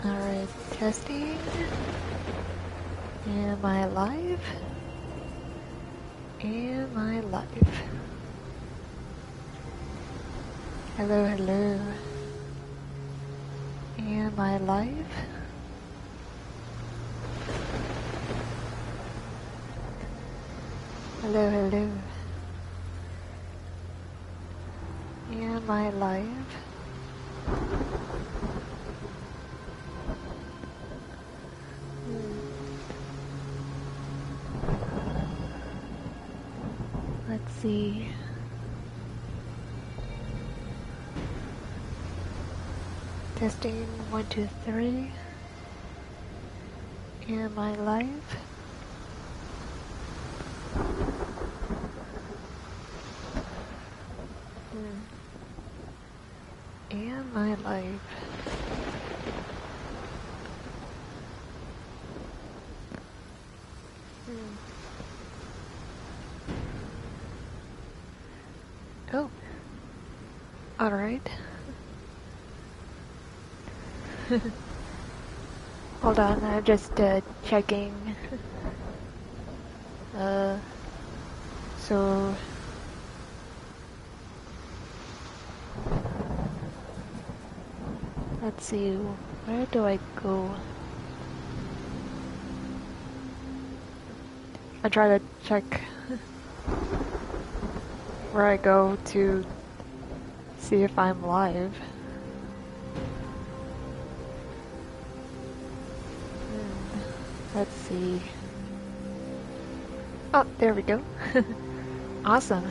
Alright, testing. Am I live? Am I live? Hello, hello. Am I live? Hello, hello. Am I live? Let's see. Testing 1, 2, 3. Am I live? Am I live? Oh. Alright. Hold on, I'm just checking. So let's see, where do I go? I try to check where I go to see if I'm live. Let's see. Oh, there we go. Awesome.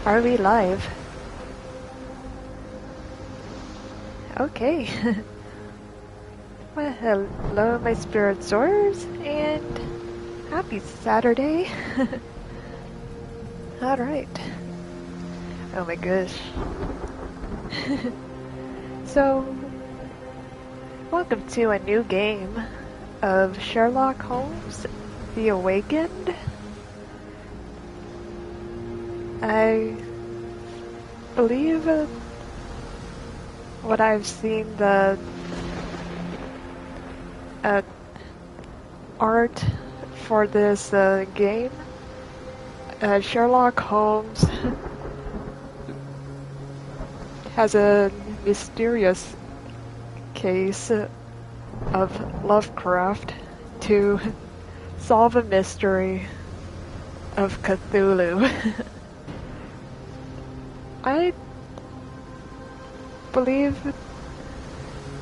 Are we live? Okay. Well, hello, my spirit soars, and happy Saturday. Alright. Oh my gosh. So, welcome to a new game of Sherlock Holmes, The Awakened. I believe what I've seen, the art for this game, Sherlock Holmes has a mysterious case of Lovecraft to solve a mystery of Cthulhu. I believe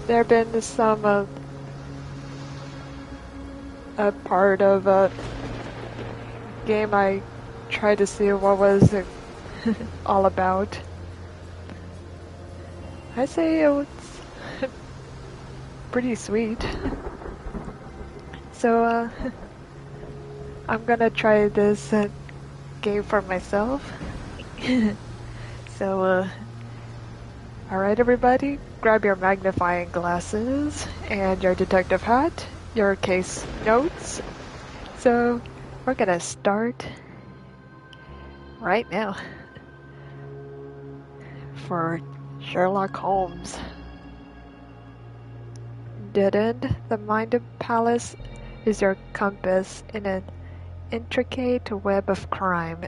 there have been some a part of a game I tried to see what was it all about. I say it was pretty sweet. So I'm gonna try this game for myself. So alright everybody, grab your magnifying glasses and your detective hat, your case notes. So we're gonna start right now for Sherlock Holmes. Dead end, the mind palace is your compass in an intricate web of crime.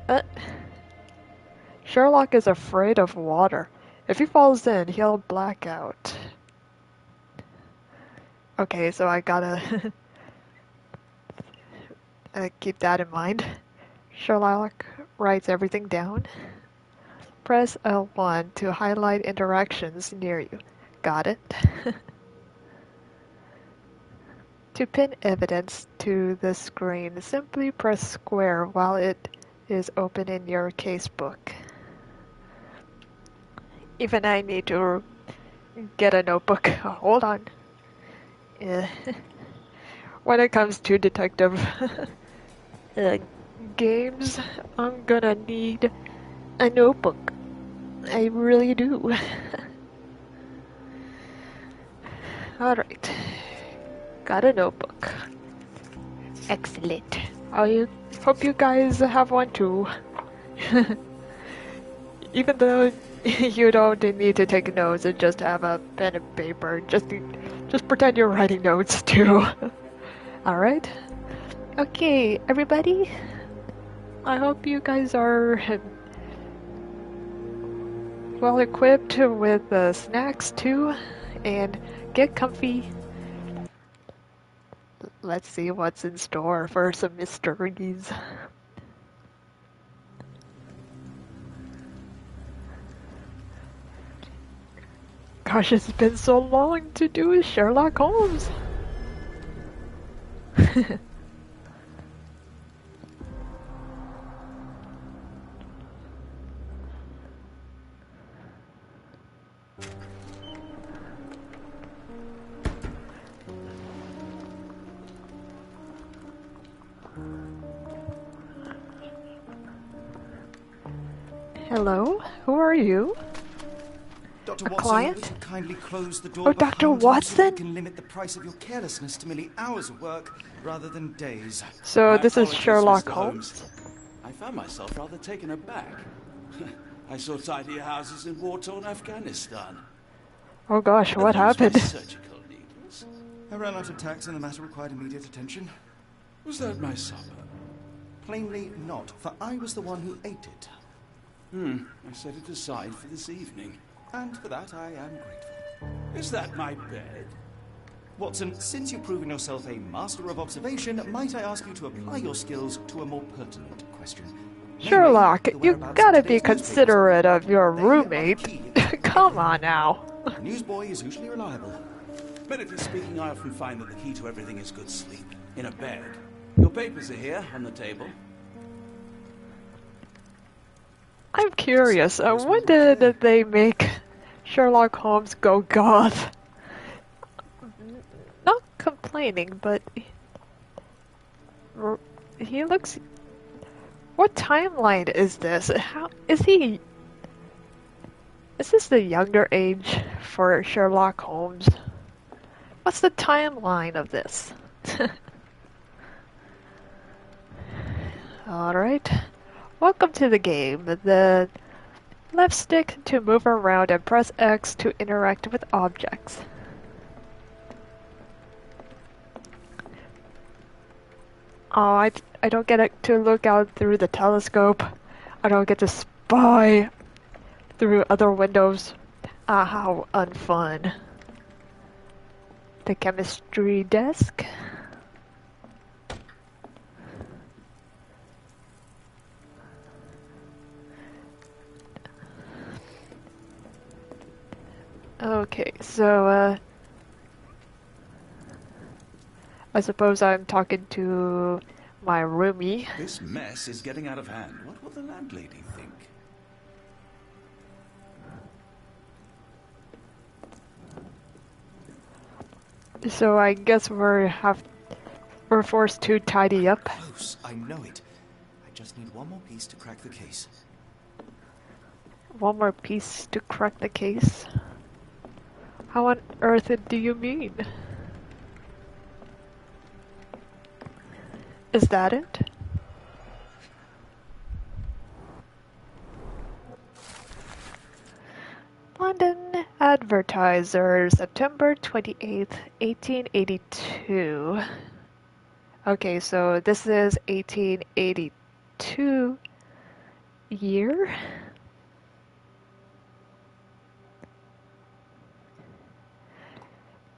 Sherlock is afraid of water. If he falls in, he'll black out. Okay, so I gotta keep that in mind. Sherlock writes everything down. Press L1 to highlight interactions near you. Got it? To pin evidence to the screen, simply press square while it is open in your casebook. Even I need to get a notebook. Hold on. When it comes to detective games, I'm gonna need a notebook. I really do. Alright. Got a notebook. Excellent. I hope you guys have one too. Even though you don't need to take notes and just have a pen and paper, just Just pretend you're writing notes too. Alright. Okay, everybody. I hope you guys are well equipped with snacks too. And get comfy. Let's see what's in store for some mysteries. Gosh, it's been so long to do Sherlock Holmes. Hello, who are you? Dr. A Watson, client? would you kindly close the door Oh, Dr. behind you so Watson? you can limit the price of your carelessness to merely hours of work rather than days. So My this is apologies, Sherlock Mr. Holmes? I found myself rather taken aback. I saw tidier houses in war-torn Afghanistan. Oh gosh, what Have used my happened? surgical needles. I ran out of tacks and the matter required immediate attention. Was that my supper? Plainly not, for I was the one who ate it. I set it aside for this evening. And for that I am grateful. Is that my bed? Watson, since you've proven yourself a master of observation, might I ask you to apply your skills to a more pertinent question? Sherlock, Namely, the you whereabouts gotta of be today's newspapers. considerate of your They are roommate. key. Come on now. A newsboy is usually reliable. Medically speaking, I often find that the key to everything is good sleep. In a bed. Your papers are here, on the table. I'm curious, when did they make Sherlock Holmes go goth? Not complaining, but he looks... What timeline is this? How is he... Is this the younger age for Sherlock Holmes? What's the timeline of this? Alright. Welcome to the game. The left stick to move around and press X to interact with objects. Oh, I don't get to look out through the telescope. I don't get to spy through other windows. Ah, how unfun. The chemistry desk. Okay, so, I suppose I'm talking to my roomie. This mess is getting out of hand. What will the landlady think? So I guess we're forced to tidy up. Close, I know it. I just need one more piece to crack the case. One more piece to crack the case. How on earth do you mean? Is that it? London Advertiser, September 28th, 1882. Okay, so this is 1882 year.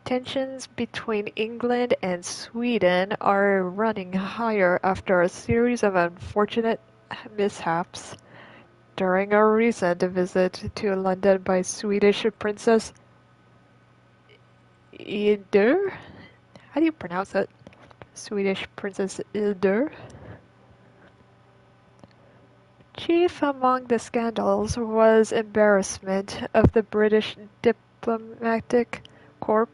Tensions between England and Sweden are running higher after a series of unfortunate mishaps during a recent visit to London by Swedish Princess Ider. How do you pronounce it? Swedish Princess Ider. Chief among the scandals was embarrassment of the British diplomatic corps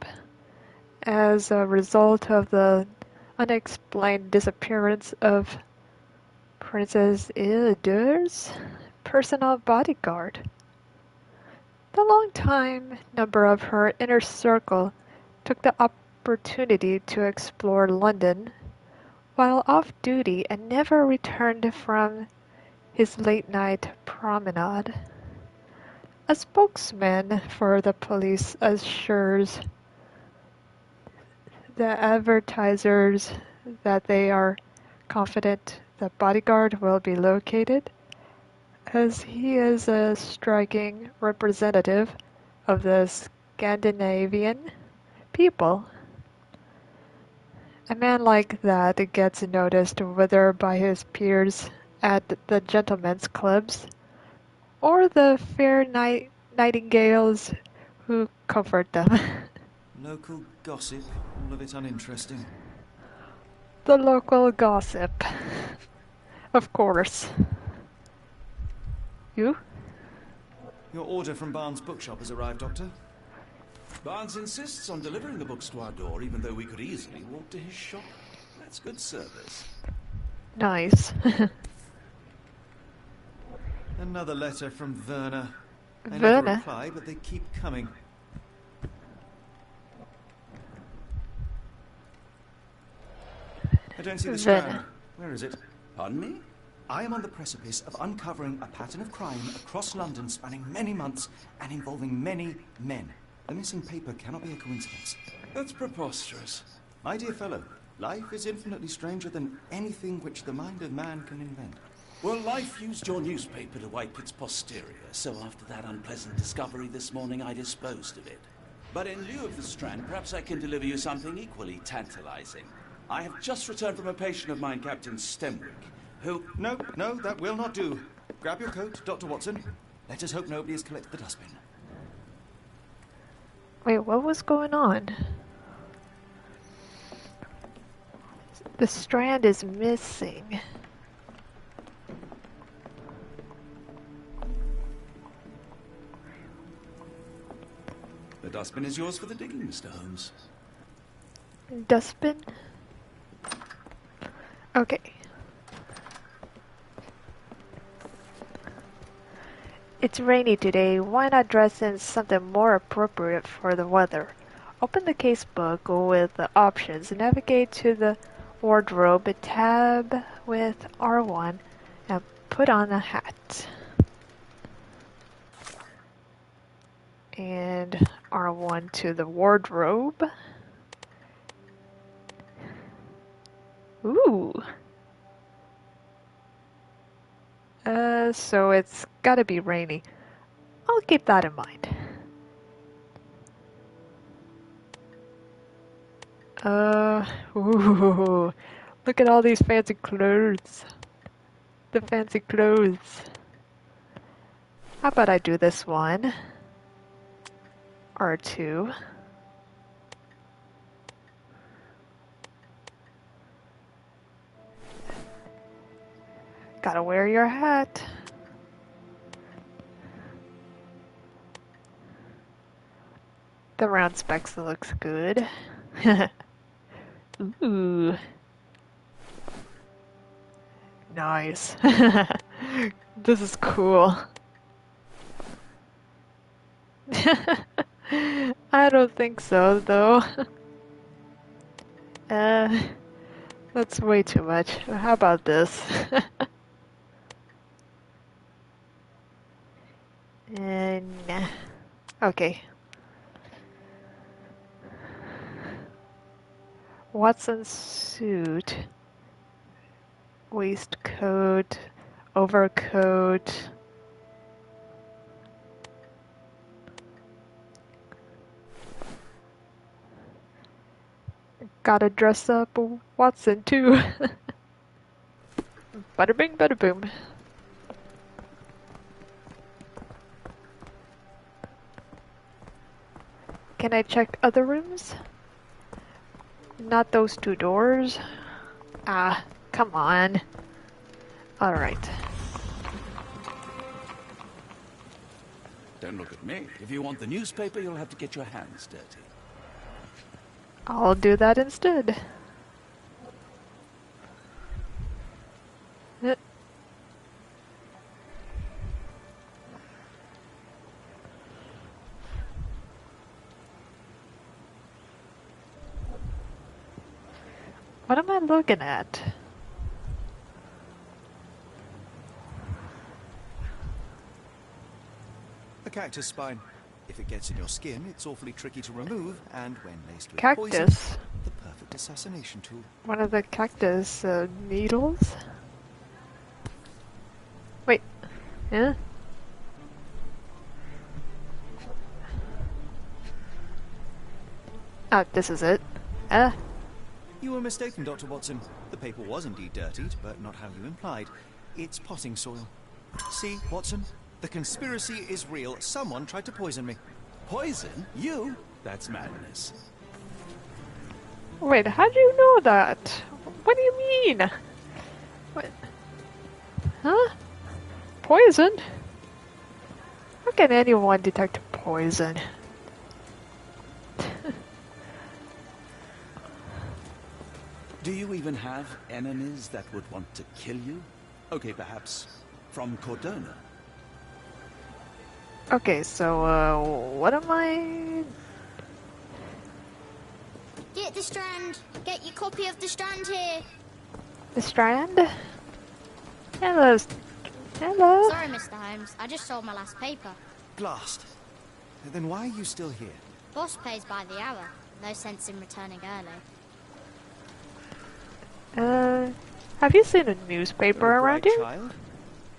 as a result of the unexplained disappearance of Princess Ider's personal bodyguard. The long-time member of her inner circle took the opportunity to explore London while off duty and never returned from his late-night promenade. A spokesman for the police assures the advertisers that they are confident the bodyguard will be located, as he is a striking representative of the Scandinavian people. A man like that gets noticed whether by his peers at the gentlemen's clubs or the fair nightingales who comfort them. Local gossip, all of it uninteresting. The local gossip. Of course. You? Your order from Barnes' bookshop has arrived, Doctor. Barnes insists on delivering the books to our door, even though we could easily walk to his shop. That's good service. Nice. Another letter from Werner. They Werner? never reply, but they keep coming. I don't see the Werner. Strand. Where is it? Pardon me? I am on the precipice of uncovering a pattern of crime across London spanning many months and involving many men. The missing paper cannot be a coincidence. That's preposterous. My dear fellow, life is infinitely stranger than anything which the mind of man can invent. Well, life used your newspaper to wipe its posterior, so after that unpleasant discovery this morning, I disposed of it. But in lieu of the Strand, perhaps I can deliver you something equally tantalizing. I have just returned from a patient of mine, Captain Stemwick, who... No, that will not do. Grab your coat, Dr. Watson. Let us hope nobody has collected the dustbin. Wait, what was going on? The Strand is missing. The dustbin is yours for the digging, Mr. Holmes. Dustbin? Okay. It's rainy today. Why not dress in something more appropriate for the weather? Open the casebook with the options. Navigate to the wardrobe tab with R1 and put on a hat. And R1 to the wardrobe. Ooh. So it's gotta be rainy. I'll keep that in mind. Ooh. Look at all these fancy clothes. The fancy clothes. How about I do this one? R2. Gotta wear your hat. The round specs looks good. Ooh. Nice. This is cool. I don't think so, though. That's way too much. How about this? Nah. Okay. Watson's suit, waistcoat, overcoat. Gotta dress up Watson too. Bada bing, bada boom. Can I check other rooms? Not those two doors. Ah, come on. Alright. Don't look at me. If you want the newspaper, you'll have to get your hands dirty. I'll do that instead. What am I looking at? A cactus spine. If it gets in your skin, it's awfully tricky to remove, and when laced with Cactus? poison, the perfect perfect assassination tool. One of the cactus needles? Wait. Yeah? Ah, this is it. You were mistaken, Dr. Watson. The paper was indeed dirtied, but not how you implied. It's potting soil. See, Watson? The conspiracy is real. Someone tried to poison me. Poison? You? That's madness. Wait, how do you know that? What do you mean? What? Huh? Poison? How can anyone detect poison? Do you even have enemies that would want to kill you? Okay, perhaps from Cordona. Okay, so, what am I... Get the Strand! Get your copy of the Strand here! The Strand? Hello. Hello? Sorry, Mr. Holmes. I just sold my last paper. Blast. Then why are you still here? Boss pays by the hour. No sense in returning early. Have you seen a newspaper You're a around bright here? child.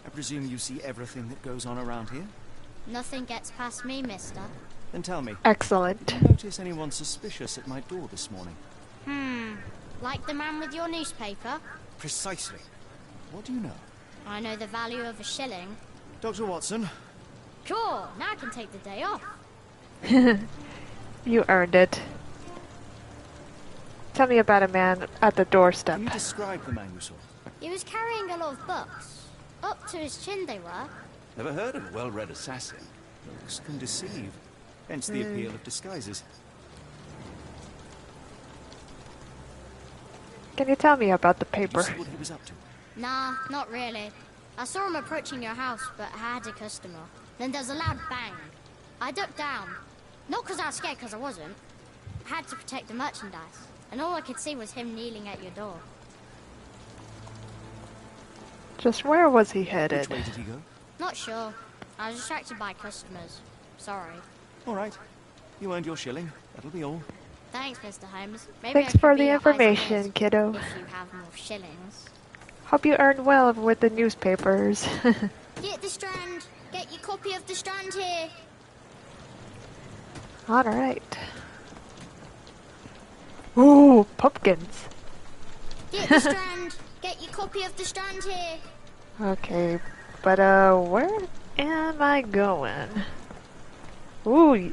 I presume you see everything that goes on around here? Nothing gets past me, mister. Then tell me, Excellent. did you notice anyone suspicious at my door this morning? Like the man with your newspaper? Precisely. What do you know? I know the value of a shilling. Dr. Watson, Cool! Now I can take the day off. You earned it. Tell me about a man at the doorstep. can you describe the man you saw? He was carrying a lot of books. Up to his chin they were. Never heard of a well-read assassin. Looks can deceive. Hence the appeal of disguises. Can you tell me about the Did you paper? see what he was up to? Nah, not really. I saw him approaching your house, but I had a customer. Then there's a loud bang. I ducked down. Not because I was scared, because I wasn't. I had to protect the merchandise. And all I could see was him kneeling at your door. Just where was he Which headed? way did he go? Not sure. I was distracted by customers. Sorry. All right. You earned your shilling. That'll be all. Thanks, Mr. Holmes. Maybe Thanks I could for be the your eyes and information, ears kiddo. If you have more shillings. Hope you earned well with the newspapers. Get the Strand. Get your copy of the Strand here. Alright. Ooh, pumpkins. Get the Strand. Get your copy of the Strand here. Okay, but where am I going? Ooh,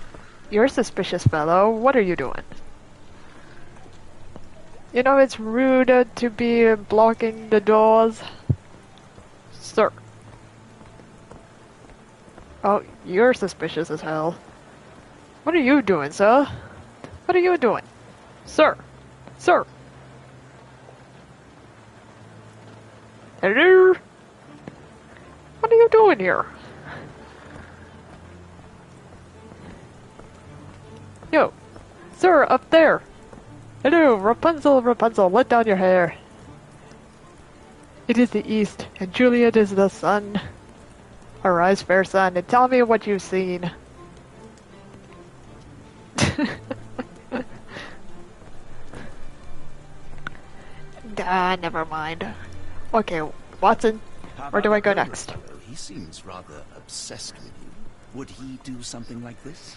you're a suspicious fellow. What are you doing? You know it's rude to be blocking the doors. Sir. Oh, you're suspicious as hell. What are you doing, sir? What are you doing? Sir! Sir! Hello? What are you doing here? Yo! Sir, up there! Hello, Rapunzel, Rapunzel, let down your hair. It is the east, and Juliet is the sun. Arise, fair sun, and tell me what you've seen. Ah, never mind. Okay, Watson, How where do I about go the next? fellow? He seems rather obsessed with you. Would he do something like this?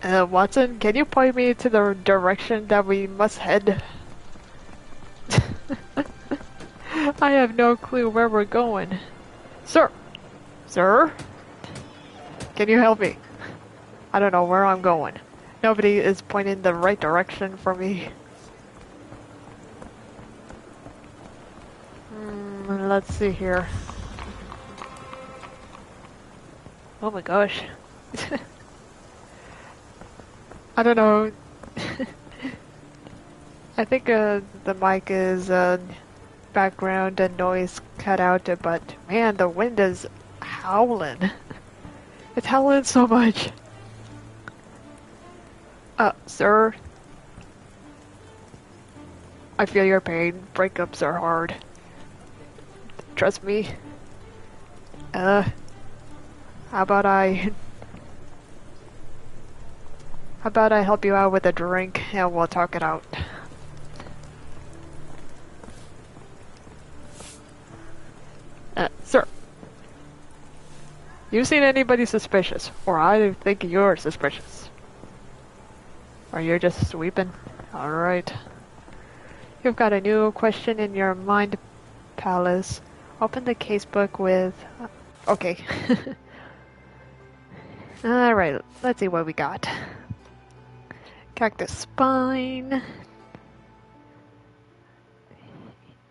Watson, can you point me to the direction that we must head? I have no clue where we're going. Sir! Sir? Can you help me? I don't know where I'm going. Nobody is pointing the right direction for me. Let's see here. Oh my gosh. I don't know. I think the mic is background and noise cut out, but man, the wind is howling. It's howling so much. Sir. I feel your pain. Breakups are hard. Trust me. How about I How about I help you out with a drink and we'll talk it out? Sir. You seen anybody suspicious? Or I think you're suspicious. Or you're just sweeping? Alright. You've got a new question in your mind palace. Open the casebook with... okay. Alright, let's see what we got. Cactus spine.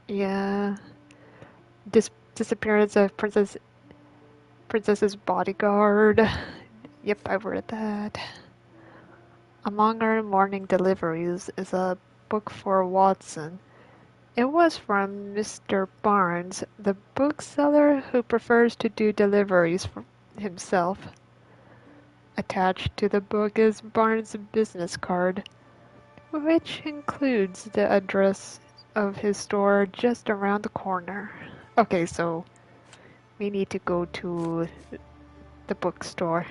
Yeah. Disappearance of Princess's bodyguard. Yep, I've read that. Among Our Morning Deliveries is a book for Watson. It was from Mr. Barnes, the bookseller who prefers to do deliveries for himself. Attached to the book is Barnes' business card, which includes the address of his store just around the corner. Okay, so we need to go to the bookstore.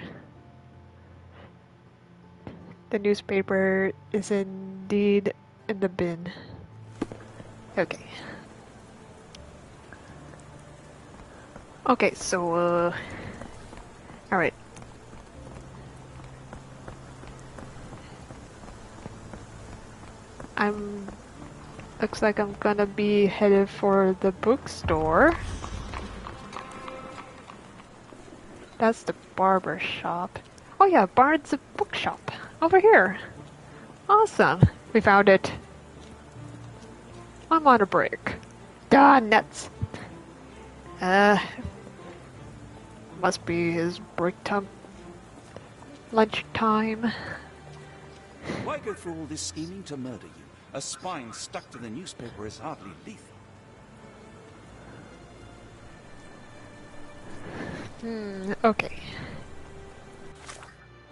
The newspaper is indeed in the bin. Okay. Okay, so, alright. Looks like I'm gonna be headed for the bookstore. That's the barber shop. Oh yeah, Barnes' bookshop. Over here. Awesome. We found it. I'm on a break. Ah, nuts. Must be his break time. Lunch time. Why go through all this scheming to murder you? A spine stuck to the newspaper is hardly lethal. Okay.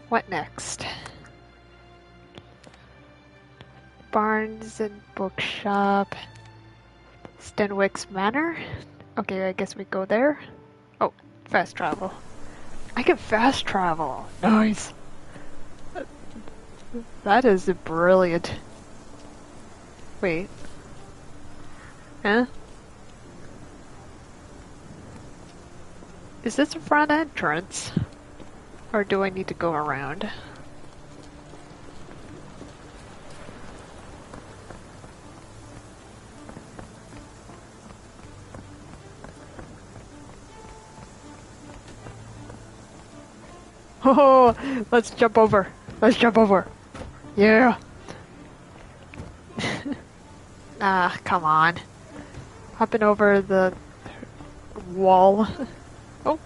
What next? Barnes and Bookshop. Stenwick's Manor? Okay, I guess we go there. Oh, fast travel. I can fast travel! Nice! That is brilliant. Wait. Huh? Is this a front entrance? Or do I need to go around? Oh, let's jump over. Let's jump over. Yeah. Ah, come on. Hopping over the wall. Oh.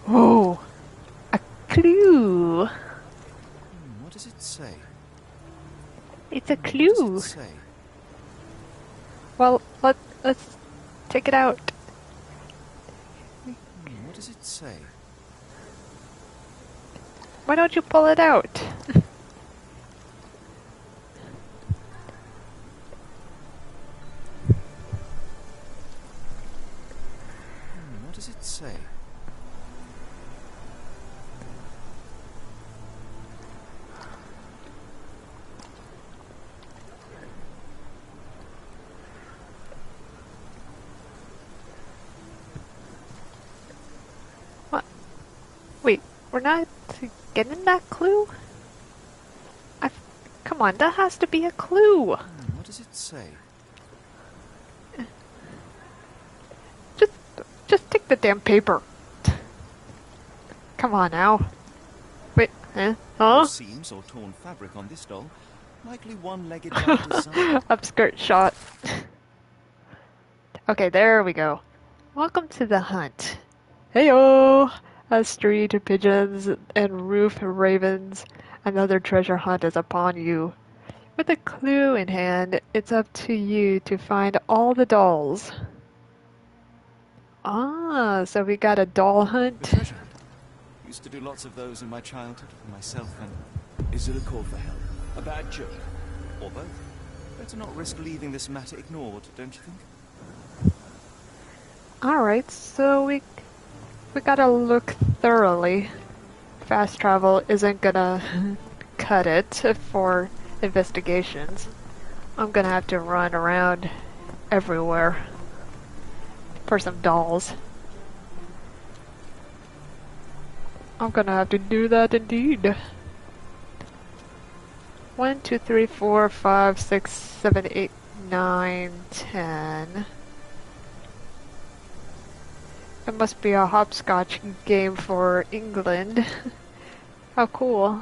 Oh. A clue. What does it say? It's a What clue. does it say? Well, let's take it out. What does it say? Why don't you pull it out? What does it say? What? Wait, we're not getting that clue? Come on, that has to be a clue. What does it say? Just take the damn paper. Come on now. Wait, huh? No seams or torn fabric on this doll. Likely one-legged by design. Upskirt shot. Okay, there we go. Welcome to the hunt. Heyo! As street pigeons and roof ravens, another treasure hunt is upon you. With a clue in hand, it's up to you to find all the dolls. Ah, so we got a doll hunt. The treasure hunt. Used to do lots of those in my childhood for myself and... Is it a call for help? A bad joke? or both. Better not risk leaving this matter ignored, don't you think? Alright, so we gotta look thoroughly. Fast travel isn't gonna cut it for investigations. I'm gonna have to run around everywhere for some dolls. I'm gonna have to do that indeed. 1, 2, 3, 4, 5, 6, 7, 8, 9, 10. It must be a hopscotch game for England. How cool.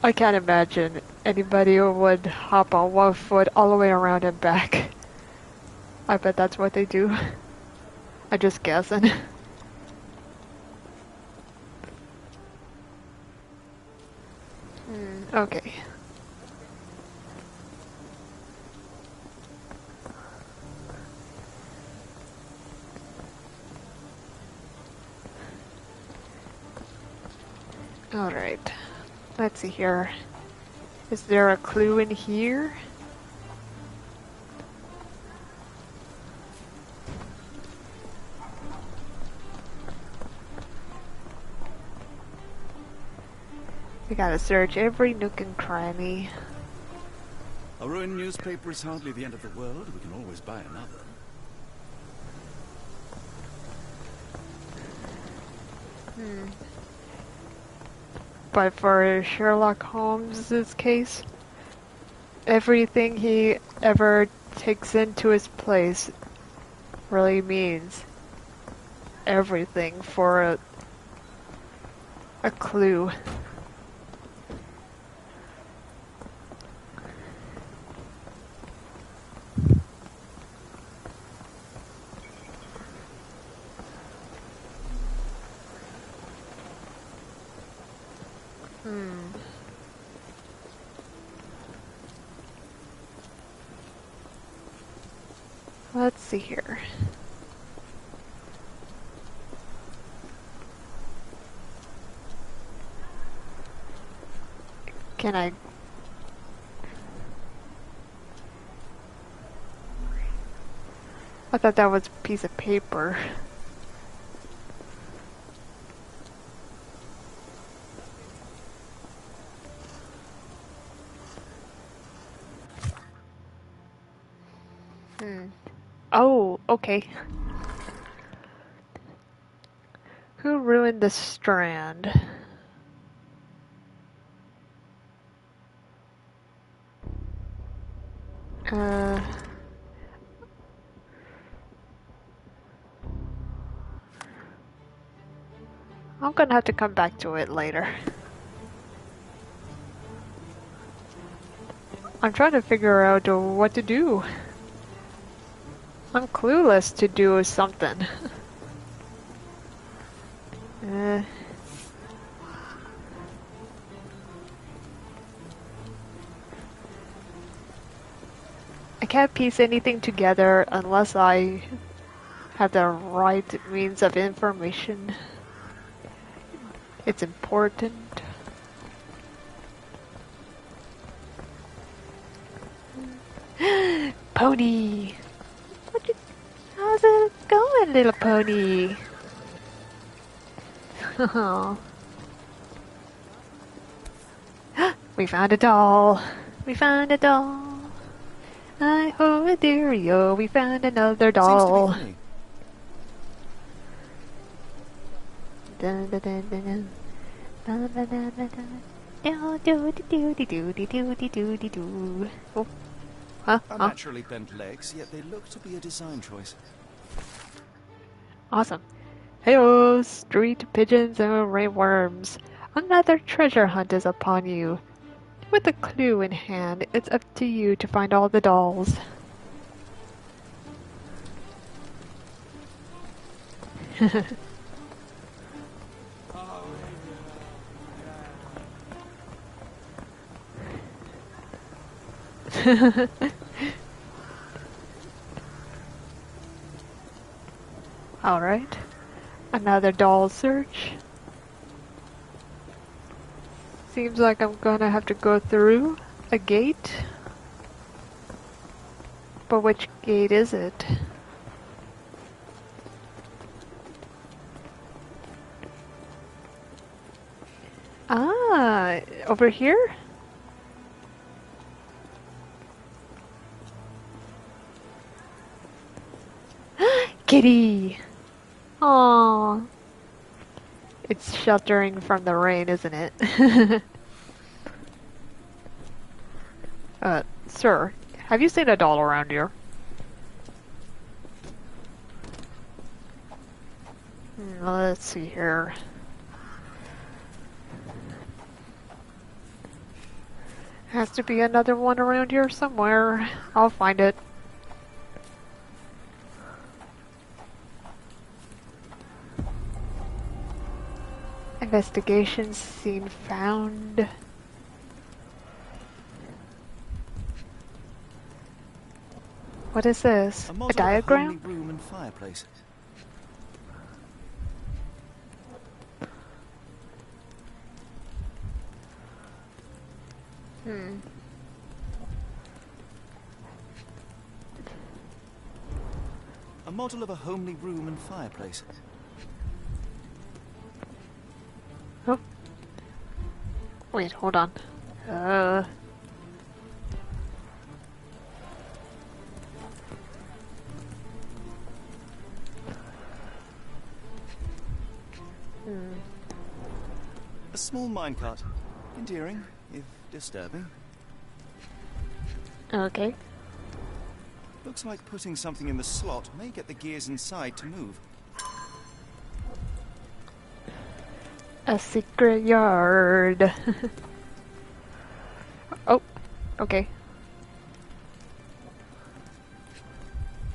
I can't imagine anybody who would hop on one foot all the way around and back. I bet that's what they do. I'm just guessing. Okay. Alright. Let's see here. Is there a clue in here? We gotta search every nook and cranny. A ruined newspaper is hardly the end of the world. We can always buy another. But for Sherlock Holmes's case, everything he ever takes into his place really means everything for a clue. Let's see here. Can I... I thought that was a piece of paper. Oh, okay. Who ruined the Strand? I'm gonna have to come back to it later. I'm trying to figure out what to do. I'm clueless to do something. I can't piece anything together unless I have the right means of information. It's important. Pony! How's it going, little pony? We found a doll. We found a doll. I oh dear yo, we found another doll. Seems to be funny. Dun, dun, dun, dun, dun. Dun, dun, dun, dun, dun. Do, do, do, do, do, do, do, do, do, do. Oh. Huh? Unnaturally bent legs, yet they look to be a design choice. Awesome. Heyo, street pigeons and rainworms. Another treasure hunt is upon you. With a clue in hand, it's up to you to find all the dolls. Alright. Another doll search. Seems like I'm gonna have to go through a gate. But which gate is it? Over here? Kitty! Aww. It's sheltering from the rain, isn't it? Sir, have you seen a doll around here? Let's see here. Has to be another one around here somewhere. I'll find it. Investigation scene found. What is this? A diagram? Of a homely room and fireplace. A model of a homely room and fireplace. Oh. Wait, hold on. A small minecart. Endearing, if disturbing. Okay. Looks like putting something in the slot may get the gears inside to move. A secret yard. Oh, okay.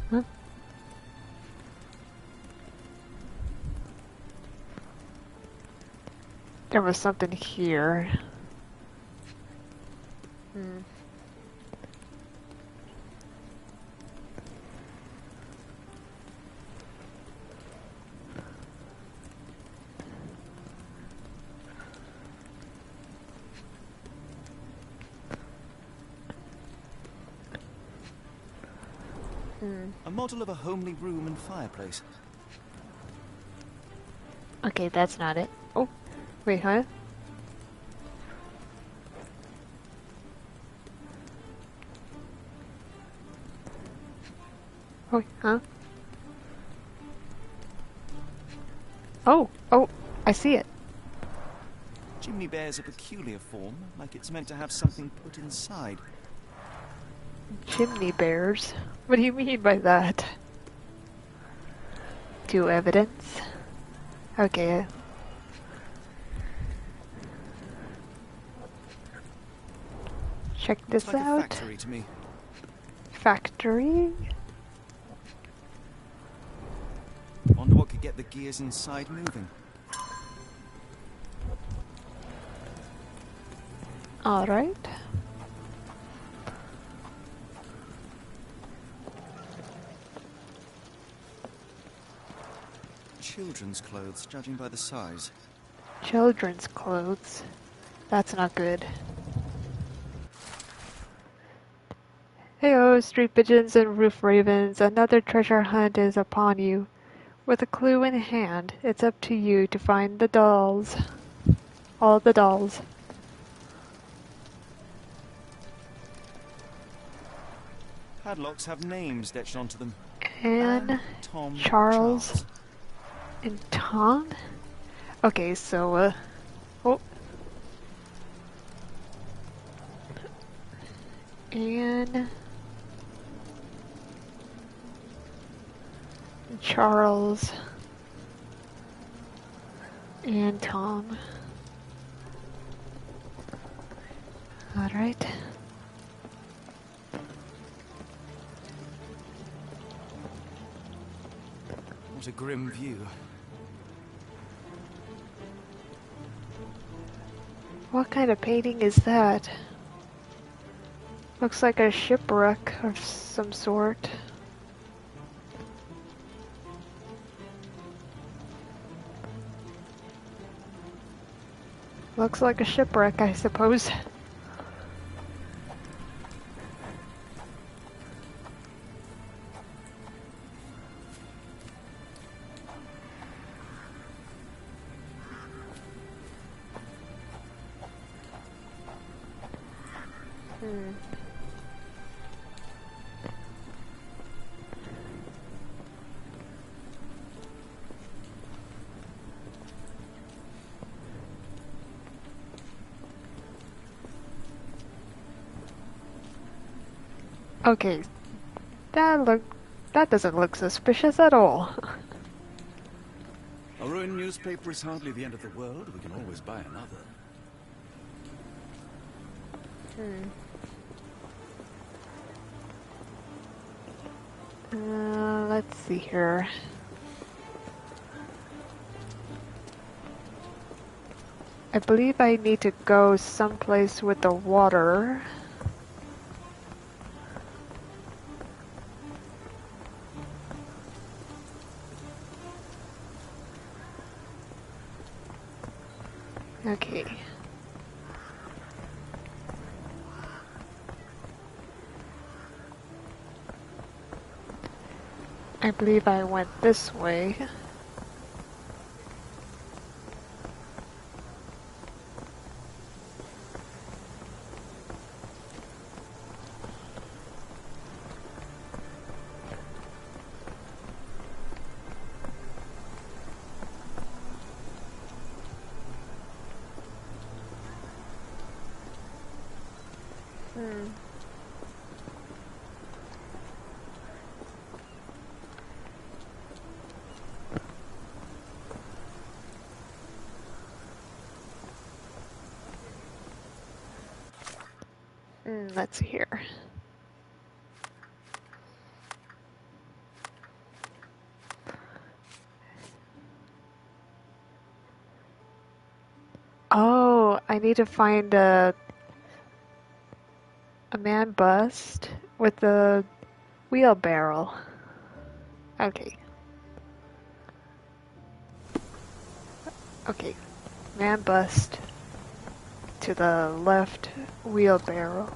Huh? There was something here. A model of a homely room and fireplace. Okay, that's not it. Oh, wait, huh? Oh, huh? Oh, I see it. Chimney bears a peculiar form, like it's meant to have something put inside. Chimney bears? What do you mean by that? To evidence? Okay. Check this Looks like out. a factory to me. Factory? Wonder what could get the gears inside moving. Alright. Children's clothes, judging by the size. Children's clothes. That's not good. Heyo, street pigeons and roof ravens, another treasure hunt is upon you. With a clue in hand, it's up to you to find the dolls. All the dolls. Padlocks have names etched onto them. Anne, Tom, Charles, and Tom? Okay, so, oh. Anne, Charles, and Tom. Alright. What a grim view. What kind of painting is that? Looks like a shipwreck of some sort. Looks like a shipwreck, I suppose. Hmm. Okay, that doesn't look suspicious at all. A ruined newspaper is hardly the end of the world. We can always buy another. Let's see here. I believe I need to go someplace with the water. Okay. I believe I went this way. Let's see here. Oh, I need to find a man bust with a wheelbarrow. Okay. Okay. Man bust to the left wheelbarrow.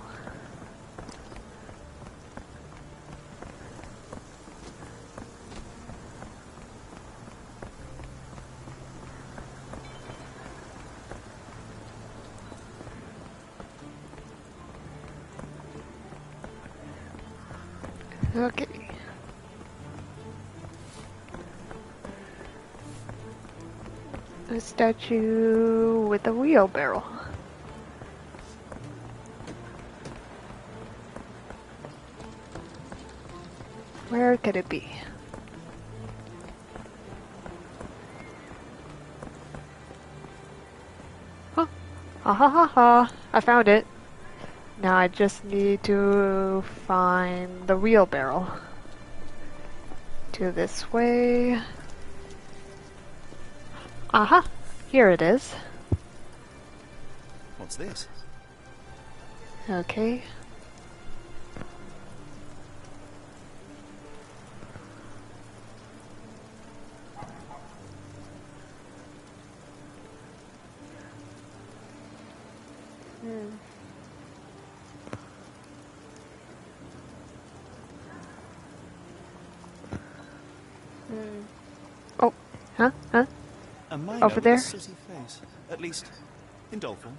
Okay. A statue with a wheelbarrow. Where could it be? Oh, ha ha ha ha! I found it. Now I just need to find the wheelbarrow. To this way. Aha! Here it is. What's this? Okay. Oh, huh? A miner Over with there? a sooty face. At least, in doll form.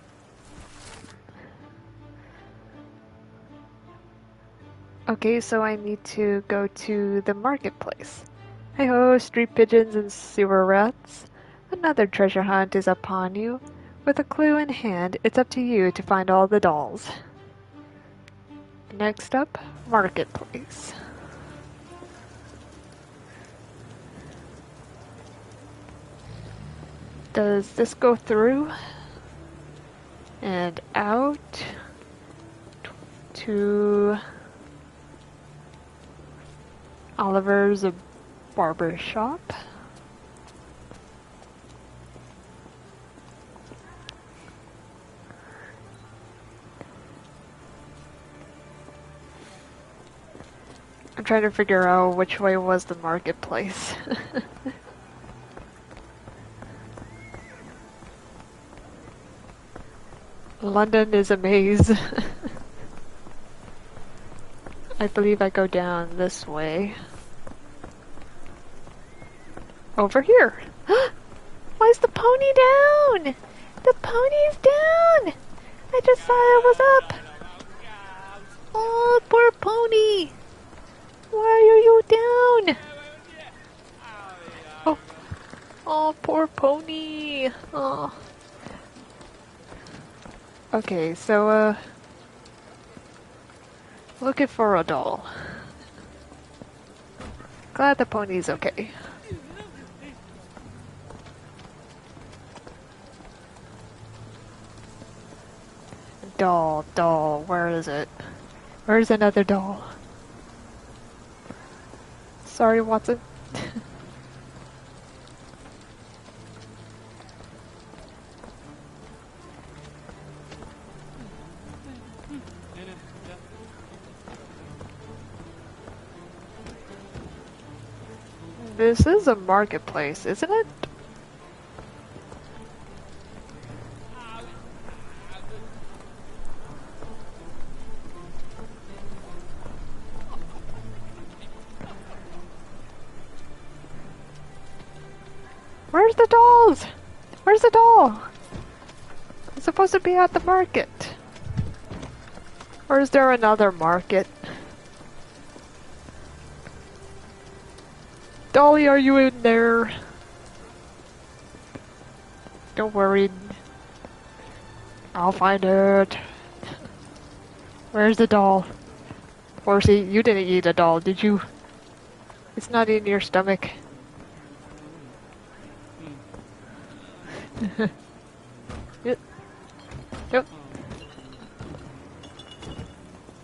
Okay, so I need to go to the marketplace. Hey ho, street pigeons and sewer rats. Another treasure hunt is upon you. With a clue in hand, it's up to you to find all the dolls. Next up, marketplace. Does this go through? And out to Oliver's barber shop. I'm trying to figure out which way was the marketplace. London is a maze. I believe I go down this way. Over here. Why is the pony down? The pony's down! I just thought it was up. Oh, poor pony! Why are you down? Oh, oh, poor pony. Oh. Okay, so, looking for a doll. Glad the pony's okay. Doll, where is it? Where's another doll? Sorry, Watson. This is a marketplace, isn't it? Where's the dolls? Where's the doll? It's supposed to be at the market. Or is there another market? Dolly, are you in there? Don't worry. I'll find it. Where's the doll? Or see, you didn't eat a doll, did you? It's not in your stomach. Yep. Yep.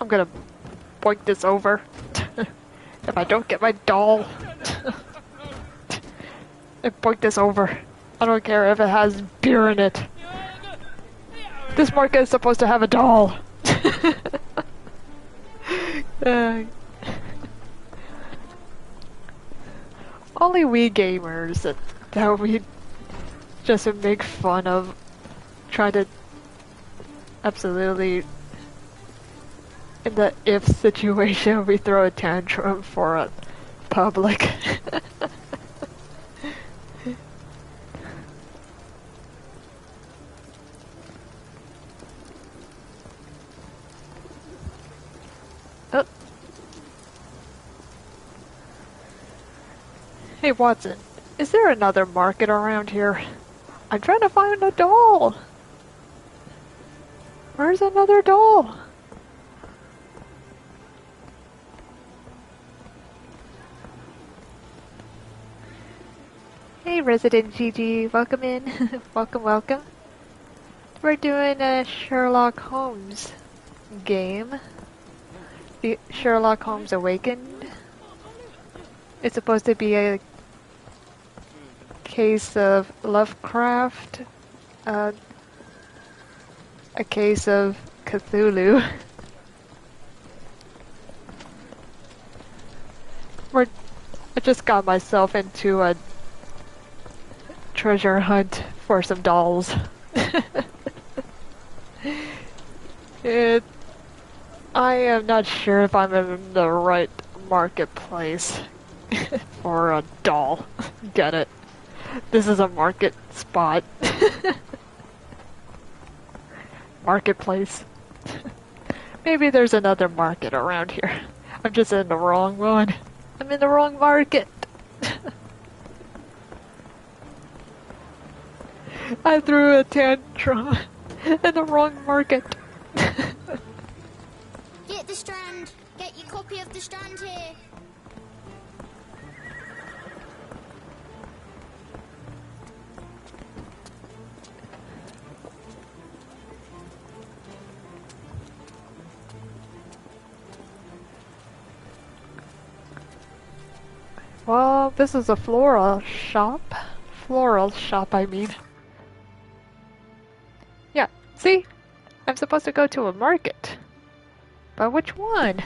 I'm gonna boink this over. If I don't get my doll. And boink this over. I don't care if it has beer in it. This market is supposed to have a doll. Only we gamers that we just make fun of, try to absolutely, in the if situation, we throw a tantrum for a public. Oh. Hey Watson, is there another market around here? I'm trying to find a doll. Where's another doll? Hey Resident GG, welcome in. welcome. We're doing a Sherlock Holmes game. The Sherlock Holmes Awakened. It's supposed to be a case of Lovecraft, a case of Cthulhu. I just got myself into a treasure hunt for some dolls. I am not sure if I'm in the right marketplace for a doll. Get it? This is a market spot. Marketplace. Maybe there's another market around here. I'm just in the wrong one. I'm in the wrong market. I threw a tantrum in the wrong market. Get the Strand. Get your copy of the Strand here. Well, this is a floral shop. Floral shop, I mean. Yeah, see? I'm supposed to go to a market. But which one?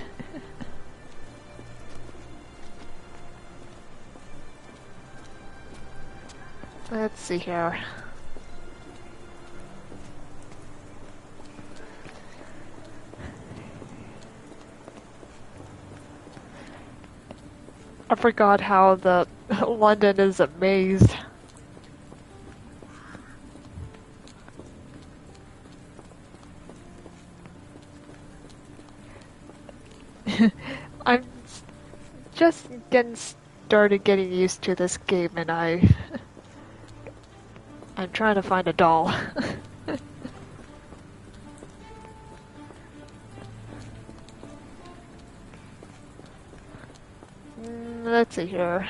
Let's see here. I forgot how the London is a maze. I'm just getting used to this game, and I'm trying to find a doll. Let's see here.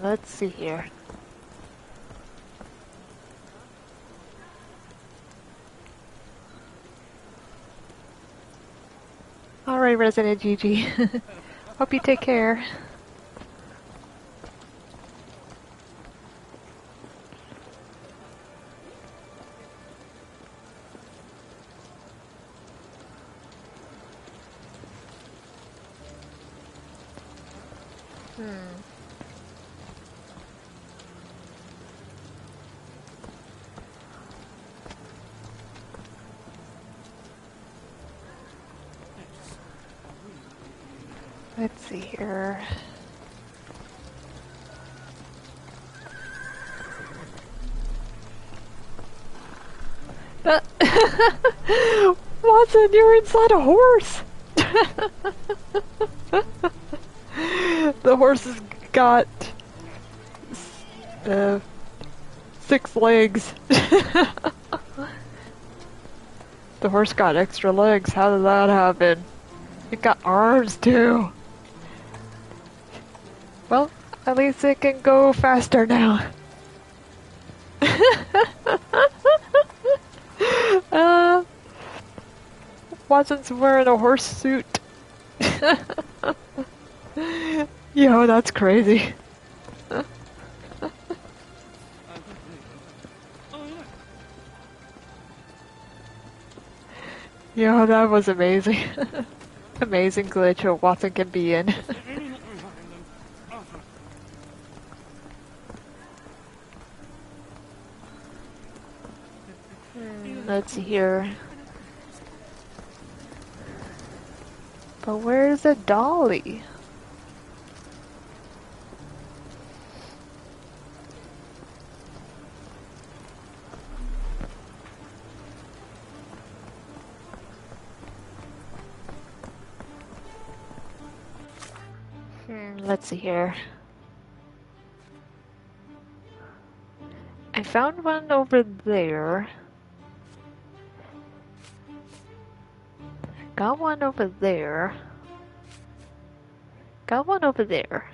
Let's see here. Alright, Resident Gigi. Hope you take care. Let's see here. Watson, you're inside a horse! The horse has got 6 legs. The horse got extra legs. How did that happen? It got arms too. Well, at least it can go faster now. Watson's wearing a horse suit. Yo, that's crazy. Yo, that was amazing. Amazing glitch what Watson can be in. Let's see here. But where's the dolly? Let's see here. I found one over there. Got one over there. Got one over there.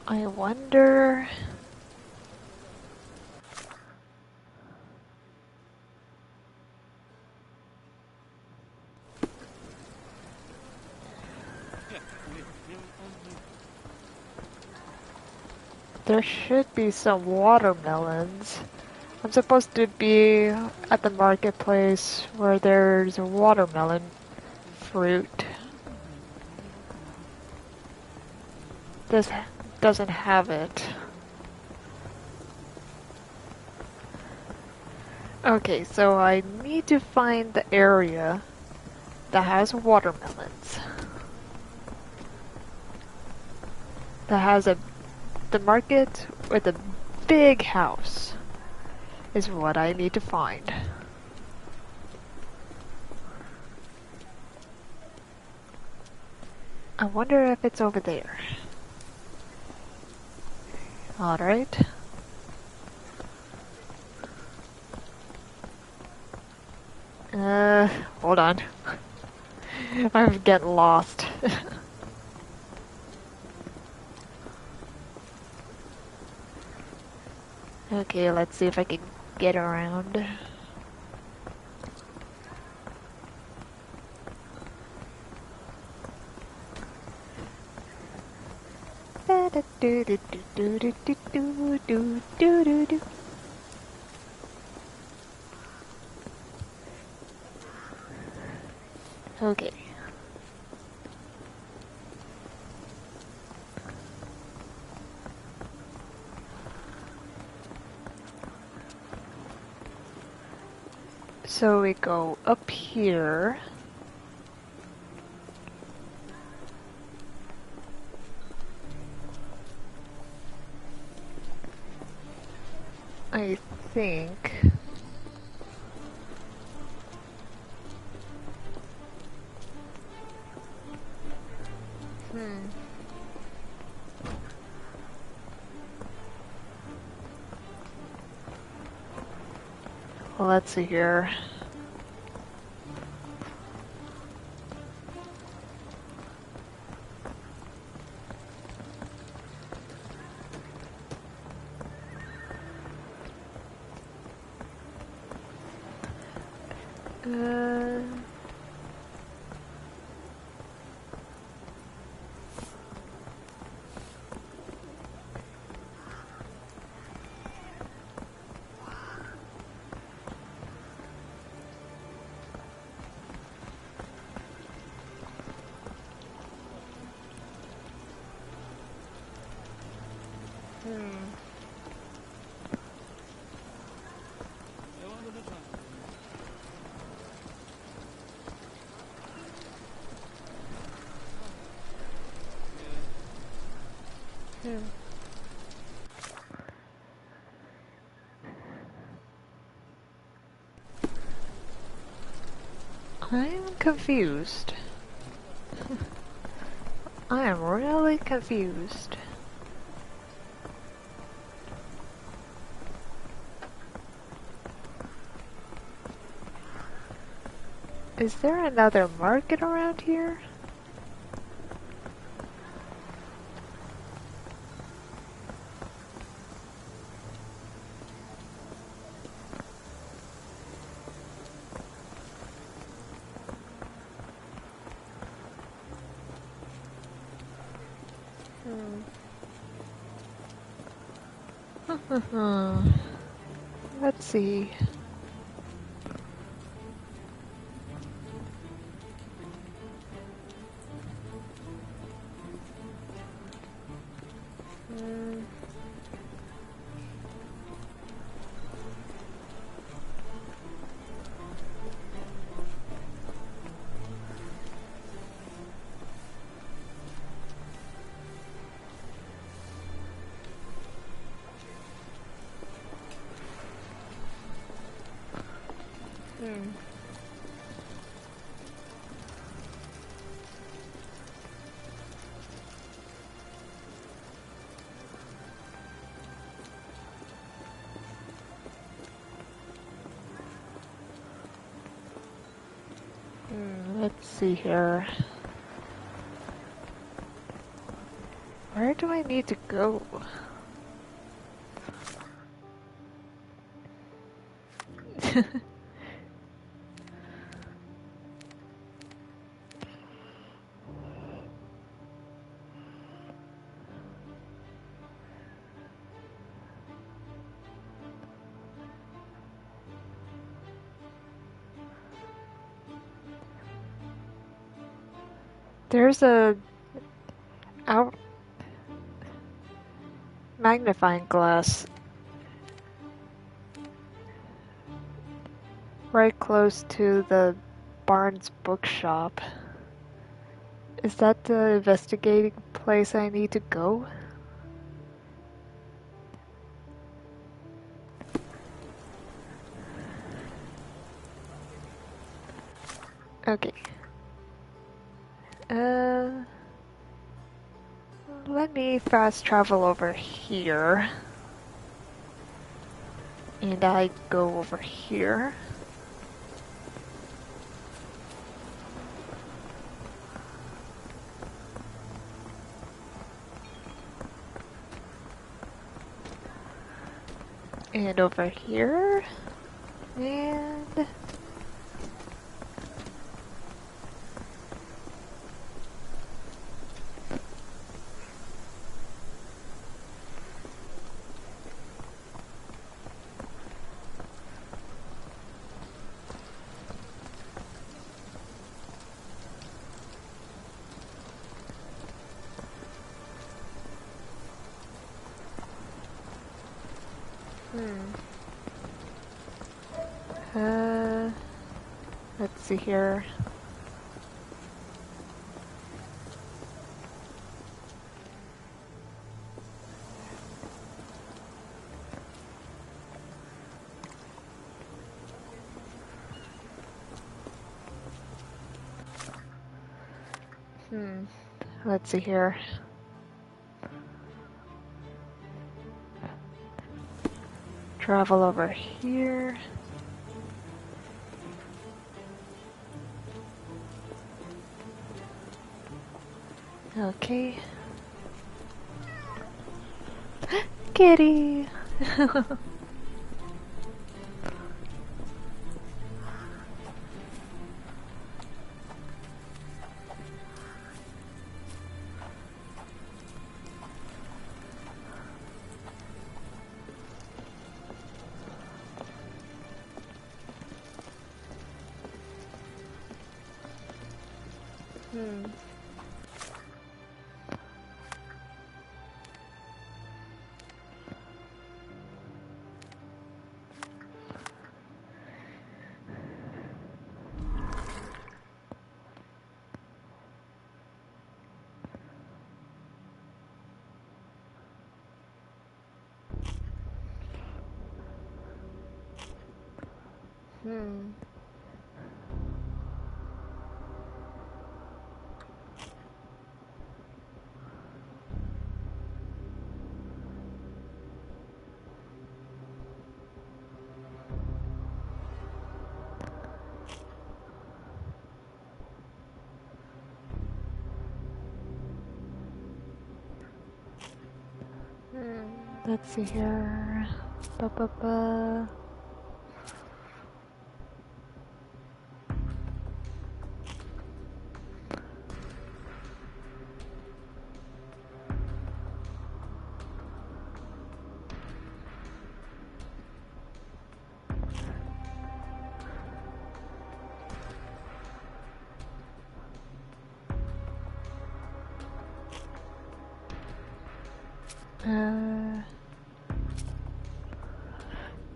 I wonder... There should be some watermelons. I'm supposed to be at the marketplace where there's watermelon fruit. This doesn't have it. Okay, so I need to find the area that has watermelons. That has the market with a big house is what I need to find. I wonder if it's over there. Alright. Hold on. I'm getting lost. Okay, let's see if I can get around. Okay. So we go up here. I think. Well, let's see here. Uh, I'm confused. I am really confused. Is there another market around here? Let's see. Let's see here. Where do I need to go? There's a out magnifying glass right close to the Barnes bookshop. Is that the investigating place I need to go? Okay. Let me fast travel over here. And I go over here. And over here. And... let's see here. Let's see here. Travel over here. Okay. Kitty! Let's see here. Ba-ba-ba.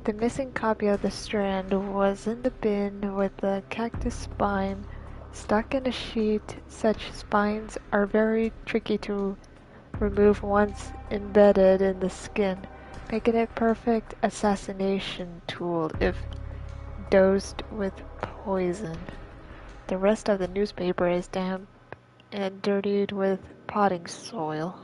The missing copy of the Strand was in the bin with the cactus spine stuck in a sheet. Such spines are very tricky to remove once embedded in the skin, making it perfect assassination tool if dosed with poison. The rest of the newspaper is damp and dirtied with potting soil.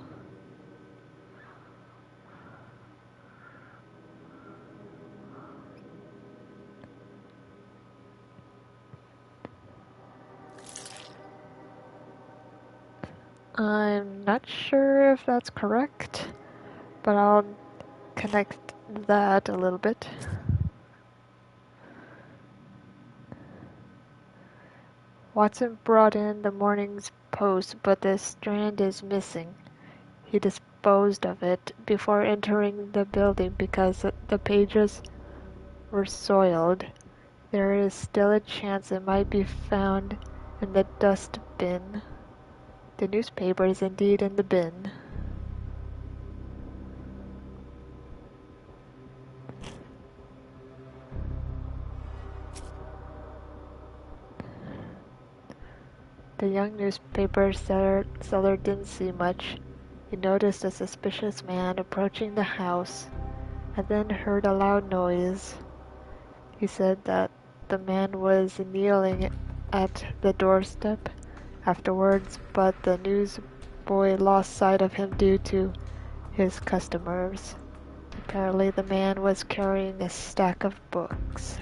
I'm not sure if that's correct, but I'll connect that a little bit. Watson brought in the morning's post, but the Strand is missing. He disposed of it before entering the building because the pages were soiled. There is still a chance it might be found in the dust bin. The newspaper is indeed in the bin. The young newspaper seller didn't see much. He noticed a suspicious man approaching the house, and then heard a loud noise. He said that the man was kneeling at the doorstep afterwards, but the newsboy lost sight of him due to his customers. Apparently the man was carrying a stack of books.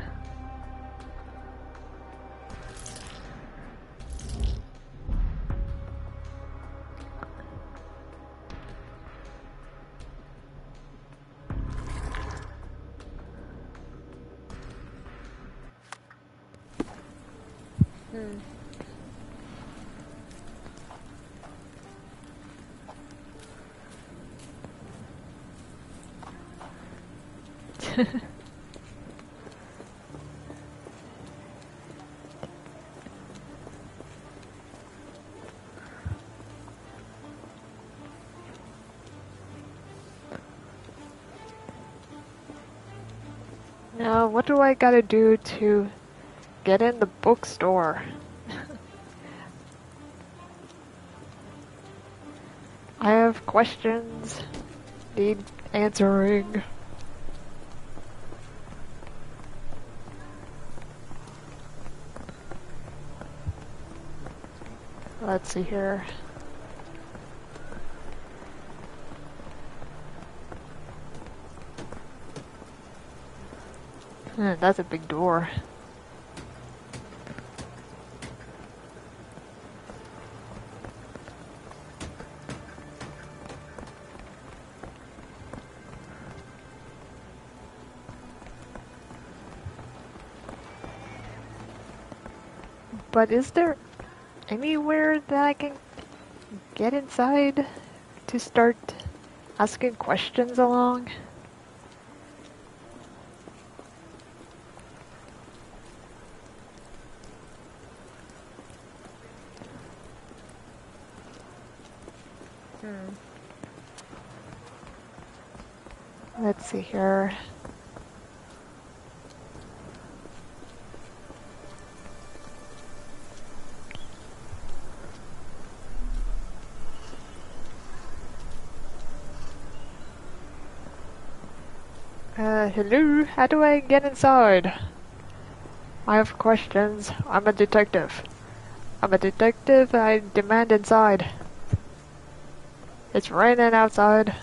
Now, what do I gotta do to get in the bookstore? I have questions. Need answering. Let's see here. That's a big door. But is there anywhere that I can get inside to start asking questions along? Let's see here. Hello? How do I get inside? I have questions. I'm a detective. I'm a detective. I demand inside. It's raining outside.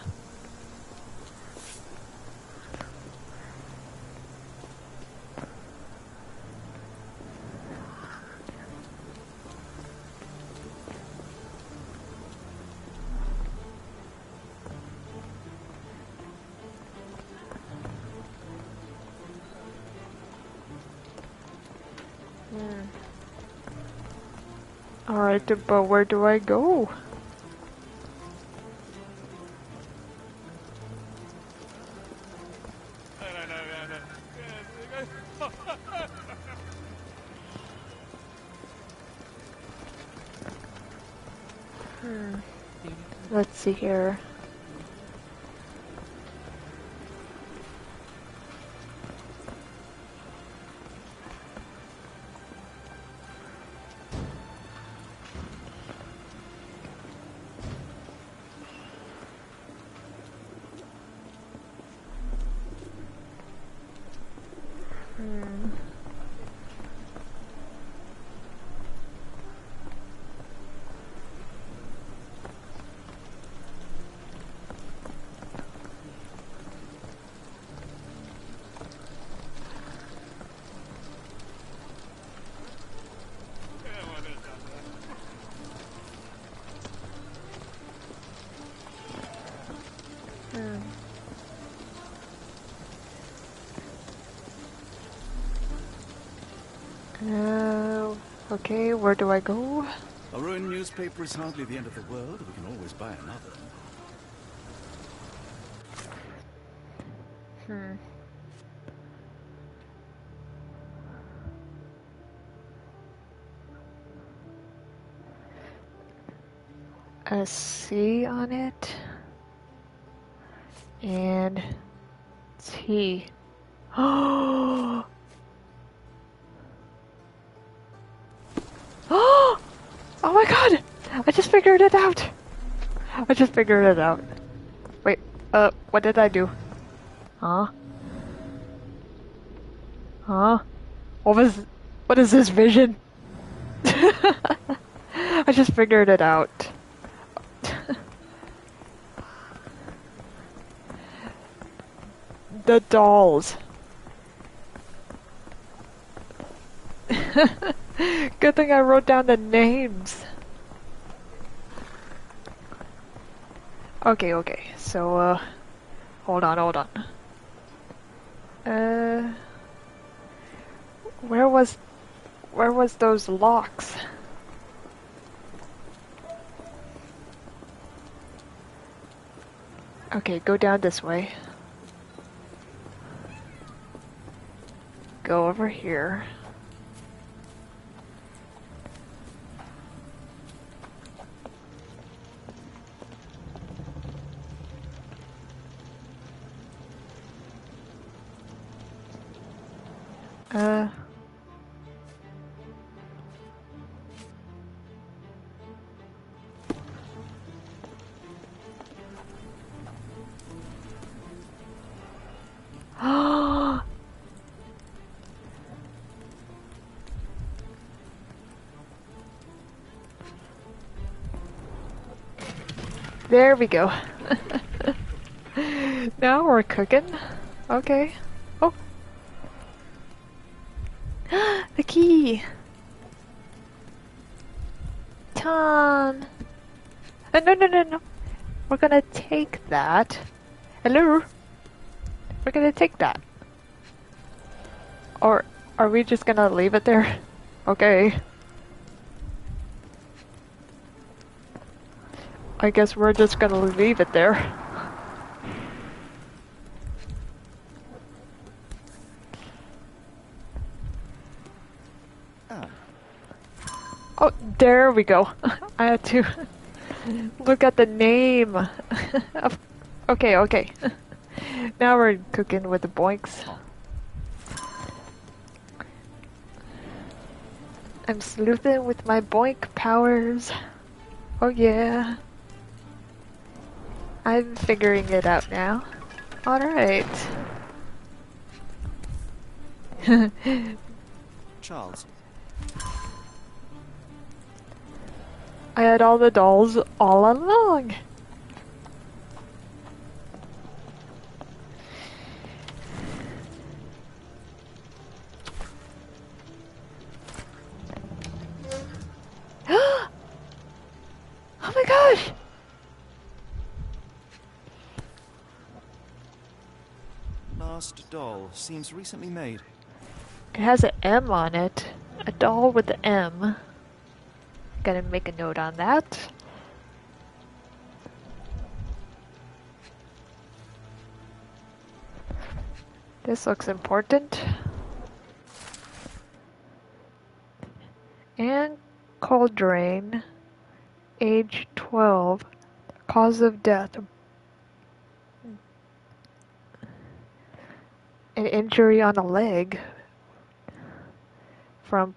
Alright, but where do I go? Let's see here. Okay, where do I go? A ruined newspaper is hardly the end of the world. We can always buy another. A C on it. And T. Oh! Oh my god! I just figured it out! I just figured it out. Wait, what did I do? Huh? Huh? What is this vision? I just figured it out. The dolls. Good thing I wrote down the names. Okay, so, hold on. Where was those locks? Okay, go down this way. Go over here. There we go. Now we're cooking. Okay. Oh. The key. Tom. No. We're gonna take that. Hello? We're gonna take that. Or are we just gonna leave it there? Okay. I guess we're just gonna leave it there. Oh, there we go. I had to look at the name. Okay. Now we're cooking with the boinks. I'm sleuthing with my boink powers. Oh yeah. I'm figuring it out now. Alright. Charles. I had all the dolls all along. Oh my gosh! Last doll seems recently made. It has an M on it. A doll with the M. Gotta make a note on that. This looks important. Anne Coldrain, age 12, cause of death. An injury on a leg from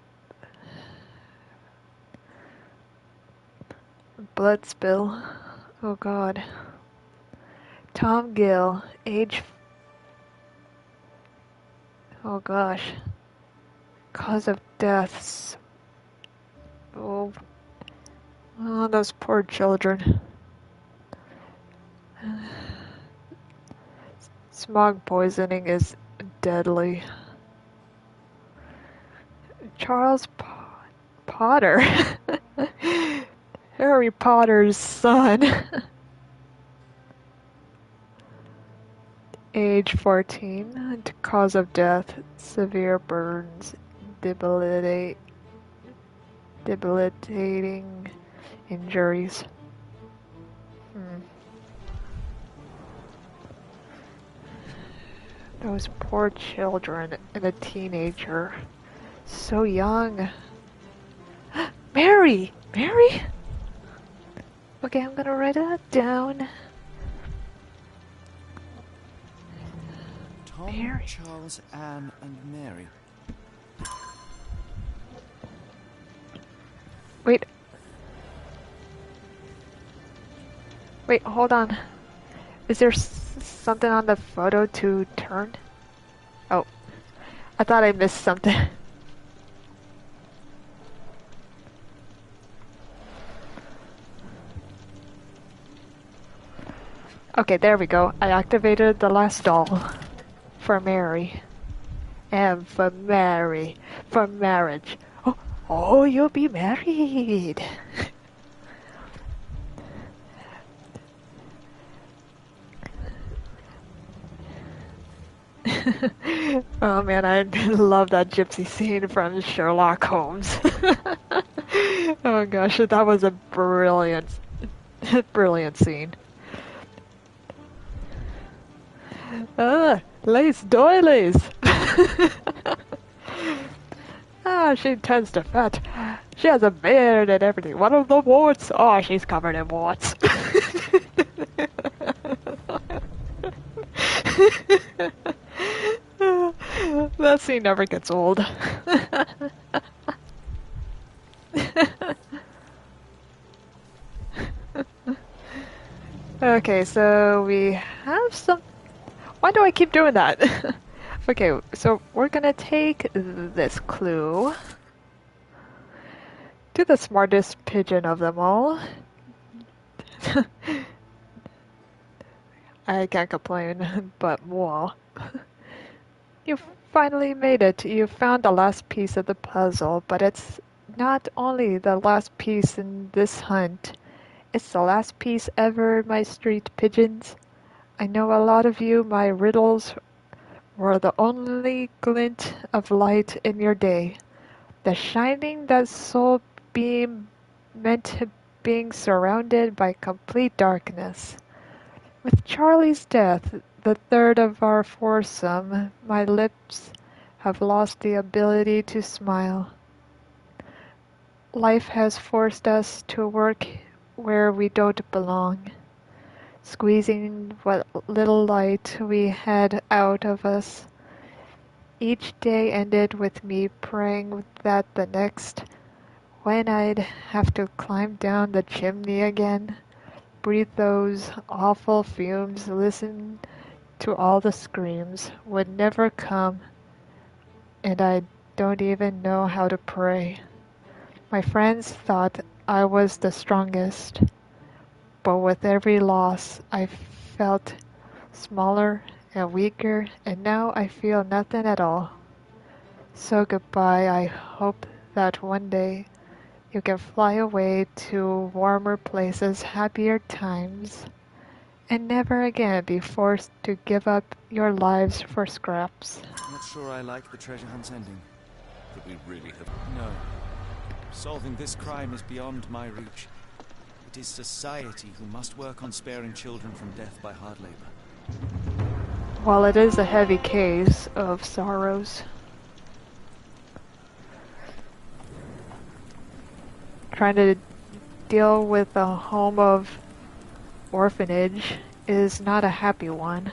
blood spill. Oh god. Tom Gill, age... Oh gosh. Cause of deaths. Oh, those poor children. Smog poisoning is deadly. Charles Potter. Harry Potter's son. Age 14. Cause of death, severe burns, debilitating injuries. Those poor children and a teenager. So young. Mary! Mary? Okay, I'm gonna write that down. Tom, Mary. Charles, Anne, and Mary. Wait, Wait, hold on. Is there something on the photo to turn? Oh, I thought I missed something. Okay, there we go. I activated the last doll for Mary. And for Mary. For marriage. Oh, oh, you'll be married. Oh man, I love that gypsy scene from Sherlock Holmes. Oh gosh, that was a brilliant, brilliant scene. Lace doilies! Ah, she tends to fat. She has a beard and everything. What of the warts? Oh, she's covered in warts. That scene never gets old. Okay, so we have some... Why do I keep doing that? Okay, so we're gonna take this clue to the smartest pigeon of them all. I can't complain, but well. You finally made it. You found the last piece of the puzzle, but it's not only the last piece in this hunt. It's the last piece ever, my street pigeons. I know a lot of you, my riddles were the only glint of light in your day. The shining that soul beam meant being surrounded by complete darkness. With Charlie's death, the third of our foursome, my lips have lost the ability to smile. Life has forced us to work where we don't belong, squeezing what little light we had out of us. Each day ended with me praying that the next, when I'd have to climb down the chimney again, breathe those awful fumes, listen to all the screams, would never come, and I don't even know how to pray. My friends thought I was the strongest, but with every loss I felt smaller and weaker, and now I feel nothing at all. So goodbye. I hope that one day you can fly away to warmer places, happier times, and never again be forced to give up your lives for scraps. Not sure I like the treasure hunt's ending. Could we really have... No. Solving this crime is beyond my reach. It is society who must work on sparing children from death by hard labor. While it is a heavy case of sorrows, trying to deal with a home of orphanage is not a happy one.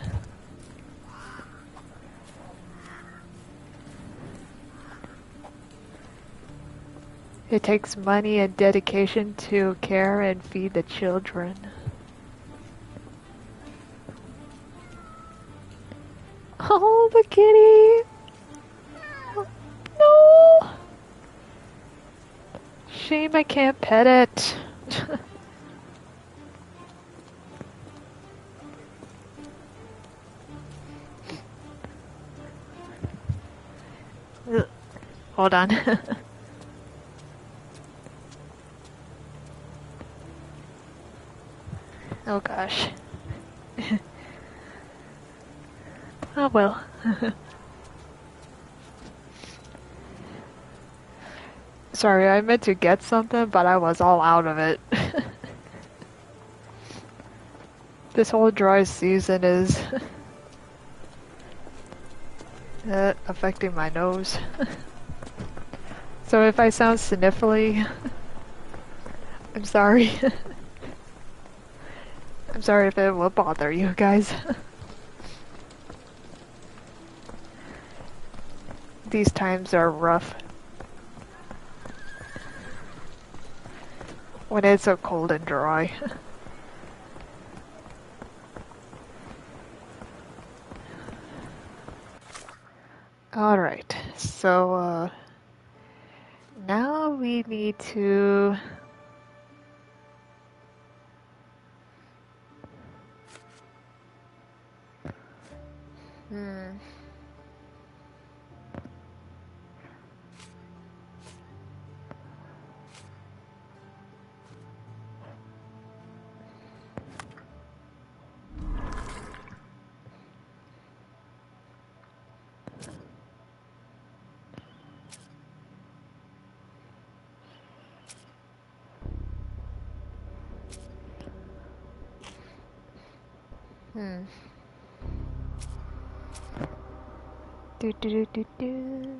It takes money and dedication to care and feed the children. Oh, the kitty! No! Shame I can't pet it. Hold on. Oh gosh. Oh well. Sorry, I meant to get something, but I was all out of it. This whole dry season is affecting my nose. So if I sound sniffly, I'm sorry. I'm sorry if it will bother you guys. These times are rough. When it's so cold and dry. Alright, so now we need to... Hmm. Hmm. Do do do do do.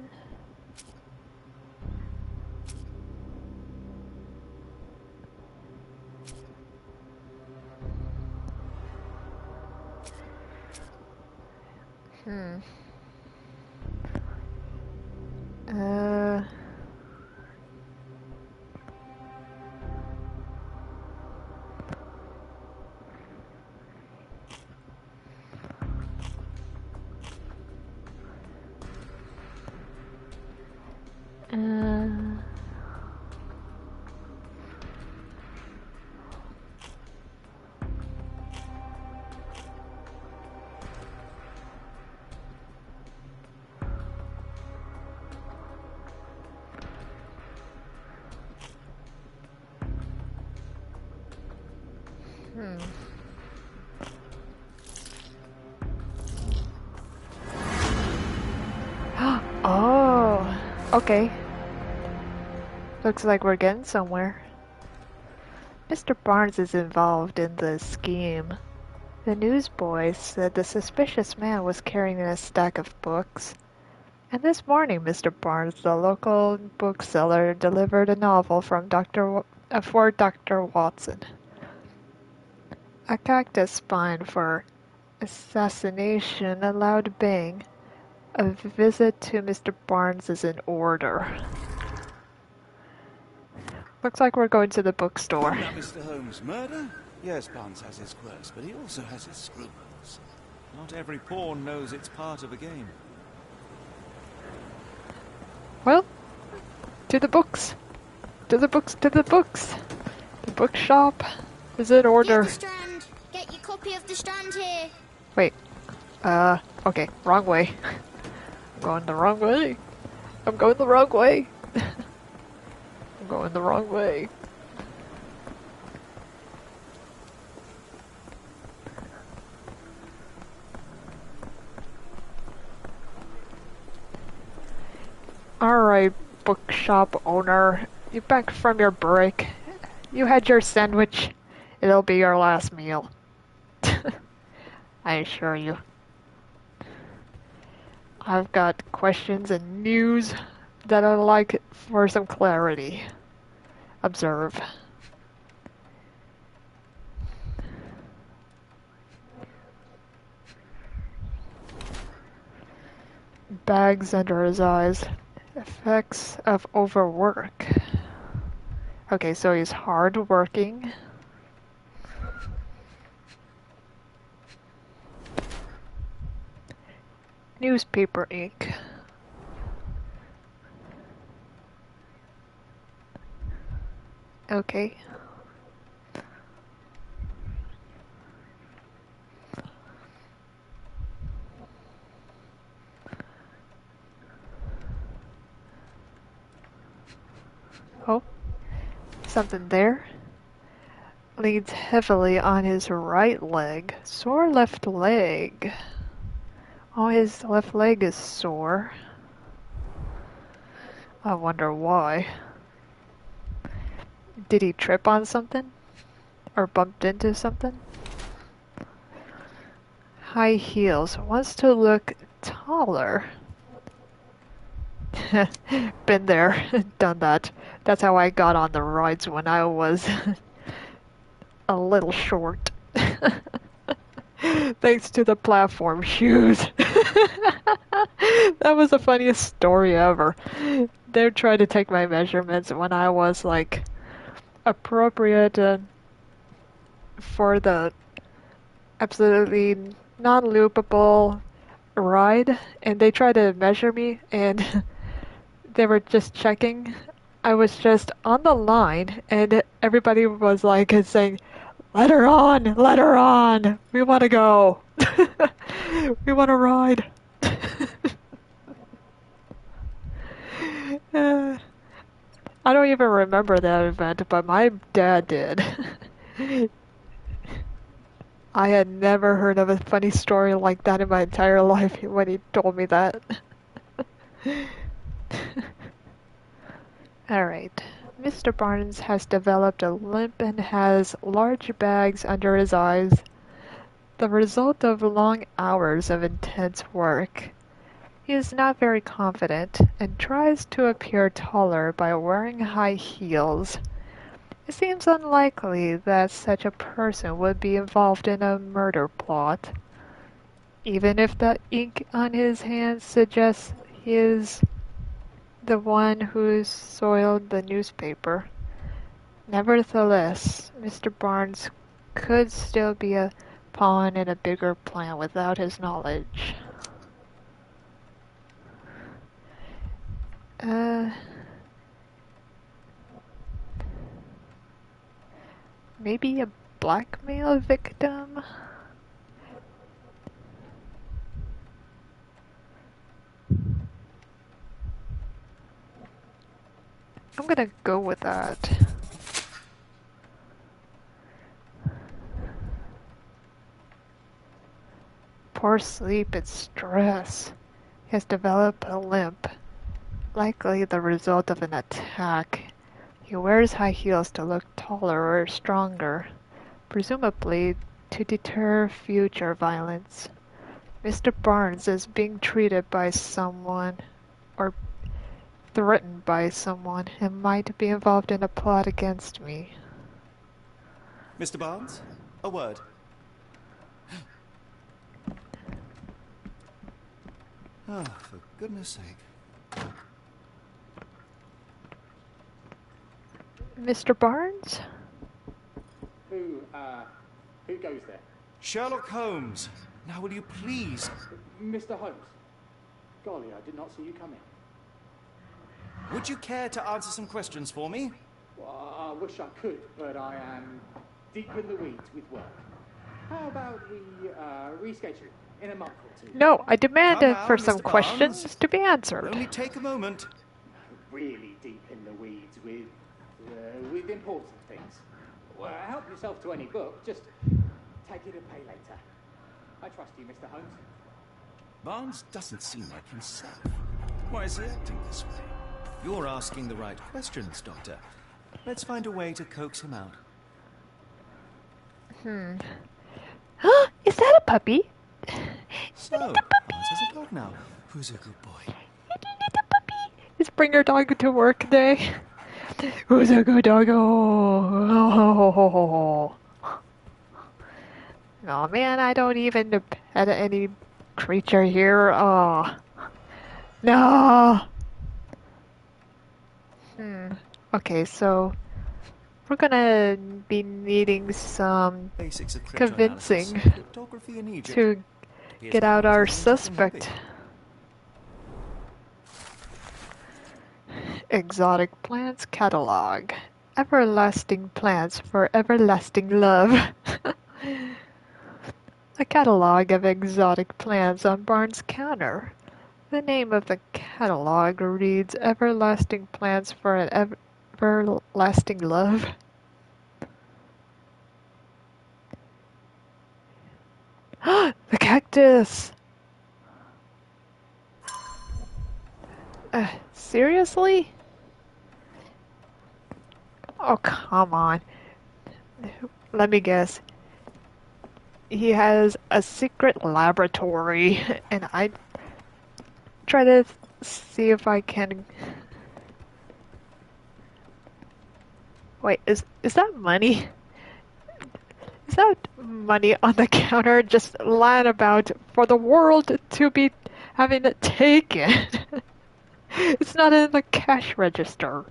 Hmm. Uh. Uh. Hmm. Oh, okay. Looks like we're getting somewhere. Mr. Barnes is involved in the scheme. The newsboy said the suspicious man was carrying a stack of books. And this morning, Mr. Barnes, the local bookseller, delivered a novel from for Dr. Watson. A cactus spine for assassination, a loud bang. A visit to Mr. Barnes is in order. Looks like we're going to the bookstore. Now, Mr. Holmes, murder? Yes, Barnes has his quirks, but he also has his scruples. Not every pawn knows it's part of a game. Well, to the books. To the books, to the books. The bookshop is in order. Get the Strand. Get your copy of the Strand here. Wait. Okay, wrong way. I'm going the wrong way. I'm going the wrong way. I'm going the wrong way. Alright, bookshop owner. You back from your break. You had your sandwich. It'll be your last meal. I assure you. I've got questions and news that I'd like for some clarity. Observe. Bags under his eyes. Effects of overwork. Okay, so he's hardworking. Newspaper ink. Okay. Oh, something there. Leans heavily on his right leg. Sore left leg. Oh, his left leg is sore. I wonder why. Did he trip on something? Or bumped into something? High heels. Wants to look taller. Been there, done that. That's how I got on the rides when I was a little short. Thanks to the platform shoes. That was the funniest story ever. They tried to take my measurements when I was like appropriate for the absolutely non-loopable ride, and they tried to measure me, and they were just checking. I was just on the line, and everybody was like saying, let her on, we want to go, we want to ride." Uh, I don't even remember that event, but my dad did. I had never heard of a funny story like that in my entire life when he told me that. Alright. Mr. Barnes has developed a limp and has large bags under his eyes, the result of long hours of intense work. He is not very confident and tries to appear taller by wearing high heels. It seems unlikely that such a person would be involved in a murder plot, even if the ink on his hands suggests he is the one who soiled the newspaper. Nevertheless, Mr. Barnes could still be a pawn in a bigger plan without his knowledge. Maybe a blackmail victim? I'm gonna go with that. Poor sleep and stress. He has developed a limp, likely the result of an attack. He wears high heels to look taller or stronger, presumably to deter future violence. Mr. Barnes is being treated by someone, or threatened by someone, and might be involved in a plot against me. Mr. Barnes, a word. Oh, for goodness sake. Mr. Barnes? Who goes there? Sherlock Holmes. Now will you please... Mr. Holmes. Golly, I did not see you coming. Would you care to answer some questions for me? Well, I wish I could, but I am deep in the weeds with work. How about we reschedule in a month or two? No, I demand Come now, for some Mr. questions Barnes. to be answered. Only take a moment. Really deep in the weeds with important things. Well, help yourself to any book. Just take it and pay later. I trust you, Mr. Holmes. Barnes doesn't seem like himself. Why is he acting this way? You're asking the right questions, Doctor. Let's find a way to coax him out. Is that a puppy? So, Barnes has a dog now. Who's a good boy? It's bring your dog to work day. Who's a good dog? Oh man, I don't even pet any creature here. Oh no. Okay, so we're gonna be needing some Basics of convincing cryptanalysis, cryptography in Egypt. to Here's get out Barnes our with an interesting suspect. hobby. Exotic plants catalog. Everlasting plants for everlasting love. A catalog of exotic plants on Barnes' counter. The name of the catalog reads Everlasting Plants for an Everlasting Love. The cactus! Seriously? Oh, come on. Let me guess. He has a secret laboratory, and I try to see if I can... Wait, is that money? Is that money on the counter just lying about for the world to be having it taken? It's not in the cash register.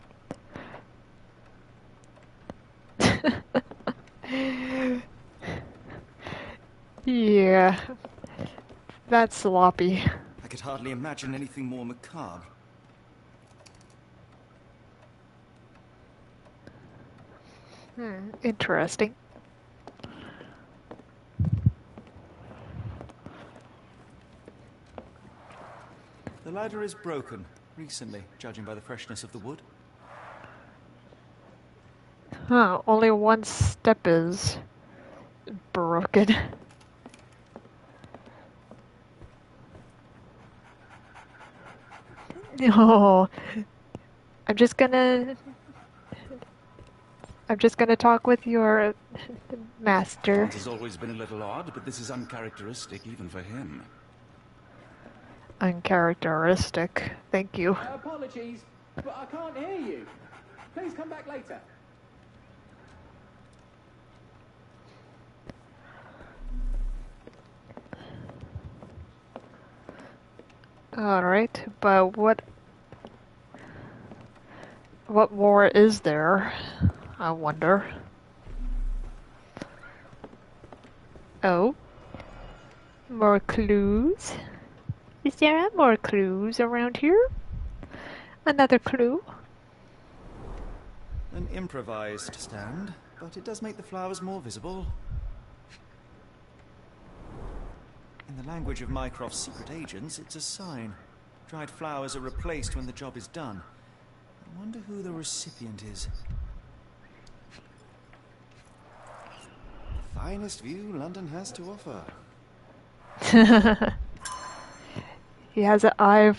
Yeah. That's sloppy. I could hardly imagine anything more macabre. Interesting. The ladder is broken, recently, judging by the freshness of the wood. Huh, only one step is broken. Oh, I'm just gonna talk with your master. Hans has always been a little odd, but this is uncharacteristic even for him. Uncharacteristic. Thank you. Apologies, but I can't hear you. Please come back later. Alright, but what more is there? I wonder. Oh? More clues? Is there more clues around here? Another clue? An improvised stand, but it does make the flowers more visible. In the language of Mycroft's secret agents, it's a sign. Dried flowers are replaced when the job is done. I wonder who the recipient is. Finest view London has to offer. He has an eye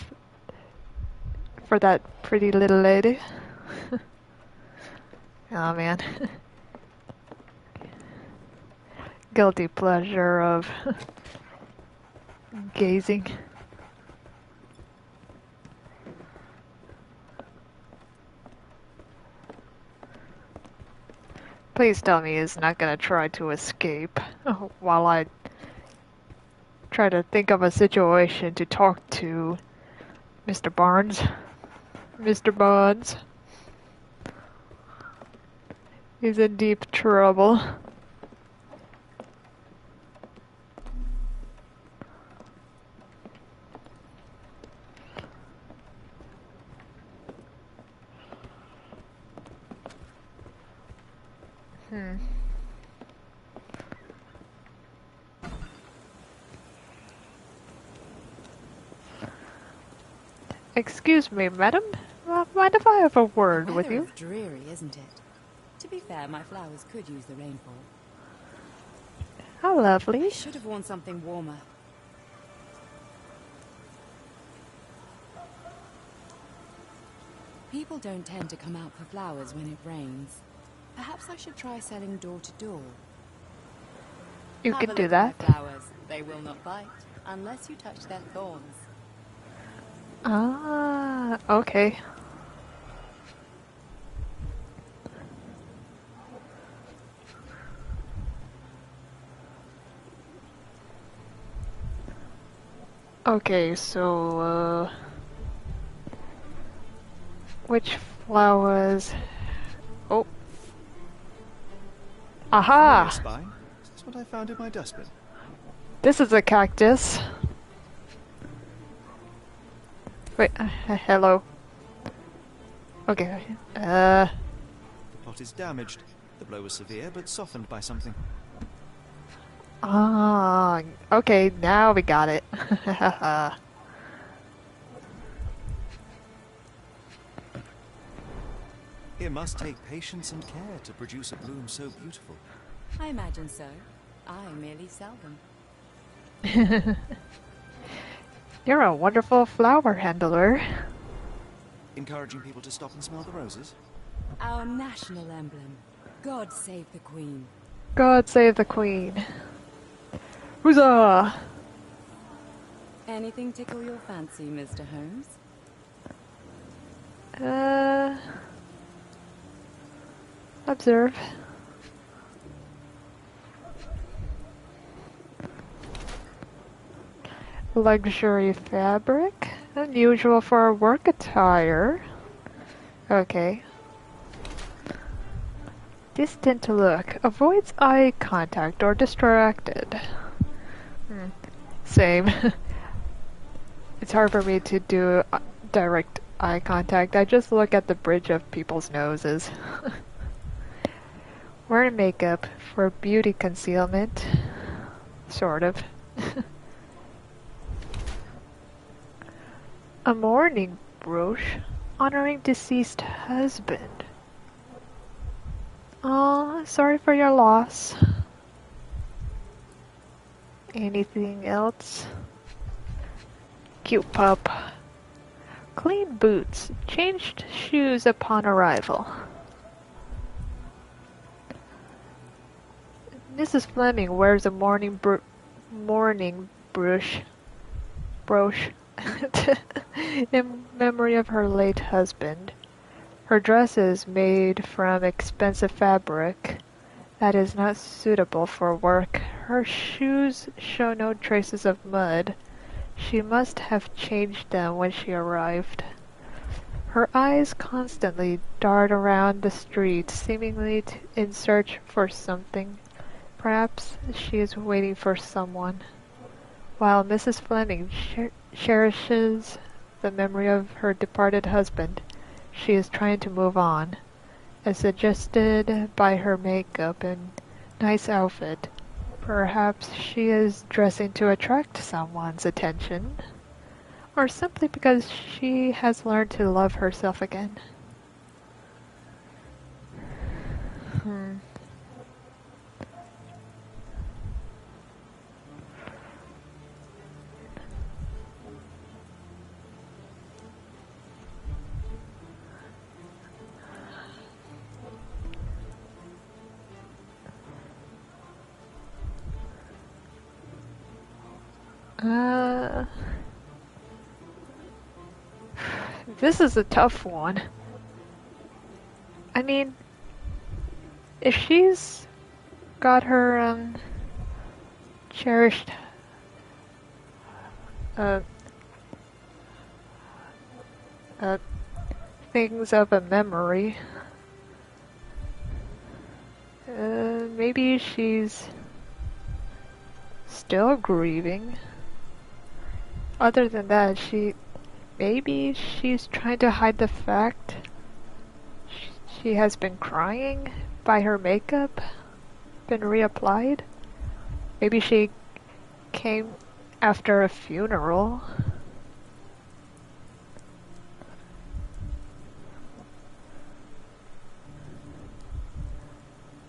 for that pretty little lady. Oh man. Guilty pleasure of gazing. Please tell me he's not gonna try to escape while I try to think of a situation to talk to Mr. Barnes. Mr. Barnes. He's in deep trouble. Excuse me, madam. Mind if I have a word with you? It's dreary, isn't it? To be fair, my flowers could use the rainfall. How lovely. Should have worn something warmer. People don't tend to come out for flowers when it rains. Perhaps I should try selling door to door. You Have can a do look at that. my flowers. They will not bite unless you touch their thorns. Ah, okay. Okay, so, which flowers? Oh. Aha! Spy? Is this what I found in my dustbin? This is a cactus. Wait, hello. Okay, The plot is damaged. The blow was severe, but softened by something. ah, okay, now we got it. It must take patience and care to produce a bloom so beautiful. I imagine so. I merely sell them. You're a wonderful flower handler. Encouraging people to stop and smell the roses? Our national emblem. God save the Queen. God save the Queen. Huzzah! Anything tickle your fancy, Mr. Holmes? Observe. Luxury fabric. Unusual for work attire. Okay. Distant look. Avoids eye contact or distracted. Same. It's hard for me to do direct eye contact. I just look at the bridge of people's noses. Wearing makeup for beauty concealment. Sort of. A mourning brooch honoring deceased husband. Oh, sorry for your loss. Anything else? Cute pup. Clean boots. Changed shoes upon arrival. Mrs. Fleming wears a mourning brooch in memory of her late husband. Her dress is made from expensive fabric that is not suitable for work. Her shoes show no traces of mud. She must have changed them when she arrived. Her eyes constantly dart around the street, seemingly in search for something. Perhaps she is waiting for someone. While Mrs. Fleming cherishes the memory of her departed husband, she is trying to move on, as suggested by her makeup and nice outfit. Perhaps she is dressing to attract someone's attention, or simply because she has learned to love herself again. This is a tough one. I mean, if she's got her cherished things of a memory, maybe she's still grieving. Other than that, maybe she's trying to hide the fact she has been crying by her makeup, been reapplied. Maybe she came after a funeral.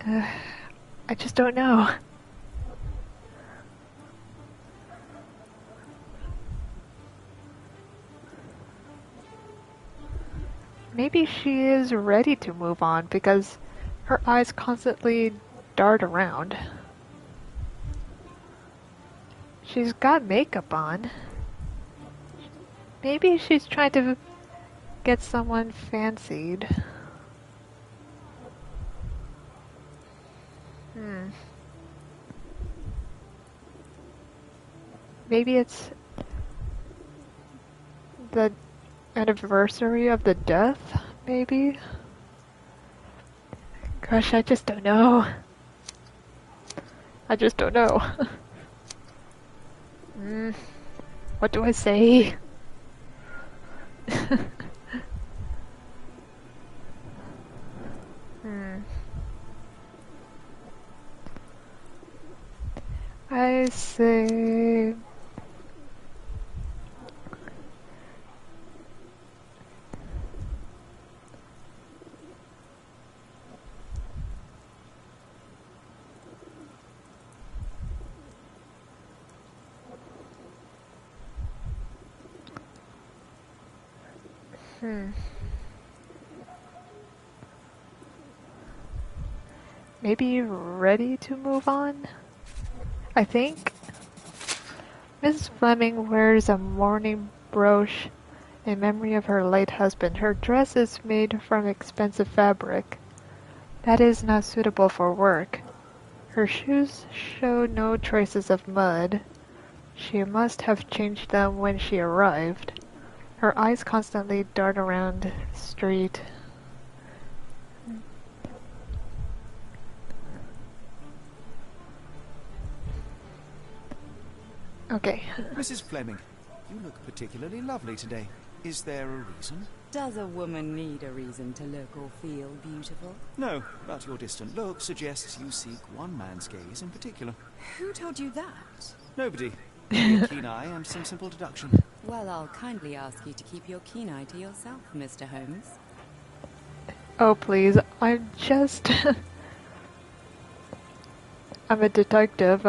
I just don't know. Maybe she is ready to move on because her eyes constantly dart around. She's got makeup on. Maybe she's trying to get someone fancied. Maybe it's the anniversary of the death, maybe? Gosh, I just don't know. I just don't know. What do I say? I say... Maybe ready to move on? I think. Mrs. Fleming wears a mourning brooch in memory of her late husband. Her dress is made from expensive fabric that is not suitable for work. Her shoes show no traces of mud. She must have changed them when she arrived. Her eyes constantly dart around the street. Okay. Mrs. Fleming, you look particularly lovely today. Is there a reason? Does a woman need a reason to look or feel beautiful? No, but your distant look suggests you seek one man's gaze in particular. Who told you that? Nobody. Only a keen eye and some simple deduction. Well, I'll kindly ask you to keep your keen eye to yourself, Mr. Holmes. Oh, please. I'm just... I'm a detective.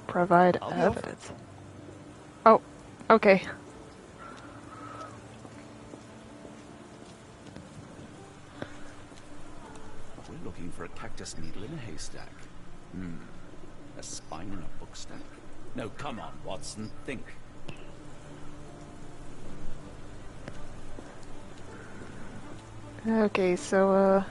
Provide I'll be off. evidence. Oh, okay. We're looking for a cactus needle in a haystack. A spine in a book stack. No, come on, Watson, think. Okay, so,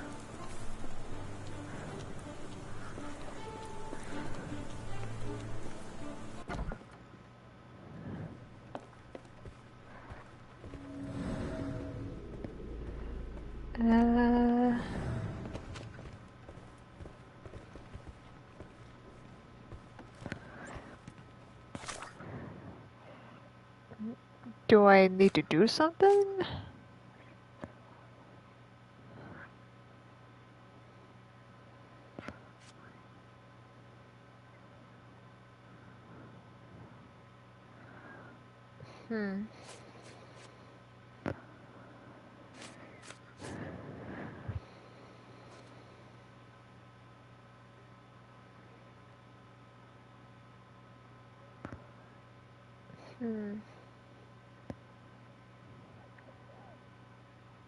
do I need to do something?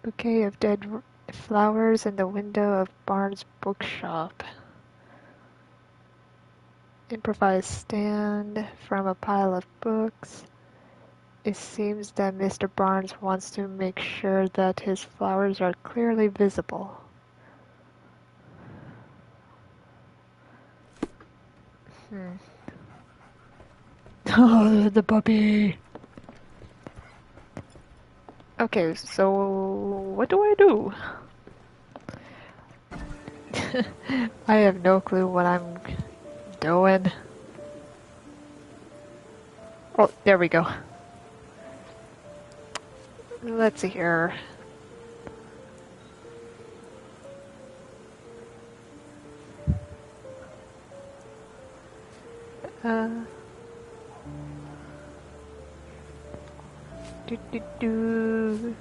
Bouquet of dead flowers in the window of Barnes' bookshop. Improvised stand from a pile of books. It seems that Mr. Barnes wants to make sure that his flowers are clearly visible. Oh, the puppy! Okay, so what do I do? I have no clue what I'm doing. Oh, there we go. Let's see here. Do do do.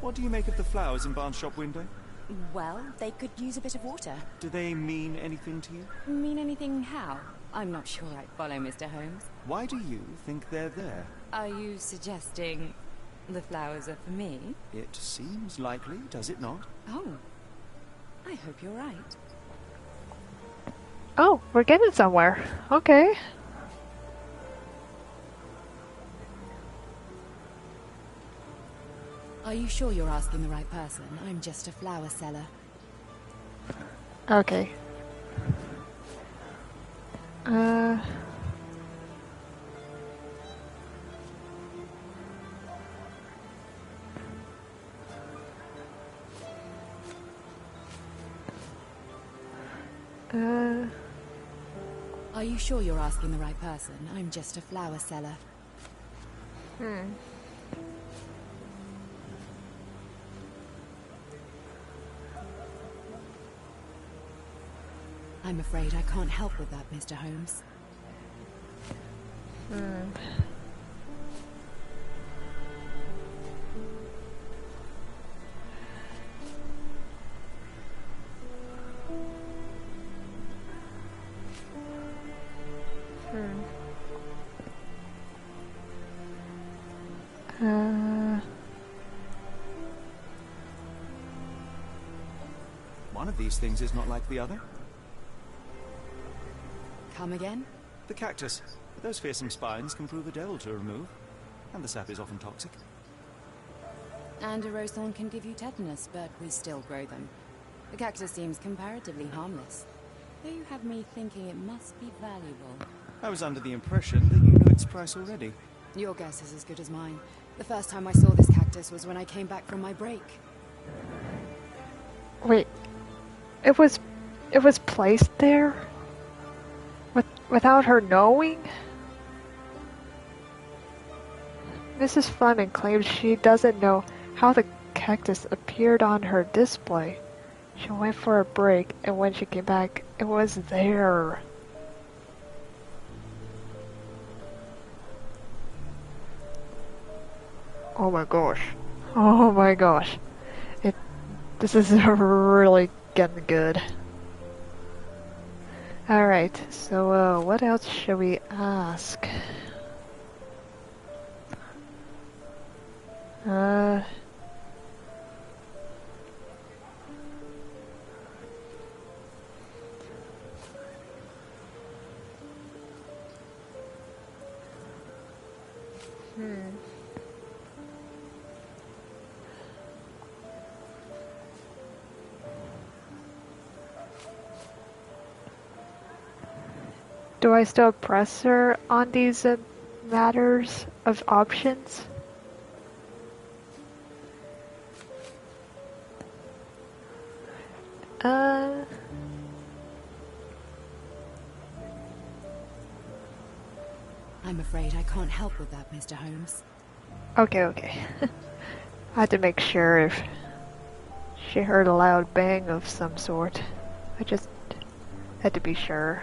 What do you make of the flowers in Barnes' shop window? Well, they could use a bit of water. Do they mean anything to you? Mean anything how? I'm not sure I follow, Mr. Holmes. Why do you think they're there? Are you suggesting the flowers are for me? It seems likely, does it not? Oh, I hope you're right. Oh, we're getting somewhere. Okay. Are you sure you're asking the right person? I'm just a flower seller. Okay. Are you sure you're asking the right person? I'm just a flower seller. I'm afraid I can't help with that, Mr. Holmes. One of these things is not like the other. Come again? The cactus. Those fearsome spines can prove a devil to remove, and the sap is often toxic. And a rose thorn can give you tetanus, but we still grow them. The cactus seems comparatively harmless, though you have me thinking it must be valuable. I was under the impression that you knew its price already. Your guess is as good as mine. The first time I saw this cactus was when I came back from my break. Wait, it was placed there without her knowing? Mrs. Fleming claims she doesn't know how the cactus appeared on her display. She went for a break, and when she came back, it was there. Oh my gosh. Oh my gosh. This is really getting good. Alright, so what else should we ask? Do I still press her on these matters of options? I'm afraid I can't help with that, Mr. Holmes. Okay. I had to make sure if she heard a loud bang of some sort. I just had to be sure.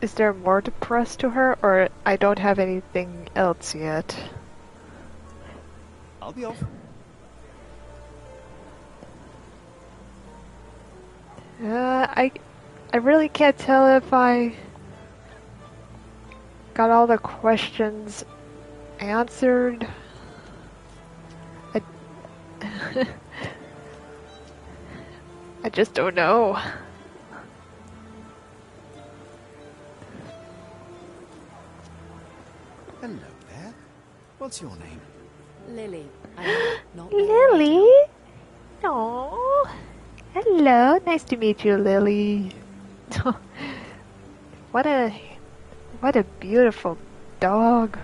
Is there more to press to her, or I don't have anything else yet? I'll be off. I really can't tell if I got all the questions answered. I just don't know. Hello there. What's your name? Lily. Not Lily? Oh, hello. Nice to meet you, Lily. What a beautiful dog.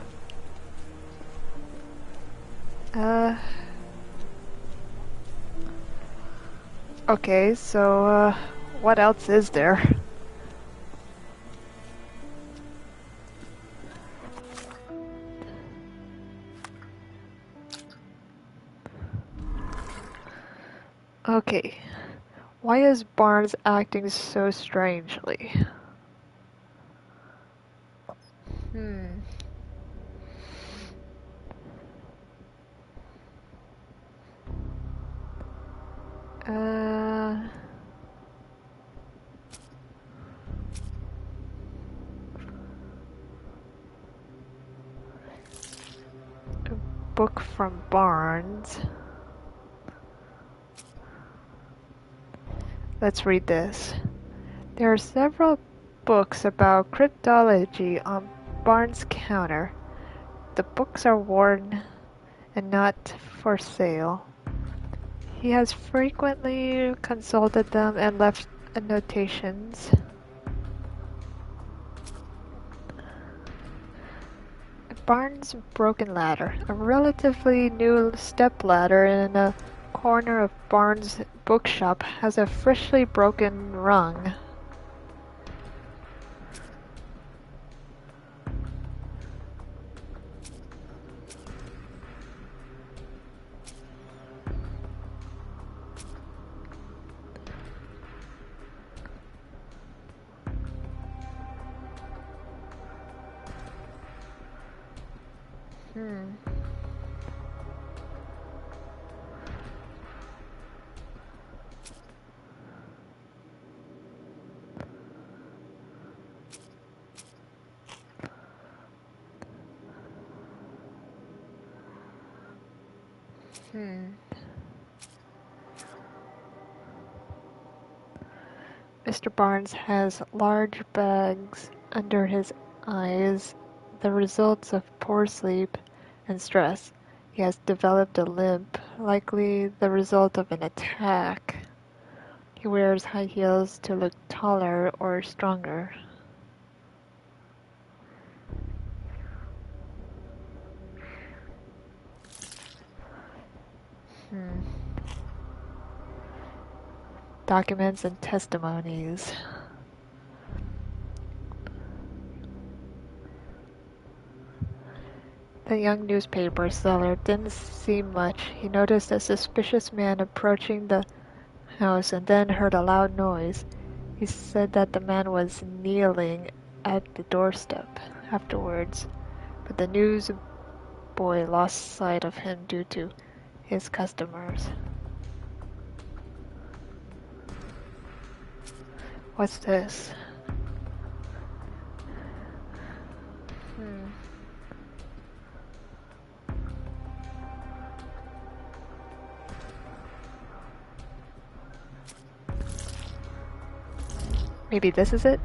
Okay, so what else is there? Okay. Why is Barnes acting so strangely? A book from Barnes. Let's read this. There are several books about cryptology on Barnes' counter. The books are worn and not for sale. He has frequently consulted them and left annotations. Barnes' broken ladder. A relatively new stepladder in a corner of Barnes' bookshop has a freshly broken rung. Mr. Barnes has large bags under his eyes, the results of poor sleep and stress. He has developed a limp, likely the result of an attack. He wears high heels to look taller or stronger. Documents and testimonies. The young newspaper seller didn't see much. He noticed a suspicious man approaching the house and then heard a loud noise. He said that the man was kneeling at the doorstep afterwards, but the newsboy lost sight of him due to his customers. What's this? Maybe this is it?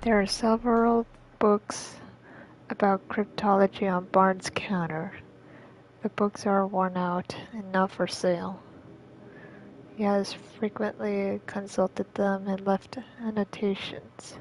There are several books about cryptology on Barnes' counter. The books are worn out and not for sale. He has frequently consulted them and left annotations.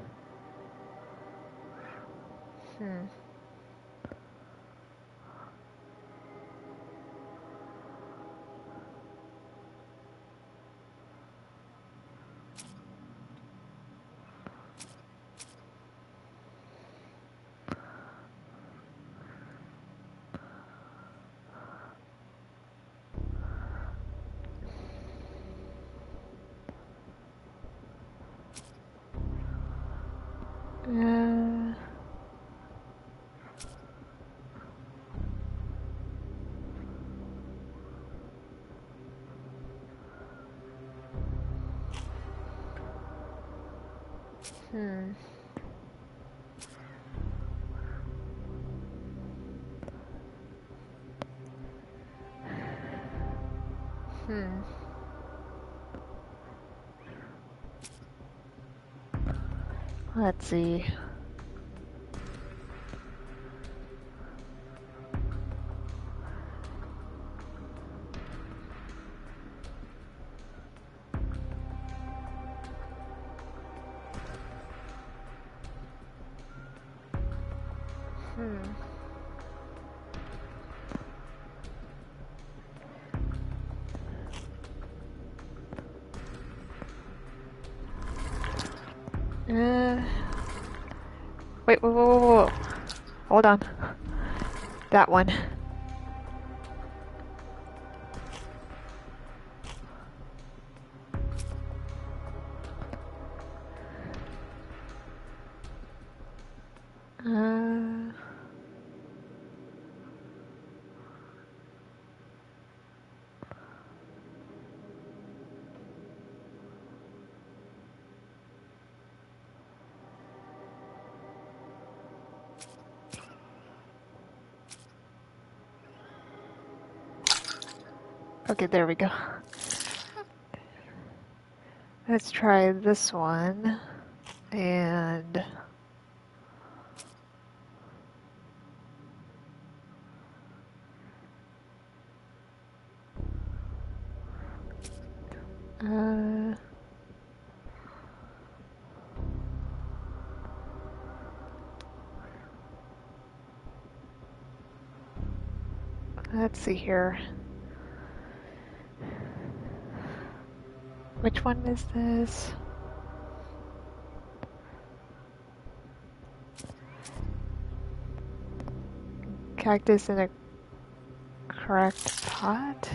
Let's see. Wait. Hold on. That one. Okay, there we go. Let's try this one. And let's see here. Which one is this? Cactus in a cracked pot?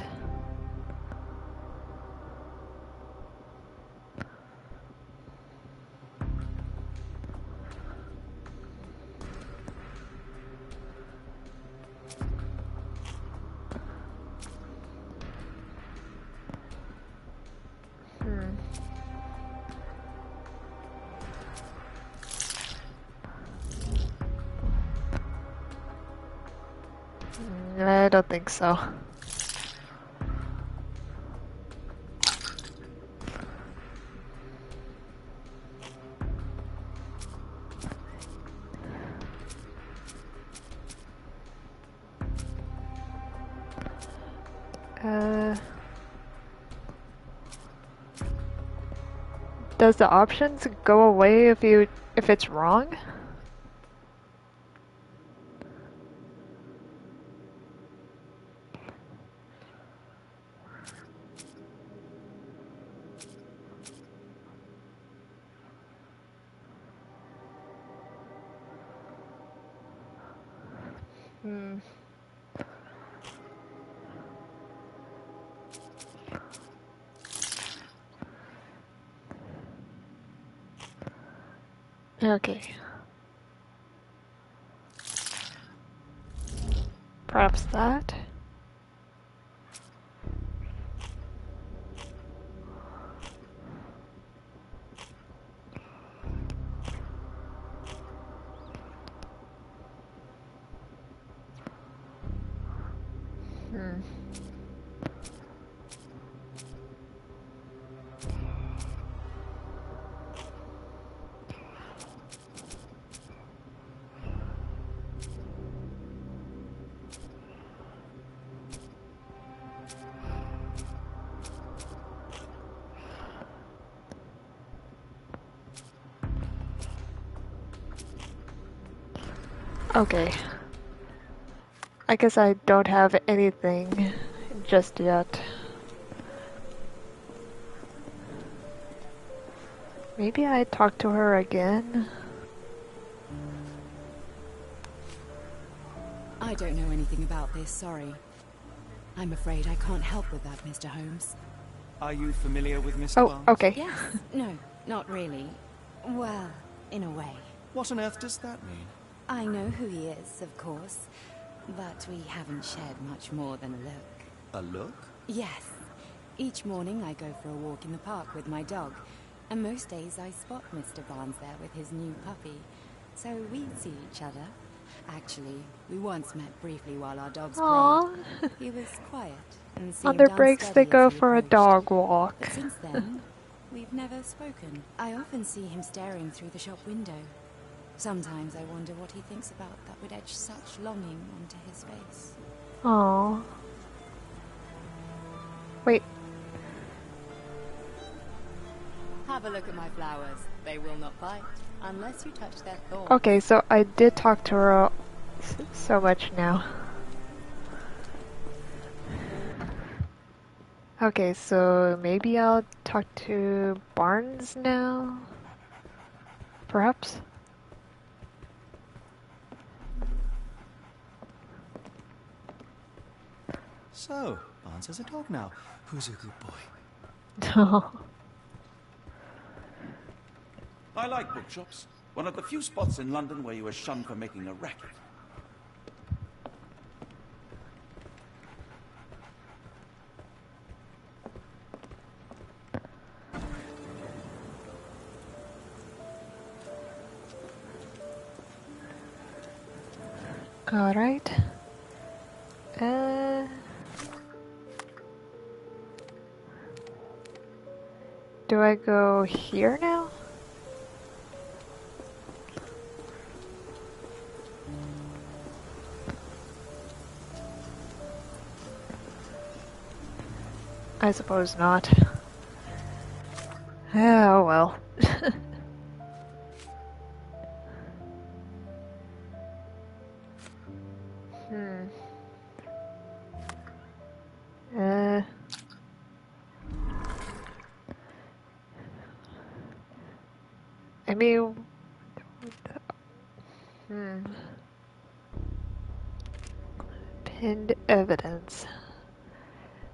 I don't think so. Does the options go away if it's wrong? Hmm. Okay. Perhaps that. Hmm. Okay. I guess I don't have anything just yet. Maybe I talk to her again? I don't know anything about this, sorry. I'm afraid I can't help with that, Mr. Holmes. Are you familiar with Mr. Oh, Barnes? okay. Yes. No, not really. Well, in a way. What on earth does that mean? I know who he is, of course, but we haven't shared much more than a look. A look? Yes. Each morning I go for a walk in the park with my dog, and most days I spot Mr. Barnes there with his new puppy, so we see each other. Actually, we once met briefly while our dogs Aww. played. He was quiet and seemed On their breaks, they unsteady go as he for a approached. dog walk. But since then, we've never spoken. I often see him staring through the shop window. Sometimes I wonder what he thinks about that would etch such longing onto his face. Aww. Wait. Have a look at my flowers. They will not bite unless you touch their thorns. Okay, so I did talk to her so much now. Okay, so maybe I'll talk to Barnes now? Perhaps? So, Barnes has a dog now. Who's a good boy? No. I like bookshops. One of the few spots in London where you are shunned for making a racket. Alright. Do I go here now? I suppose not. Oh well. I mean, pinned evidence.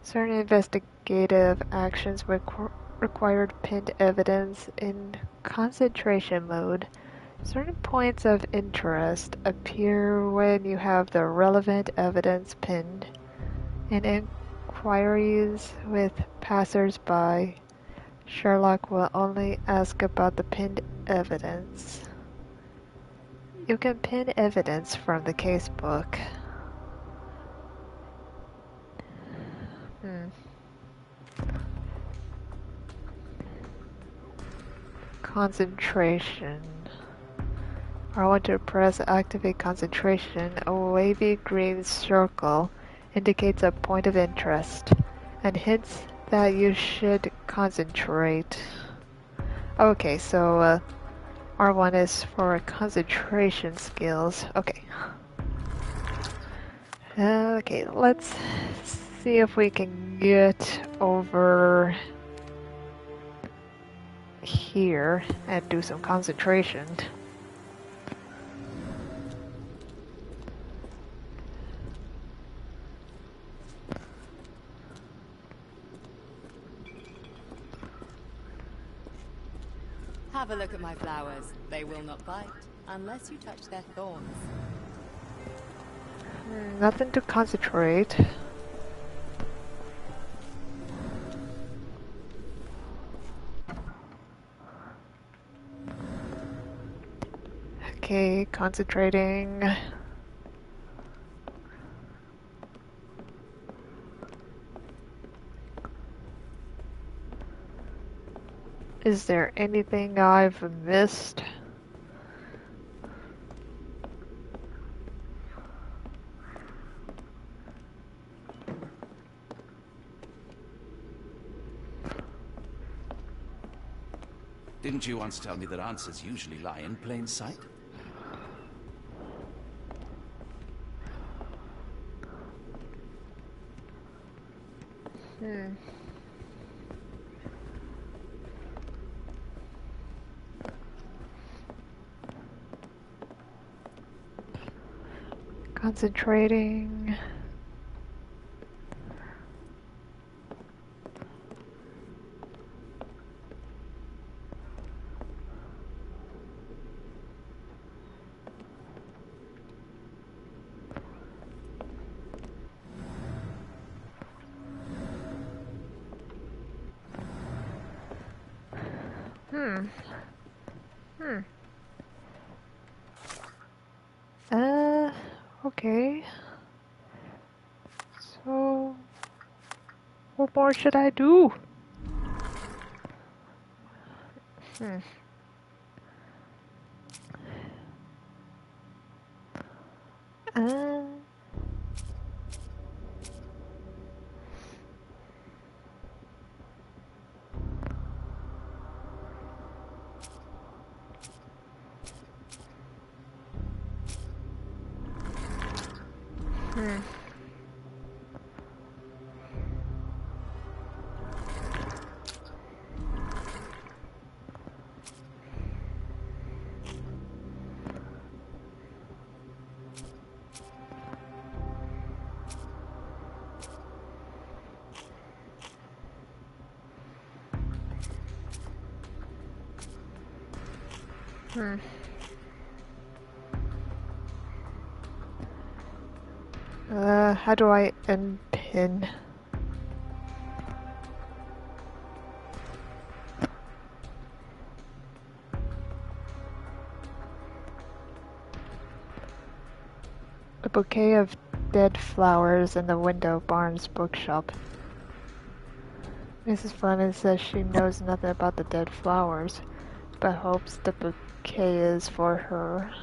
Certain investigative actions required pinned evidence in concentration mode. Certain points of interest appear when you have the relevant evidence pinned. In inquiries with passers-by, Sherlock will only ask about the pinned evidence. You can pin evidence from the casebook. Concentration. I want to press activate concentration. A wavy green circle indicates a point of interest and hints that you should concentrate. Okay, so R1 is for concentration skills. Okay. Okay, let's see if we can get over here and do some concentration. Have a look at my flowers. They will not bite unless you touch their thorns. Nothing to concentrate. Okay, concentrating. Is there anything I've missed? Didn't you once tell me that answers usually lie in plain sight? Concentrating. Okay. So, what more should I do? Uh, how do I unpin? A bouquet of dead flowers in the window of Barnes' bookshop. Mrs. Fleming says she knows nothing about the dead flowers, but hopes the bouquet is for her.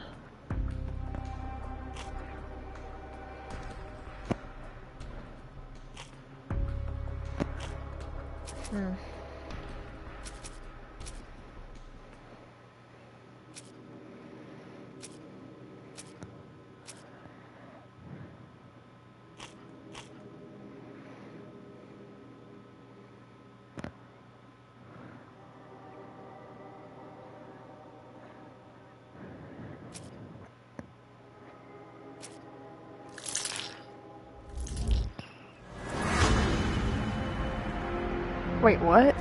Wait, what?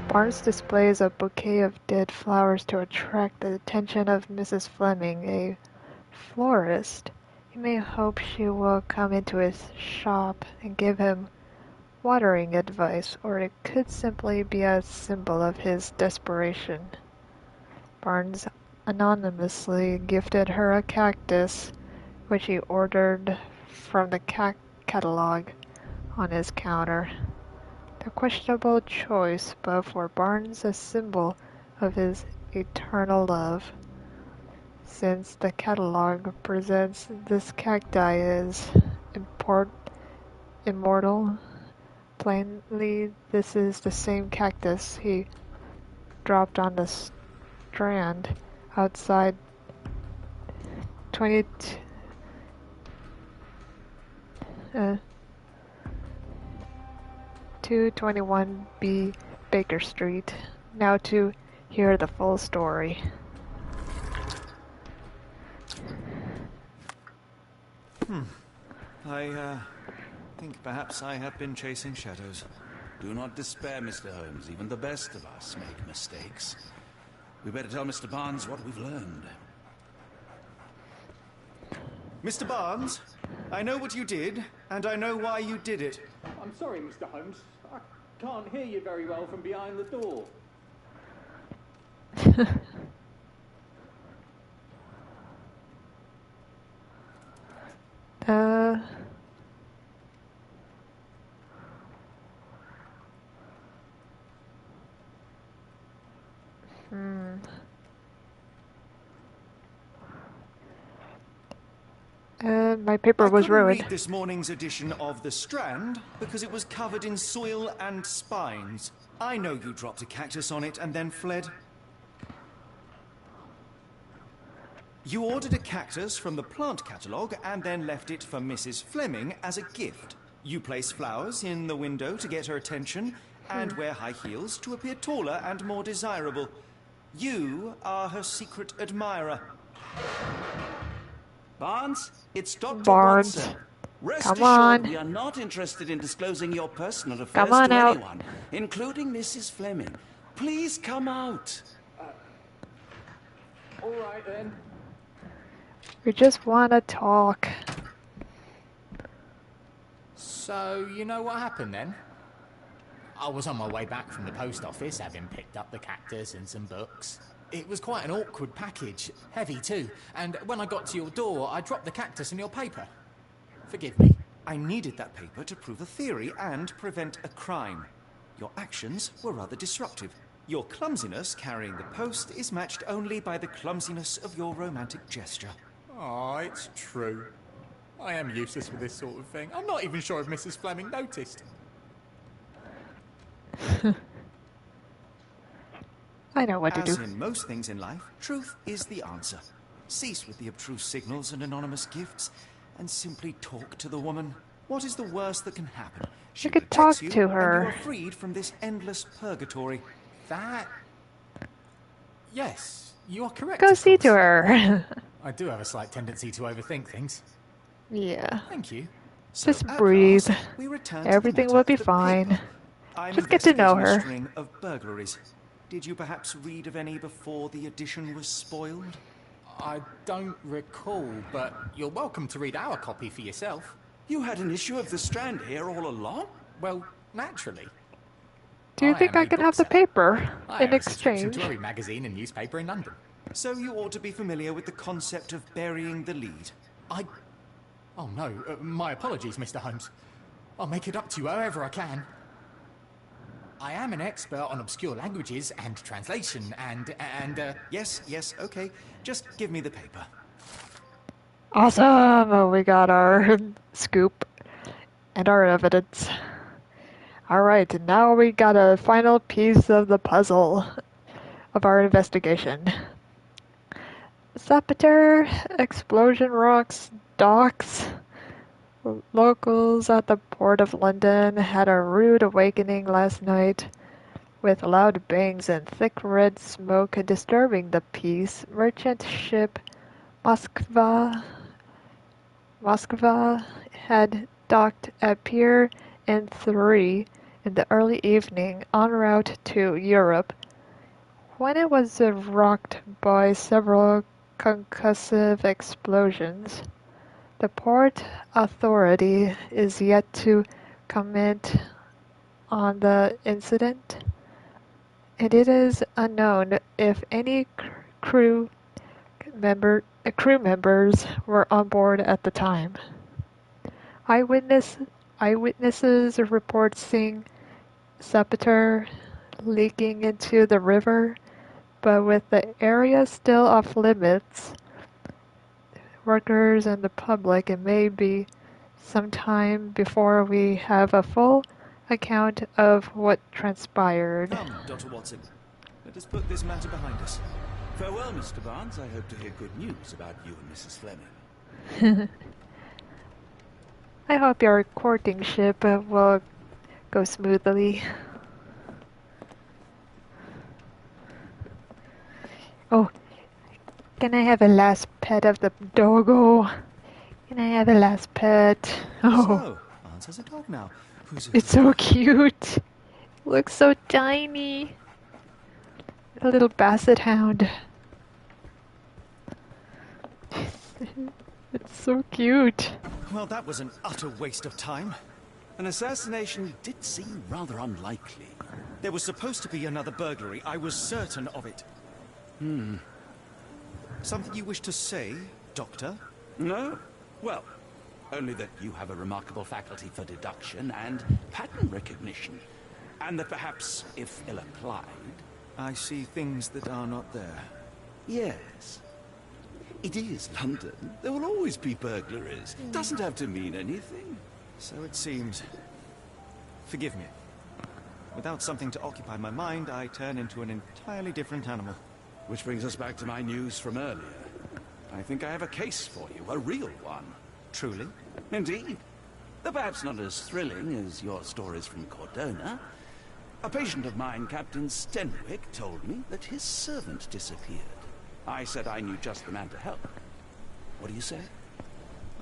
Barnes displays a bouquet of dead flowers to attract the attention of Mrs. Fleming, a florist. He may hope she will come into his shop and give him watering advice, or it could simply be a symbol of his desperation. Barnes anonymously gifted her a cactus, which he ordered from the catalog on his counter. A questionable choice, but for Barnes a symbol of his eternal love. Since the catalog presents this cacti as immortal, plainly this is the same cactus he dropped on the strand outside 221B Baker Street. Now to hear the full story. I think perhaps I have been chasing shadows. Do not despair, Mr. Holmes. Even the best of us make mistakes. We better tell Mr. Barnes what we've learned. Mr. Barnes, I know what you did, and I know why you did it. I'm sorry, Mr. Holmes. I can't hear you very well from behind the door. My paper was I couldn't ruined. read this morning's edition of The Strand because it was covered in soil and spines. I know you dropped a cactus on it and then fled. You ordered a cactus from the plant catalogue and then left it for Mrs. Fleming as a gift. You place flowers in the window to get her attention and wear high heels to appear taller and more desirable. You are her secret admirer. Barnes, it's Dr. Barnes. Watson. Rest Come assured, on. we are not interested in disclosing your personal affairs Come on to out. anyone, including Mrs. Fleming. Please come out. All right, then. We just want to talk. So, you know what happened then? I was on my way back from the post office, having picked up the cactus and some books. It was quite an awkward package, heavy too, and when I got to your door, I dropped the cactus in your paper. Forgive me. I needed that paper to prove a theory and prevent a crime. Your actions were rather disruptive. Your clumsiness carrying the post is matched only by the clumsiness of your romantic gesture. Oh, it's true. I am useless for this sort of thing. I'm not even sure if Mrs. Fleming noticed. I know what to As do. in most things in life, truth is the answer. Cease with the abstruse signals and anonymous gifts, and simply talk to the woman. What is the worst that can happen? She could protects talk you, to her. and you are freed from this endless purgatory. That... Yes, you are correct. Go of see to course. her. I do have a slight tendency to overthink things. Yeah. Thank you. So Just at breathe. last, we return to Everything the will matter be of the fine. paper. I'm Just get to know investigating her. a string of burglaries. Did you perhaps read of any before the edition was spoiled? I don't recall, but you're welcome to read our copy for yourself. You had an issue of The Strand here all along? Well, naturally. Do you think am I a can have the bookseller. paper I in have a subscription exchange? to every magazine and newspaper in London. So you ought to be familiar with the concept of burying the lead. Oh no, my apologies, Mr. Holmes. I'll make it up to you however I can. I am an expert on obscure languages and translation and Yes, okay. Just give me the paper. Awesome! We got our scoop and our evidence. Alright, now we got a final piece of the puzzle of our investigation. Sapiter, explosion rocks, docks. Locals at the Port of London had a rude awakening last night, with loud bangs and thick red smoke disturbing the peace. Merchant ship Moskva had docked at Pier N3 in the early evening en route to Europe, when it was rocked by several concussive explosions. The Port Authority is yet to comment on the incident, and it is unknown if any crew members were on board at the time. Eyewitnesses report seeing Sapiter leaking into the river, but with the area still off limits, workers and the public, it may be some time before we have a full account of what transpired. Come, Dr. Watson. Let us put this matter behind us. Farewell, Mr. Barnes. I hope to hear good news about you and Mrs. Fleming. I hope your courtingship will go smoothly. Oh, can I have a last pet of the doggo? Can I have a last pet? Oh, So, Barnes has a dog now. Who's it's so cute. Looks so tiny. A little basset hound. It's so cute. Well, that was an utter waste of time. An assassination did seem rather unlikely. There was supposed to be another burglary. I was certain of it. Something you wish to say, Doctor? No? Well, only that you have a remarkable faculty for deduction and pattern recognition. And that perhaps, if ill-applied... I see things that are not there. Yes. It is London. There will always be burglaries. Doesn't have to mean anything. So it seems. Forgive me. Without something to occupy my mind, I turn into an entirely different animal. Which brings us back to my news from earlier. I think I have a case for you, a real one. Truly? Indeed. Though perhaps not as thrilling as your stories from Cordona. A patient of mine, Captain Stenwick, told me that his servant disappeared. I said I knew just the man to help. What do you say?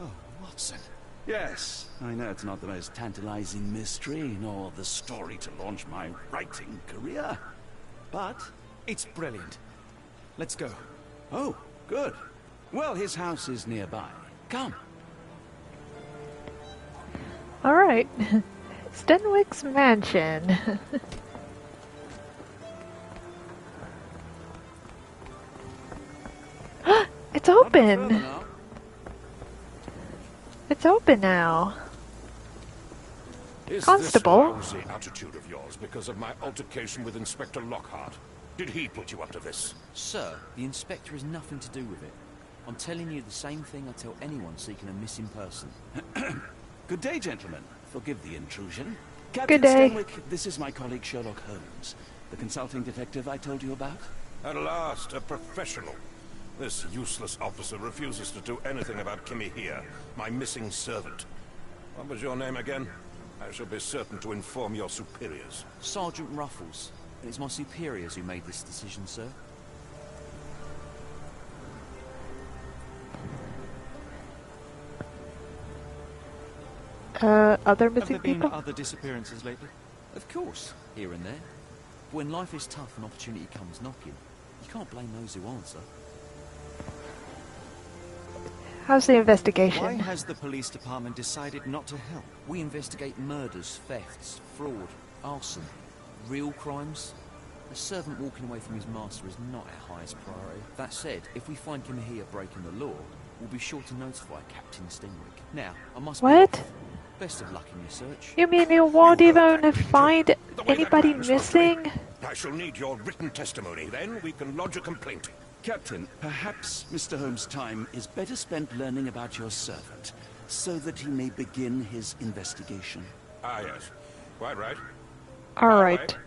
Oh, Watson. Yes, I know it's not the most tantalizing mystery, nor the story to launch my writing career. But... It's brilliant. Let's go. Oh, good. Well, his house is nearby. Come. All right. Stenwick's mansion. It's open. It's open now. Is Constable? this lousy attitude of yours because of my altercation with Inspector Lockhart? Did he put you up to this? Sir, the inspector has nothing to do with it. I'm telling you the same thing I tell anyone seeking a missing person. Good day, gentlemen. Forgive the intrusion. Captain Good day. Stenwick, this is my colleague Sherlock Holmes, the consulting detective I told you about. At last, a professional. This useless officer refuses to do anything about Kimmy here, my missing servant. What was your name again? I shall be certain to inform your superiors. Sergeant Ruffles. And it's my superiors who made this decision, sir. Other Have missing there been people? other disappearances lately? Of course, here and there. But when life is tough and opportunity comes knocking, you can't blame those who answer. How's the Why investigation? has the police department decided not to help? We investigate murders, thefts, fraud, arson, real crimes. A servant walking away from his master is not our highest priority. That said, if we find him here breaking the law, we'll be sure to notify Captain Stenwick. Now, I must be What? off. Best of luck in your search. You mean you won't even find anybody missing? I shall need your written testimony, then we can lodge a complaint. Captain, perhaps Mr. Holmes' time is better spent learning about your servant, so that he may begin his investigation. Ah, yes. Quite right. Alright.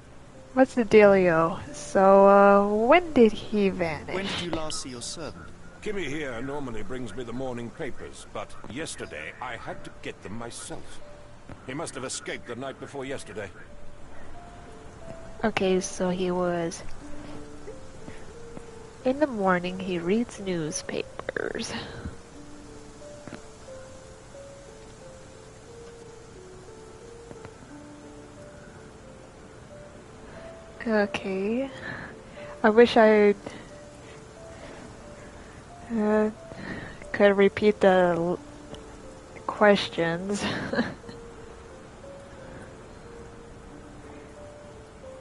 What's the dealio? So, when did he vanish? When did you last see your servant? Kimmy here normally brings me the morning papers, but yesterday I had to get them myself. He must have escaped the night before yesterday. Okay, so he was... In the morning, he reads newspapers. Okay. I wish I could repeat the questions.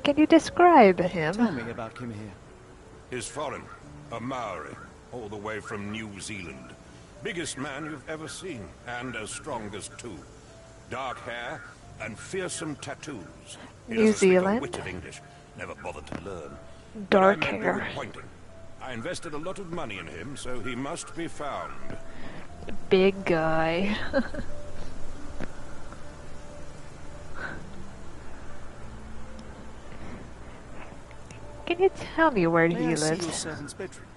Can you describe him? Tell me about Kim here. He's foreign, a Maori, all the way from New Zealand. Biggest man you've ever seen, and as strong as two. Dark hair and fearsome tattoos. He New doesn't speak a Zealand? whit of English, never bothered to learn. But I Dark might be hair. with Pointing. I invested a lot of money in him, so he must be found. Big guy. Can you tell me where May he I see lives? your servant's bedroom?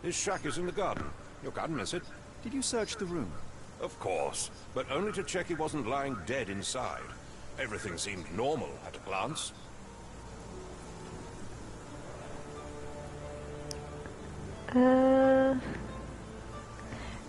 His shack is in the garden. You can't miss it. Did you search the room? Of course, but only to check he wasn't lying dead inside. Everything seemed normal at a glance.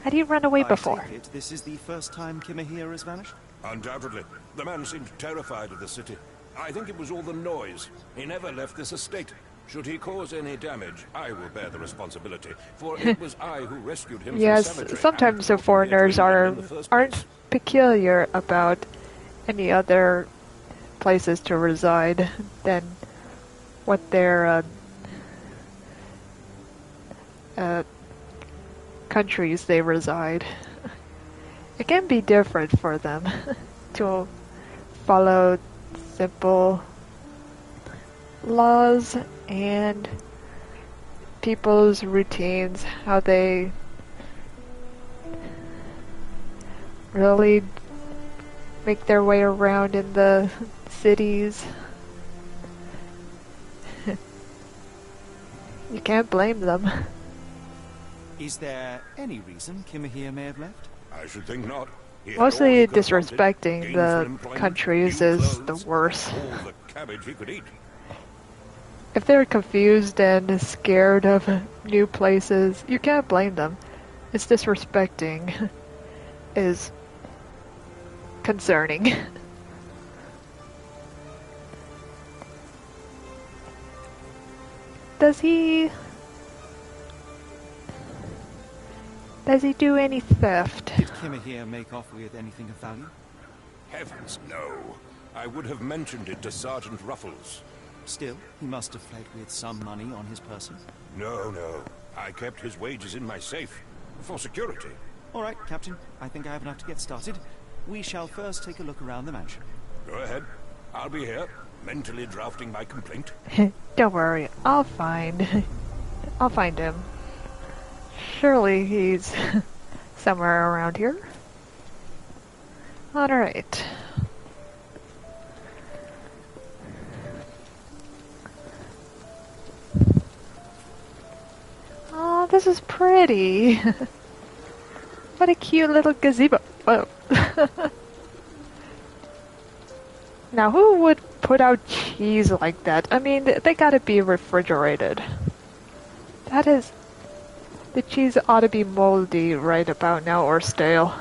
Had he run away I before? take it this is the first time Kimahir has vanished? Undoubtedly. The man seemed terrified of the city. I think it was all the noise. He never left this estate. Should he cause any damage, I will bear the responsibility, for it was I who rescued him from Yes, cemetery sometimes the and brought him here to foreigners England in the first aren't place. peculiar about any other places to reside than what their countries they reside. It can be different for them to follow simple laws and people's routines, how they really make their way around in the cities. You can't blame them. Is there any reason Kimahir may have left? I should think not. He had Mostly all he could have wanted. disrespecting Gainful the employment, countries new is the clothes, worst. all the cabbage he could eat. If they're confused and scared of new places, you can't blame them. It's disrespecting is concerning. Does he do any theft? Did Kimahir make off with anything of value? Heavens, no. I would have mentioned it to Sergeant Ruffles. Still, he must have fled with some money on his person. No, no. I kept his wages in my safe. For security. All right, Captain. I think I have enough to get started. We shall first take a look around the mansion. Go ahead. I'll be here, mentally drafting my complaint. Don't worry, I'll find him. Surely he's somewhere around here. Alright. Oh, this is pretty. What a cute little gazebo. Whoa. Now, who would put out cheese like that? I mean, they gotta be refrigerated. That is... The cheese ought to be moldy right about now, or stale.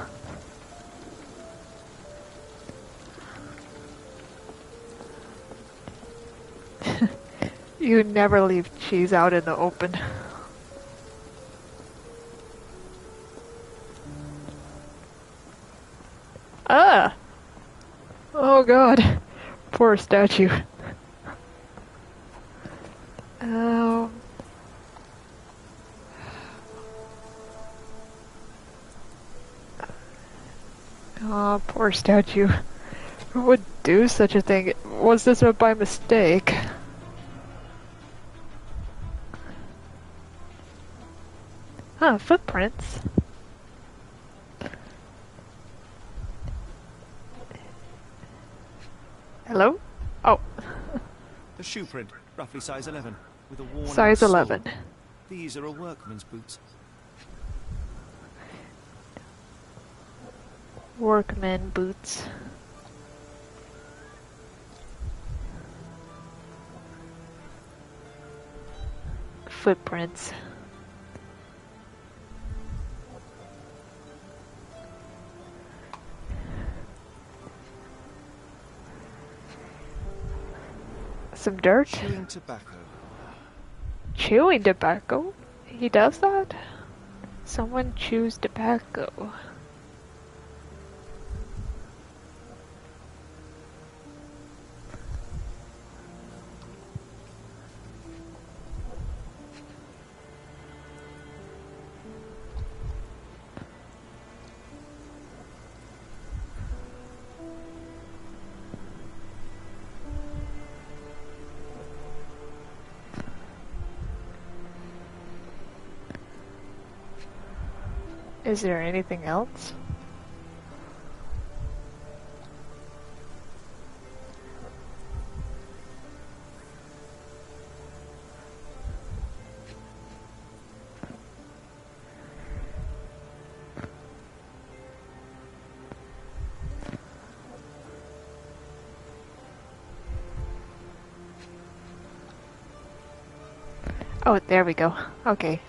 You never leave cheese out in the open. Ah! Oh god. Poor statue. Oh. Oh, poor statue. Who would do such a thing? Was this by mistake? Huh, footprints. Hello? Oh. A shoe print, roughly size 11, with a worn Size 11. These are a workman's boots. Workman boots. Footprints. Some dirt? Chewing tobacco. Chewing tobacco? He does that? Someone chews tobacco. Is there anything else? Oh, there we go. Okay.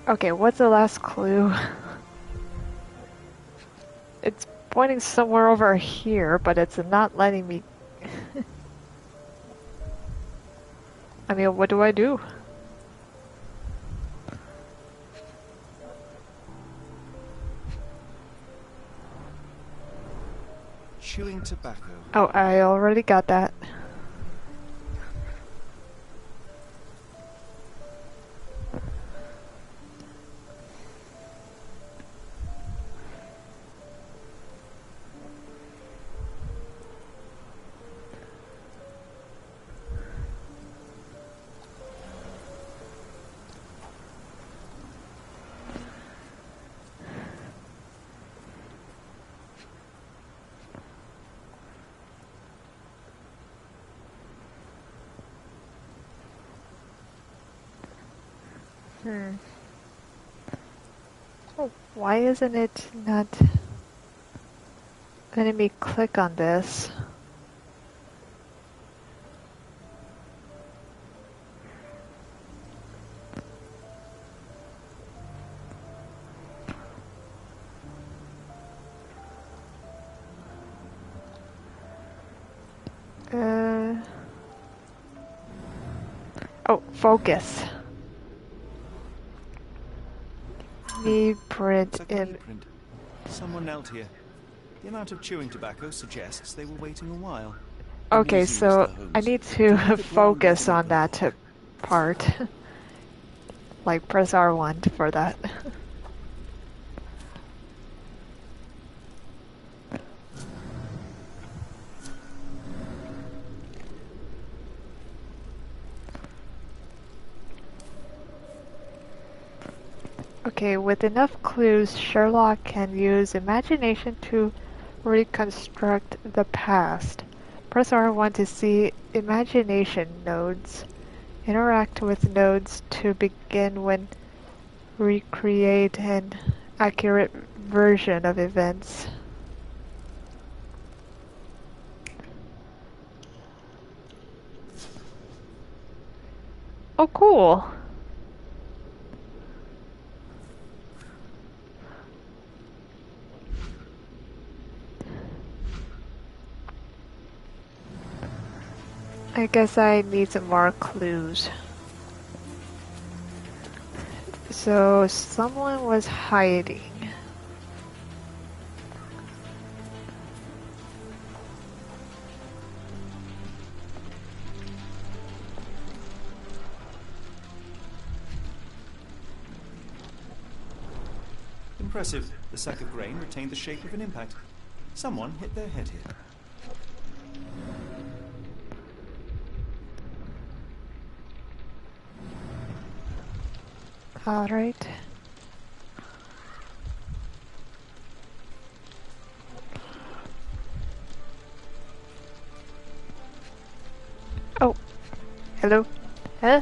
Okay, what's the last clue? It's pointing somewhere over here, but it's not letting me... I mean, what do I do? Chewing tobacco. Oh, I already got that. Oh, why isn't it not letting me click on this? Oh, focus. Knee print Looks like a in. knee print. Someone knelt here. The amount of chewing tobacco suggests they were waiting a while. Okay, Amusing, so Mr. Holmes. I need Do to you have the focus ground on that level? part. Like, press R1 for that. Okay, with enough clues, Sherlock can use imagination to reconstruct the past. Press R1 to see imagination nodes. Interact with nodes to begin when recreate an accurate version of events. Oh, cool. I guess I need some more clues. So, someone was hiding. Impressive. The sack of grain retained the shape of an impact. Someone hit their head here. Alright. Oh, hello. Huh?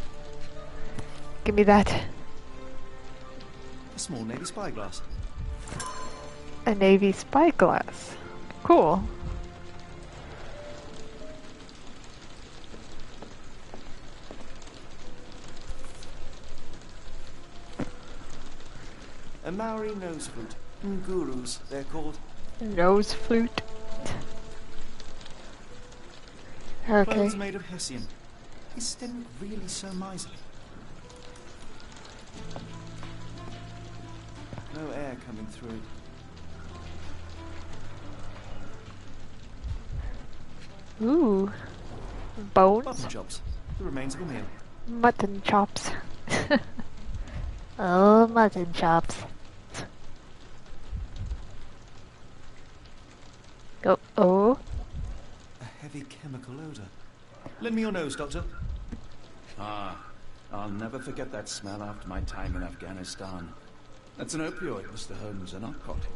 Give me that. A small navy spyglass. A navy spyglass. Cool. A Maori nose flute. Ngurus, they're called. Nose flute. Okay. Clothes made of hessian. Is Stim really so miserly? No air coming through. Ooh. Bones? Mutton chops. The remains of a meal. Mutton chops. Oh, mutton chops. Oh, oh. A heavy chemical odor. Lend me your nose, Doctor. Ah, I'll never forget that smell after my time in Afghanistan. That's an opioid, Mr. Holmes, a narcotic.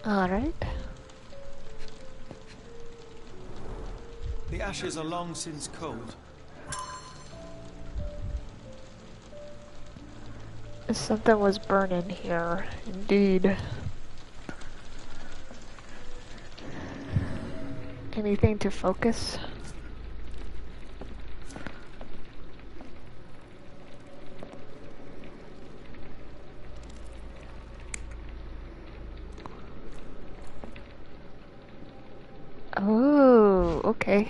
Alright. The ashes are long since cold. Something was burning here, indeed. Anything to focus? Oh, okay.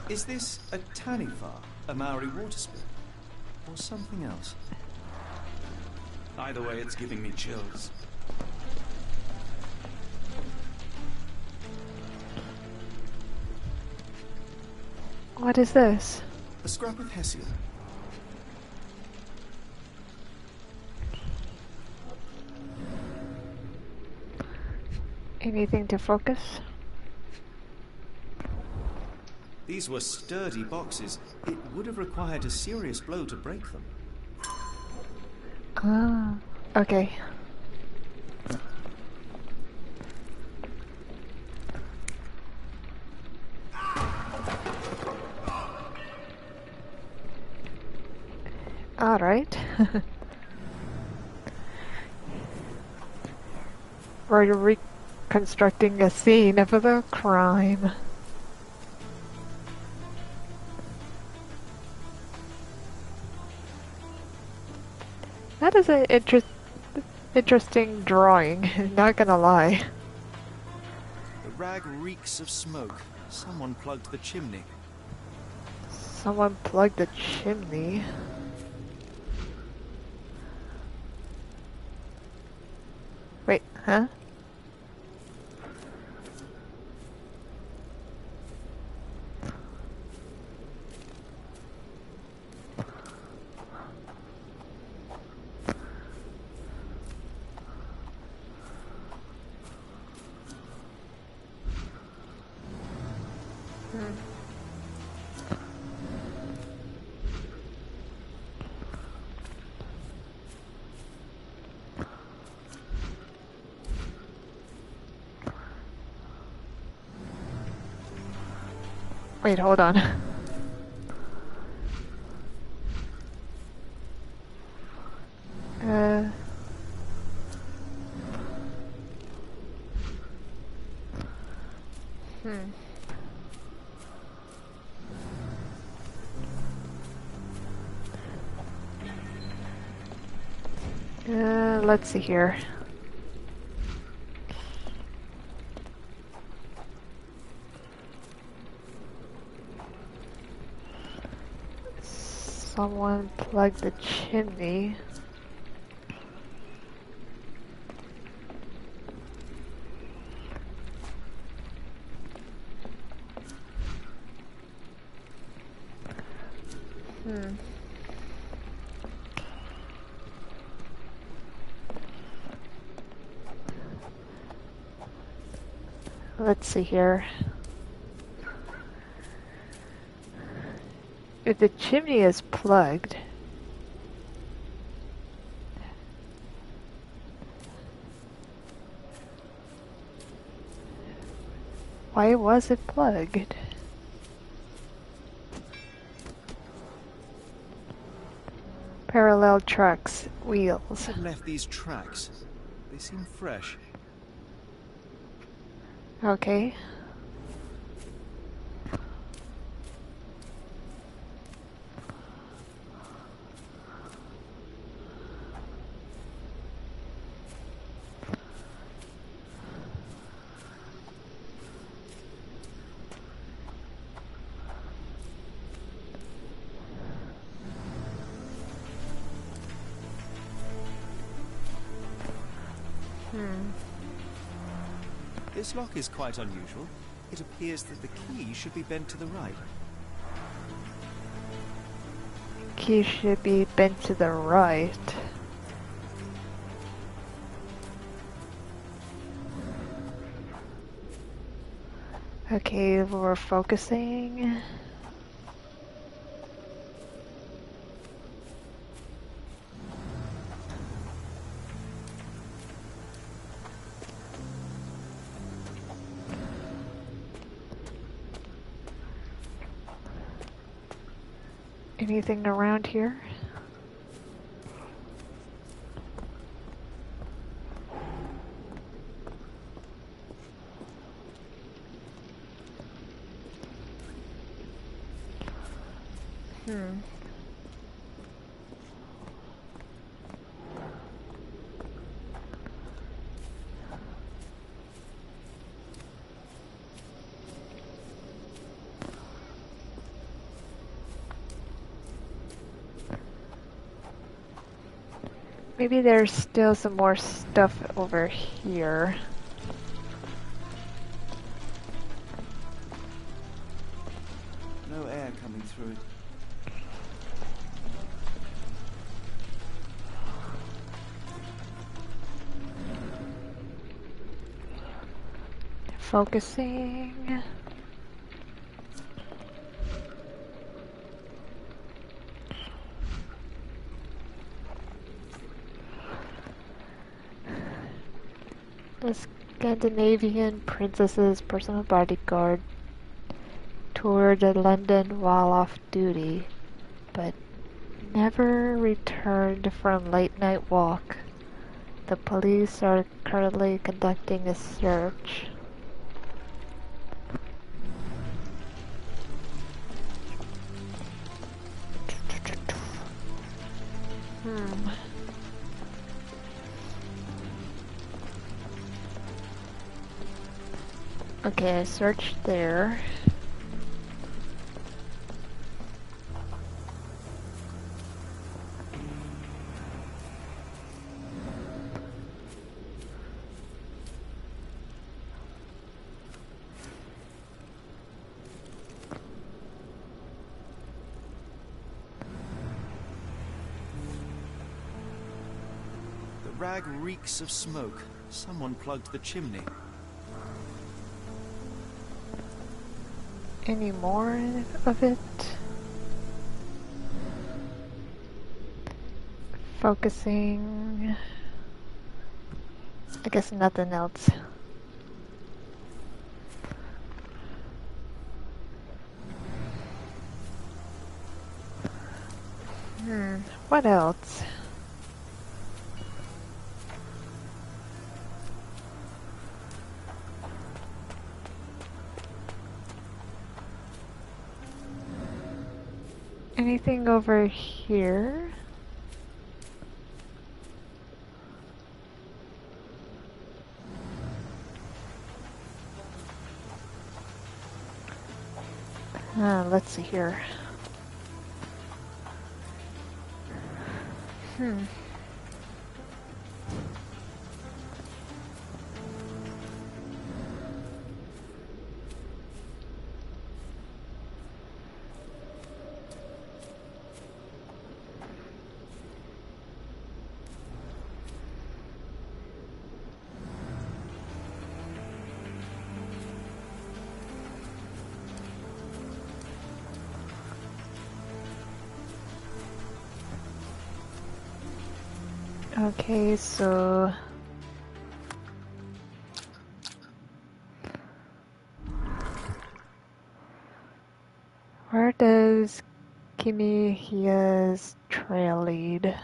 Is this a Tanifar, a Maori water spirit, or something else? Either way, it's giving me chills. What is this? A scrap of Hessian. Anything to focus? These were sturdy boxes. It would have required a serious blow to break them. Ah, okay. Alright. We're reconstructing a scene of the crime. That is an interesting drawing, not gonna lie. The rag reeks of smoke. Someone plugged the chimney. Someone plugged the chimney. Wait, huh? Wait, hold on. Let's see here. Someone plugged the chimney. Let's see here. If the chimney is plugged, why was it plugged? Parallel trucks, wheels. Who left these tracks? They seem fresh. Okay. This lock is quite unusual. It appears that the key should be bent to the right. he should be bent to the right. Okay, we're focusing. Anything around here? Maybe there's still some more stuff over here. No air coming through it. Focusing. The Scandinavian princess's personal bodyguard toured London while off duty, but never returned from late-night walk. The police are currently conducting a search. Okay, I searched there. The rag reeks of smoke. Someone plugged the chimney. Any more of it? Focusing. I guess nothing else. What else? Anything over here? Let's see here. Okay, so where does Kimihia's trail lead?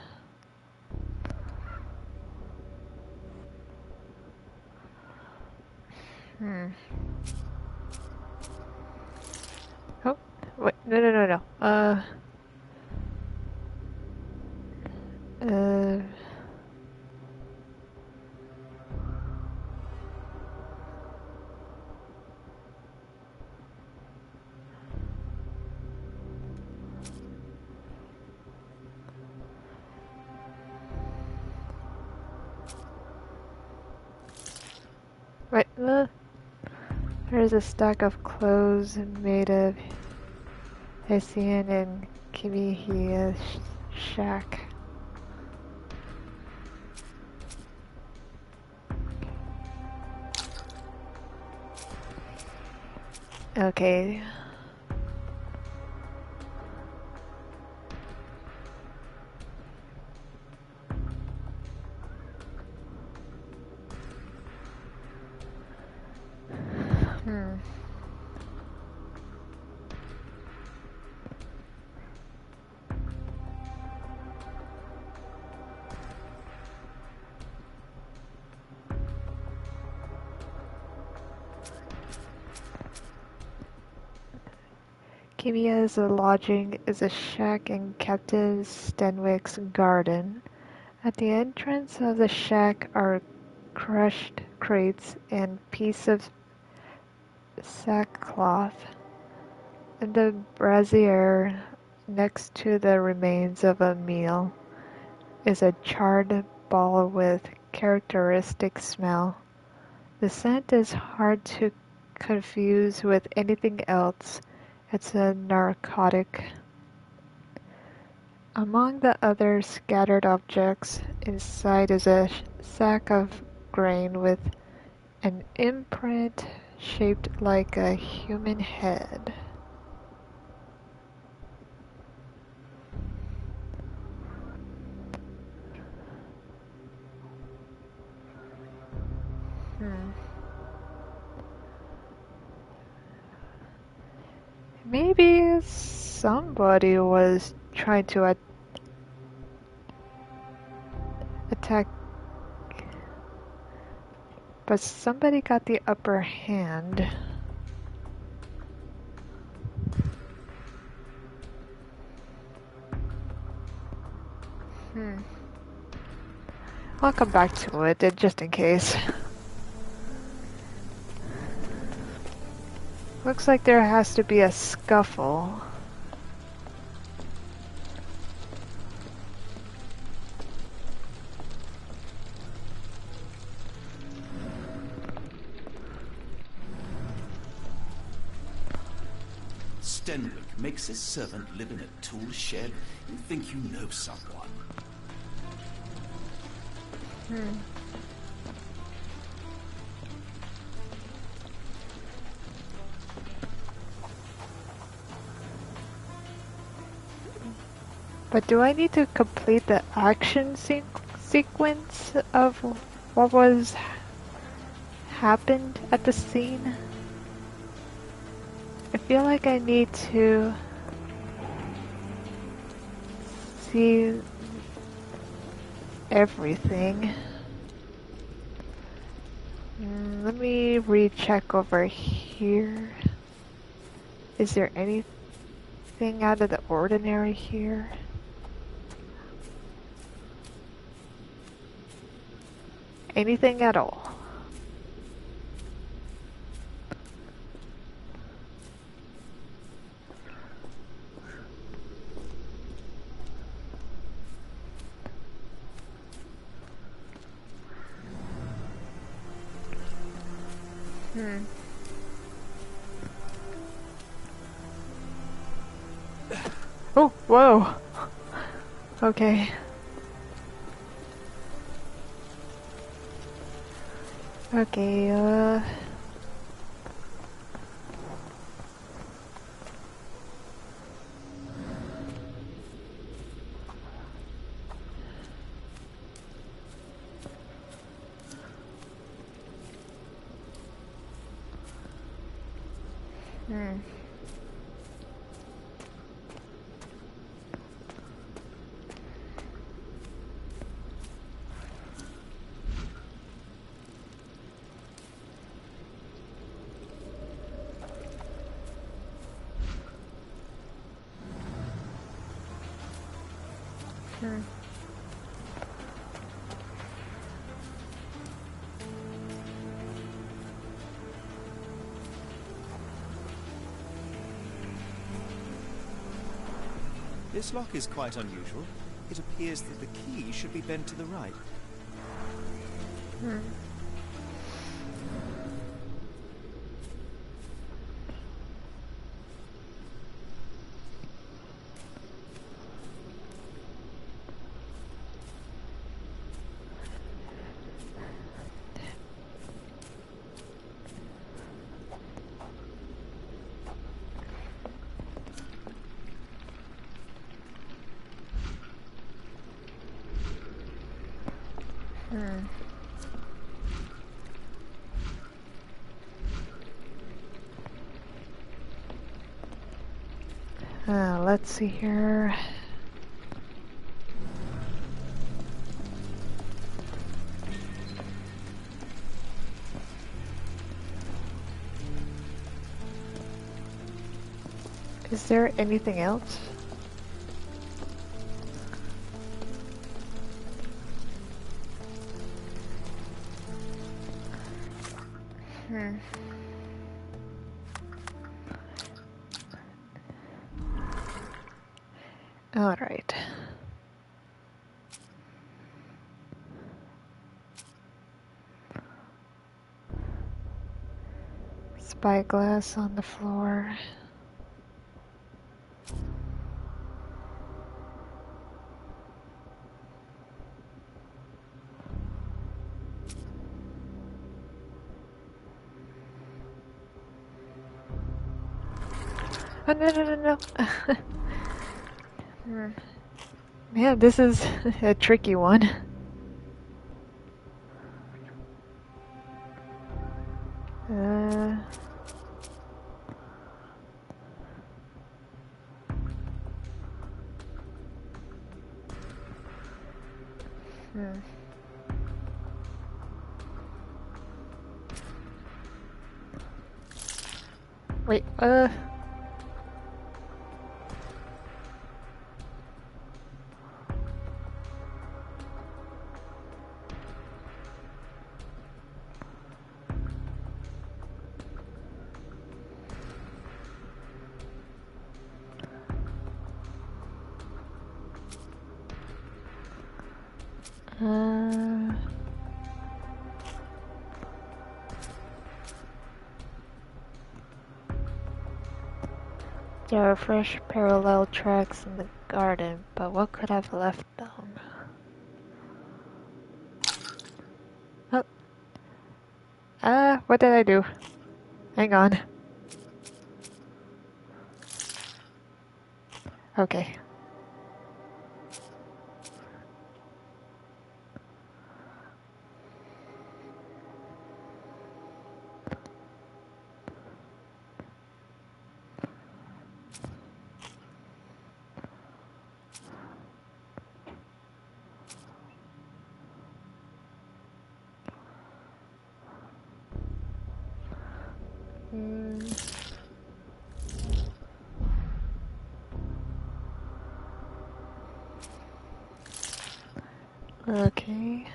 Oh, wait, no. Wait, there's a stack of clothes made of Hessian and Kimihia's shack. Okay. Kimia's lodging is a shack in Captain Stenwick's garden. At the entrance of the shack are crushed crates and piece of sackcloth. In the brazier, next to the remains of a meal, is a charred ball with characteristic smell. The scent is hard to confuse with anything else. It's a narcotic. Among the other scattered objects, inside is a sack of grain with an imprint shaped like a human head. Maybe somebody was trying to attack, but somebody got the upper hand. I'll come back to it just in case. Looks like there has to be a scuffle. Stenwick makes his servant live in a tool shed. You think you know someone. But do I need to complete the action sequence of what was happened at the scene? I feel like I need to see everything. Let me recheck over here. Is there anything out of the ordinary here? Anything at all? Oh, whoa. Okay. Okay, This lock is quite unusual. It appears that the key should be bent to the right. Let's see here. Is there anything else? All right. Spyglass on the floor. Oh, no. Yeah, this is a tricky one. Uh, Wait, There are fresh parallel tracks in the garden, but what could have left them? Oh. What did I do? Hang on. Okay. Okay.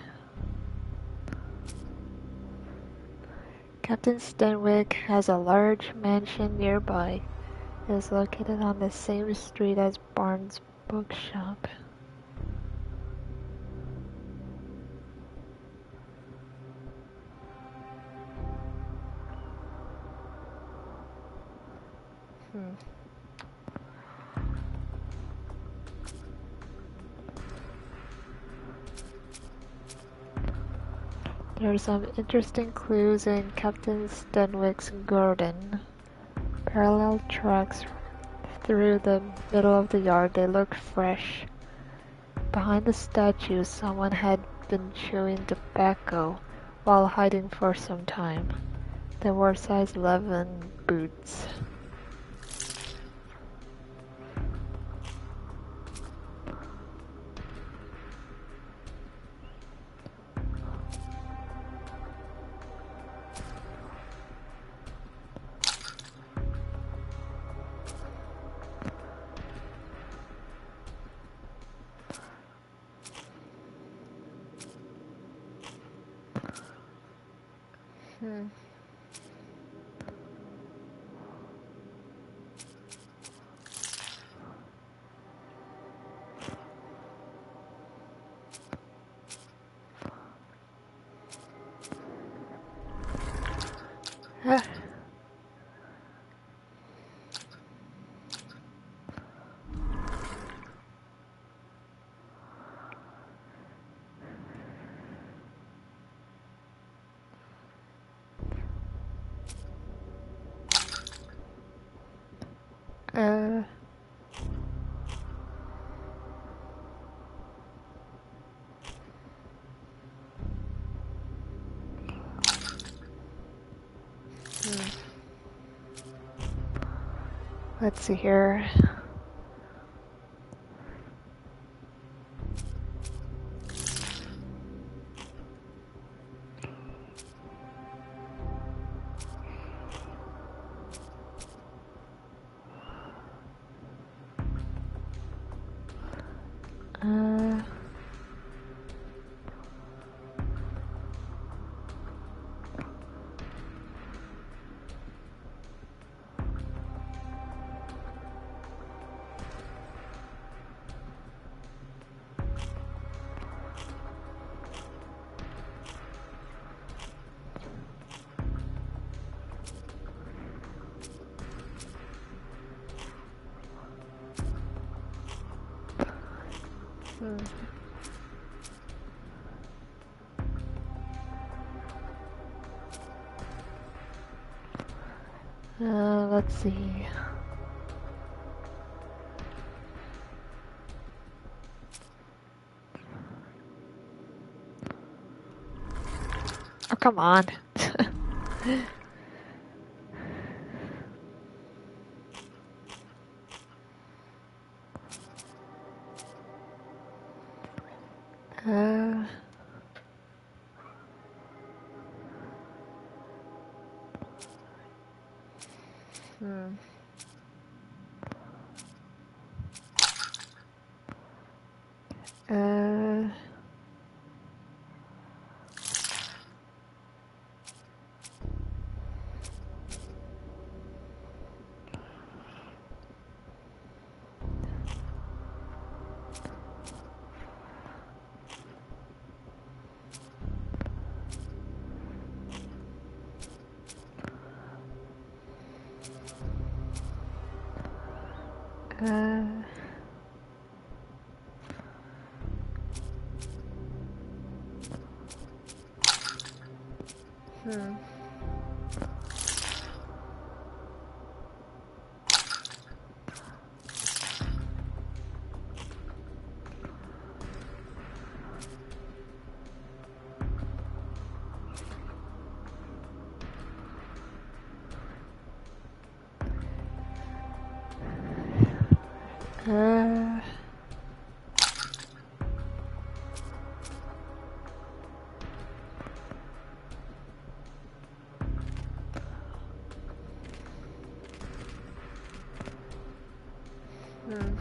Captain Stenwick has a large mansion nearby. It is located on the same street as Barnes' bookshop. There are some interesting clues in Captain Stenwick's garden. Parallel tracks through the middle of the yard. They look fresh. Behind the statue, someone had been chewing tobacco while hiding for some time. They wore size 11 boots. Uh, Let's see here. Let's see. Oh, come on. uh... Hmm. Uh... Hmm. Uh... Hmm.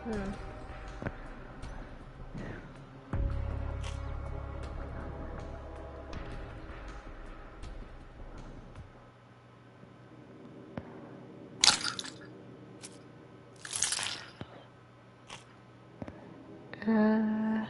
Hmm. Uh...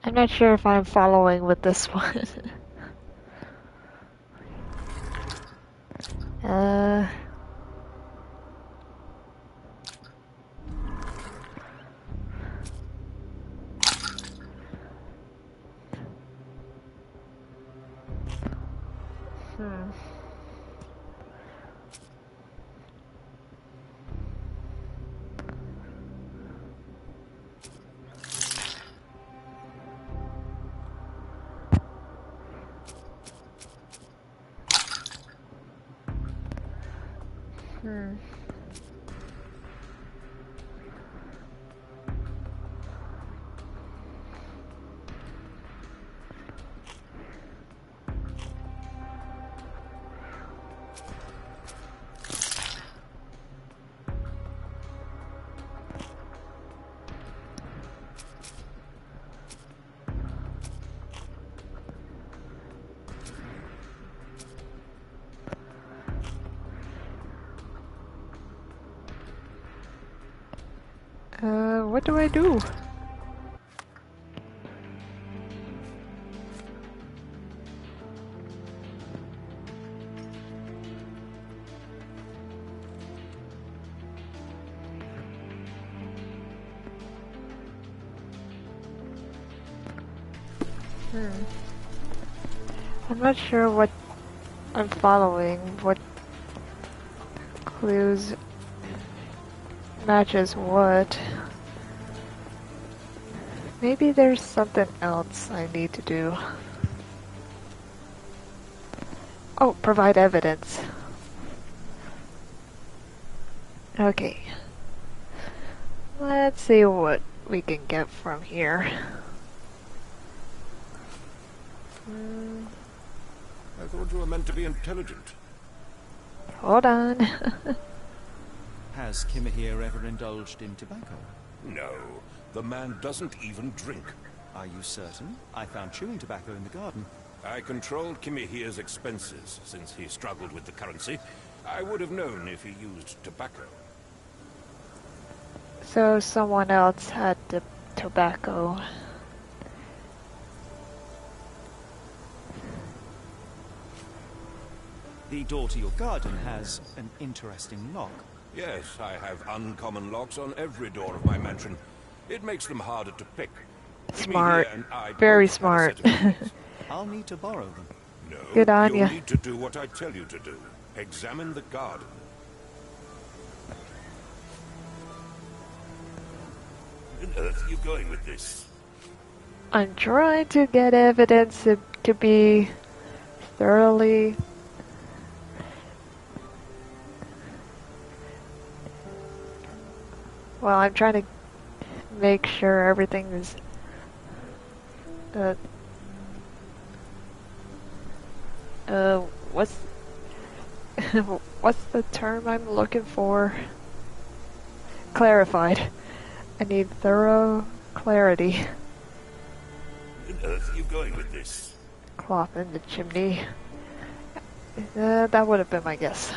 I'm not sure if I'm following with this one. uh... Hmm. Hmm. What do I do? I'm not sure what I'm following, what clues matches what. Maybe there's something else I need to do. Oh, provide evidence. Okay. Let's see what we can get from here. I thought you were meant to be intelligent. Hold on. Has Kimahir ever indulged in tobacco? No, the man doesn't even drink. Are you certain? I found chewing tobacco in the garden. I controlled Kimihir's expenses since he struggled with the currency. I would have known if he used tobacco. So someone else had the tobacco. The door to your garden has an interesting lock. Yes, I have uncommon locks on every door of my mansion. It makes them harder to pick. Smart. Kimihir and I Very both had a smart. set of keys. I'll need to borrow them. No, Good on you'll ya. need to do what I tell you to do. Examine the garden. Where on earth are you going with this? I'm trying to get evidence to be thoroughly... Well, I'm trying to make sure everything is... what's... what's the term I'm looking for? Clarified. I need thorough clarity. Where on earth are you going with this? Cloth in the chimney. That would have been my guess.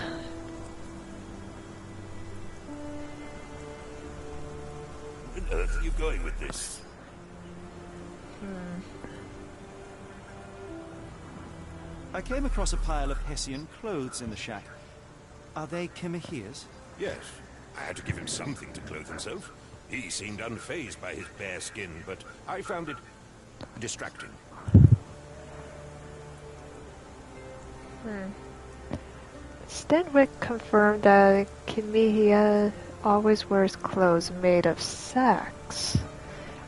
Where on earth are you going with this? I came across a pile of Hessian clothes in the shack. Are they Kimahir's? Yes, I had to give him something to clothe himself. He seemed unfazed by his bare skin, but I found it distracting. Stenwick confirmed that Kimihia always wears clothes made of sacks.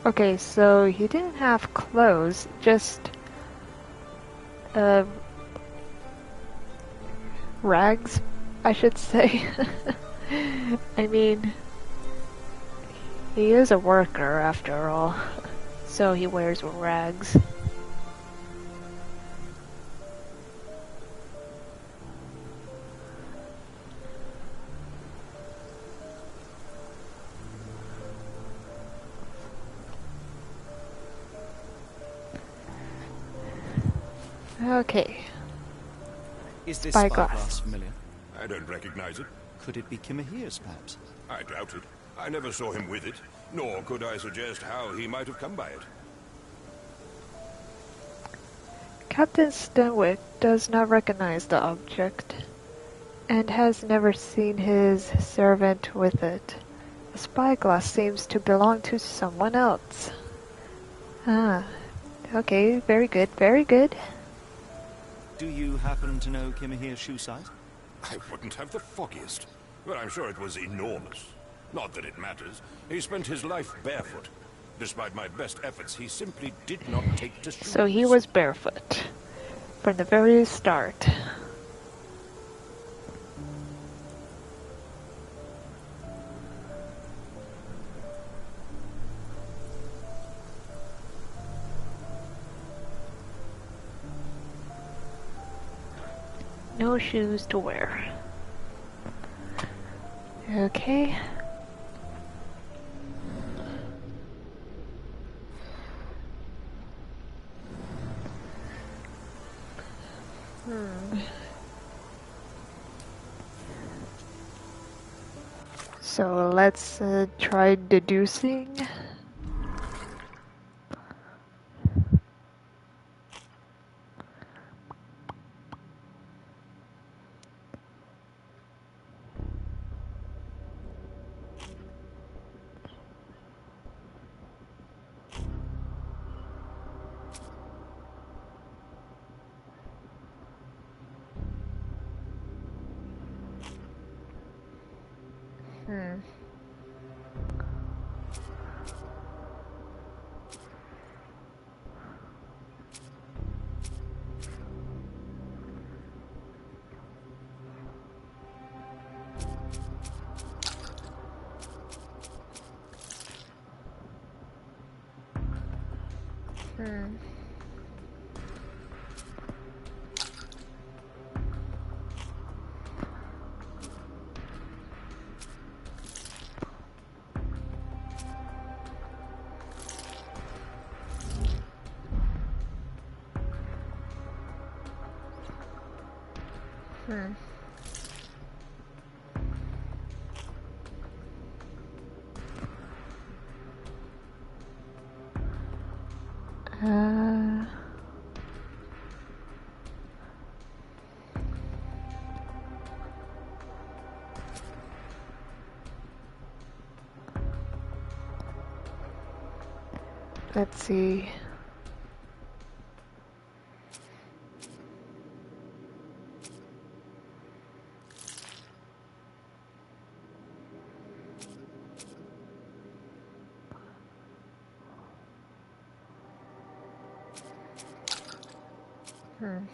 Okay, so he didn't have clothes, just rags, I should say. I mean, he is a worker after all, so he wears rags. Okay. Is this Spyglass. spyglass familiar? I don't recognize it. Could it be Kimahir's, perhaps? I doubt it. I never saw him with it, nor could I suggest how he might have come by it. Captain Stenwick does not recognize the object, and has never seen his servant with it. The spyglass seems to belong to someone else. Ah, okay, very good, very good. Do you happen to know Kimahir's shoe size? I wouldn't have the foggiest, but I'm sure it was enormous. Not that it matters. He spent his life barefoot. Despite my best efforts, he simply did not take to shoes. So he was barefoot from the very start. No shoes to wear. Okay. So let's try deducing. Hmm. Hmm. Hmm. Uh... Let's see. Hmm.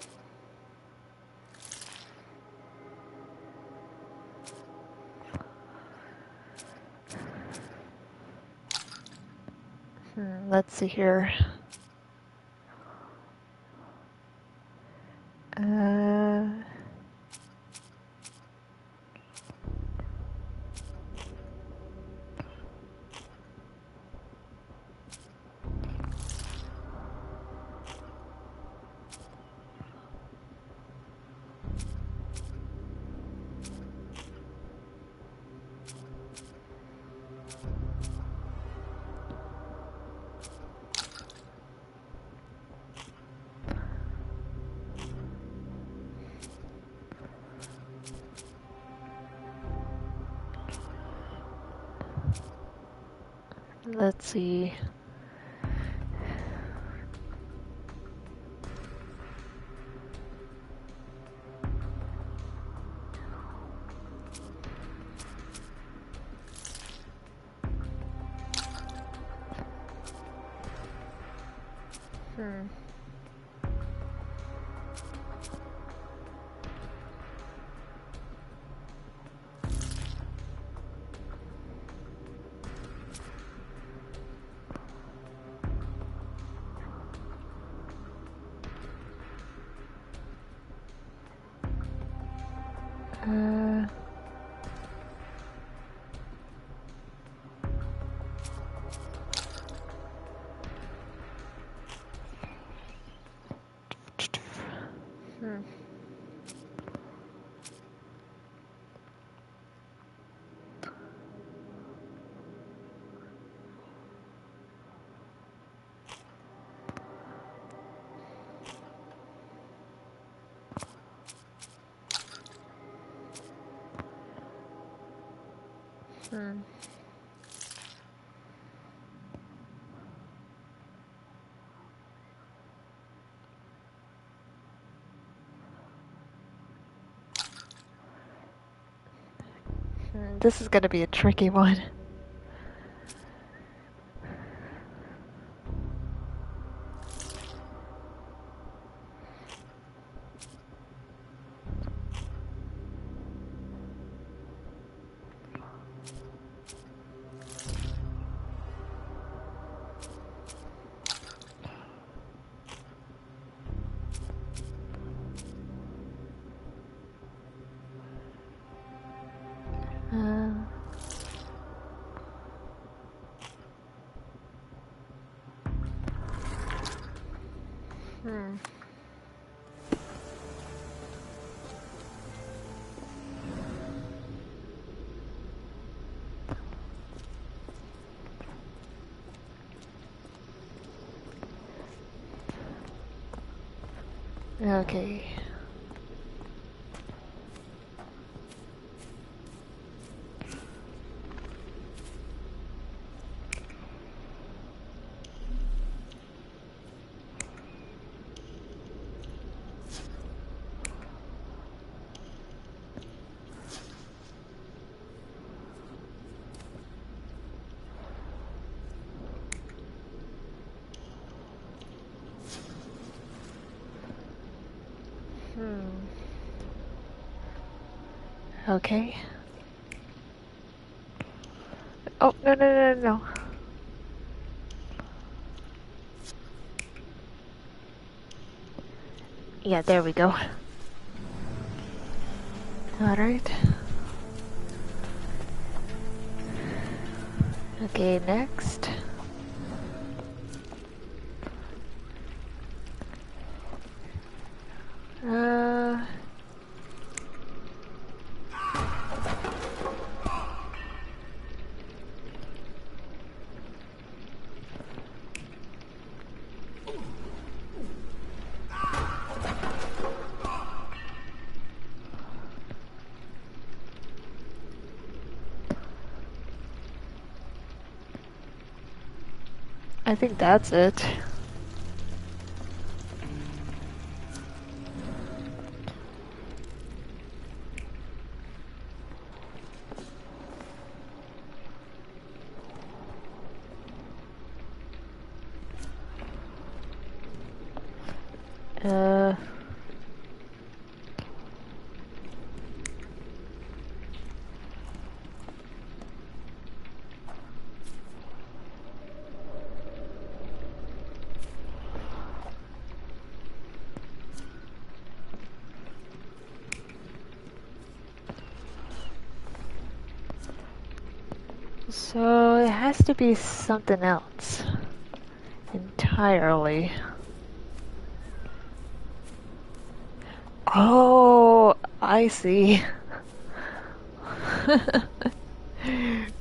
Let's see here. Uh... Let's see. Hmm. Uh... Hmm. Hmm. This is going to be a tricky one. Uh... Hmm. Okay. Okay. Oh, no, no, no, no, no. Yeah, there we go. Alright. Okay, next. I think that's it. Uh... So it has to be something else entirely. Oh, I see.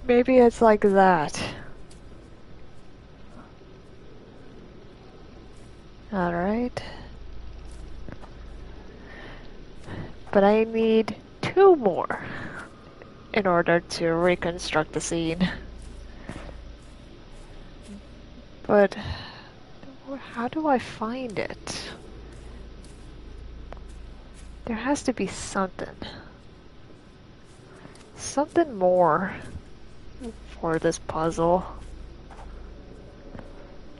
Maybe it's like that. Alright. But I need 2 more in order to reconstruct the scene. But how do I find it? There has to be something. Something more for this puzzle.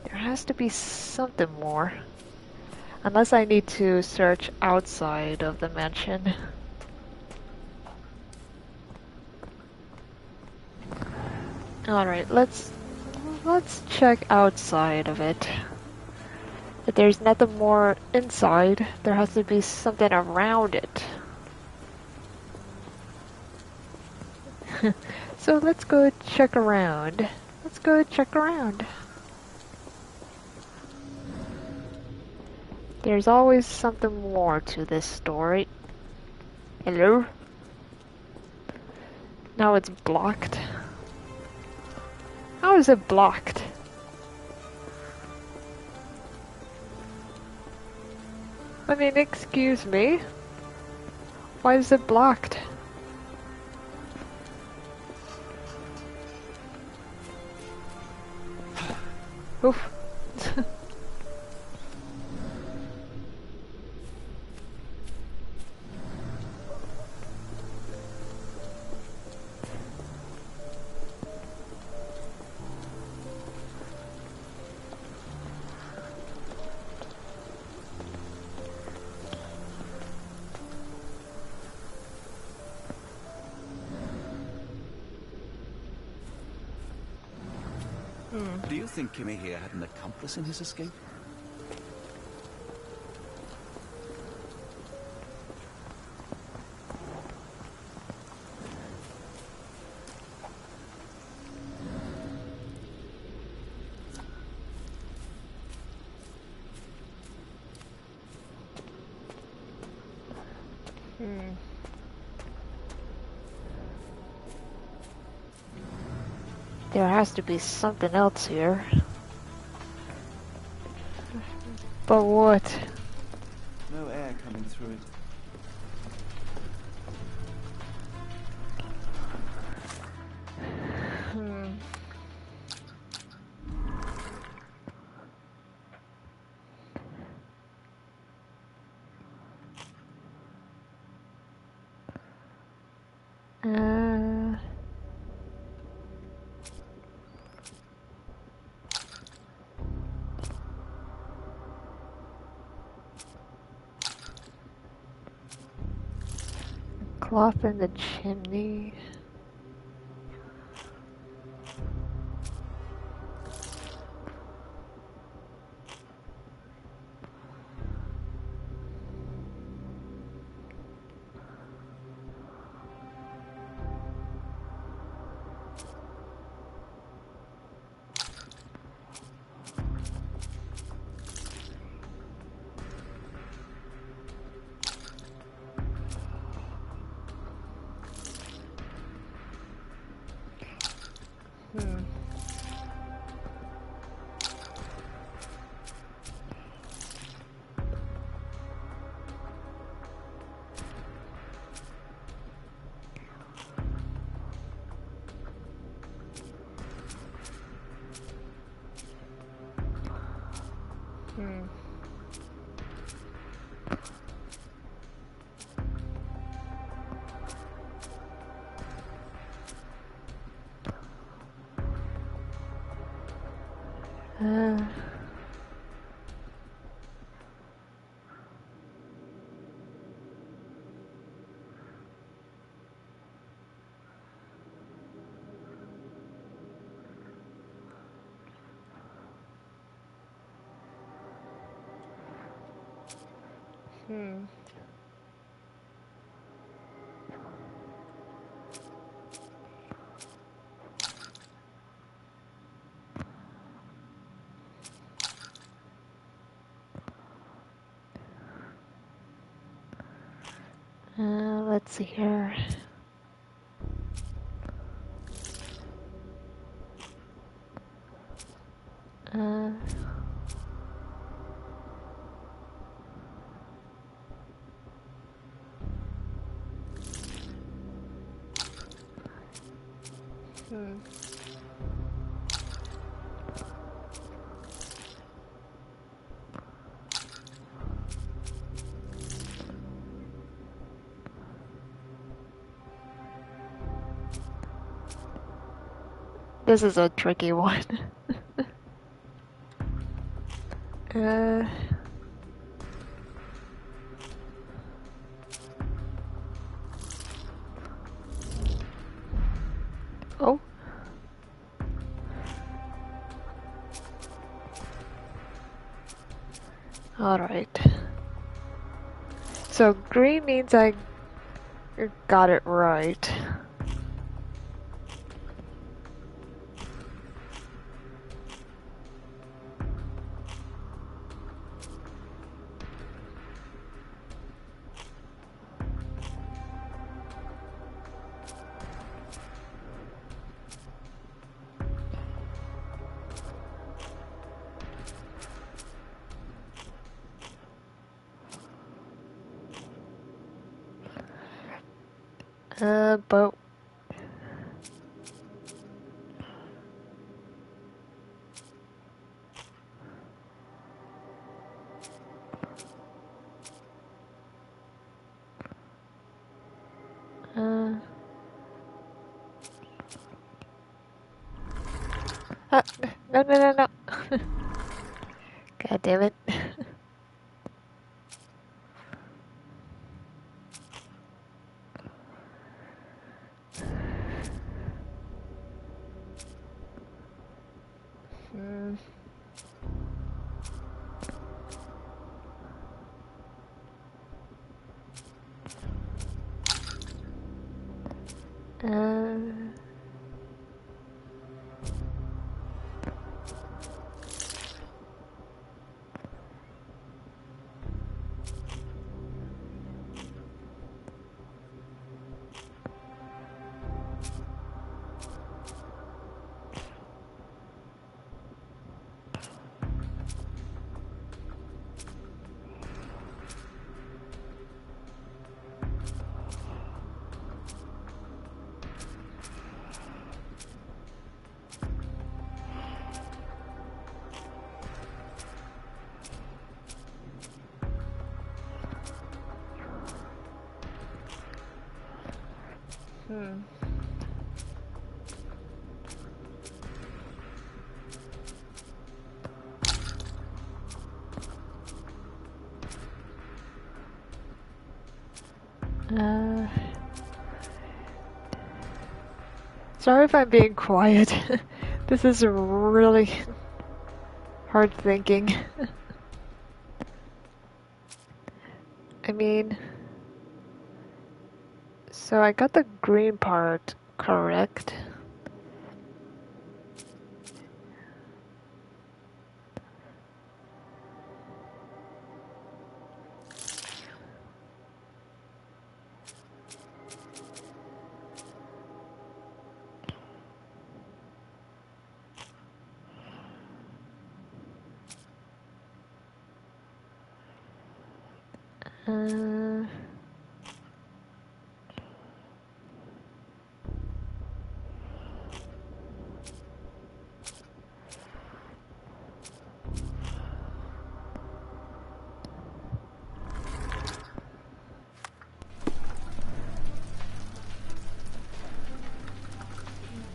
There has to be something more. Unless I need to search outside of the mansion. Alright, let's check outside of it. If there's nothing more inside, there has to be something around it. So let's go check around. Let's go check around. There's always something more to this story. Hello? Now it's blocked. How is it blocked? I mean, excuse me. Why is it blocked? Oof. Do you think Kimmy here had an accomplice in his escape? There has to be something else here. But what? No air coming through it. Cloth in the chimney. Uh, let's see here. This is a tricky one. uh, oh. Alright. So green means I got it right. But no, no, no, no. God damn it. Sorry if I'm being quiet. This is really hard thinking. I mean, so I got the green part correct. Uh,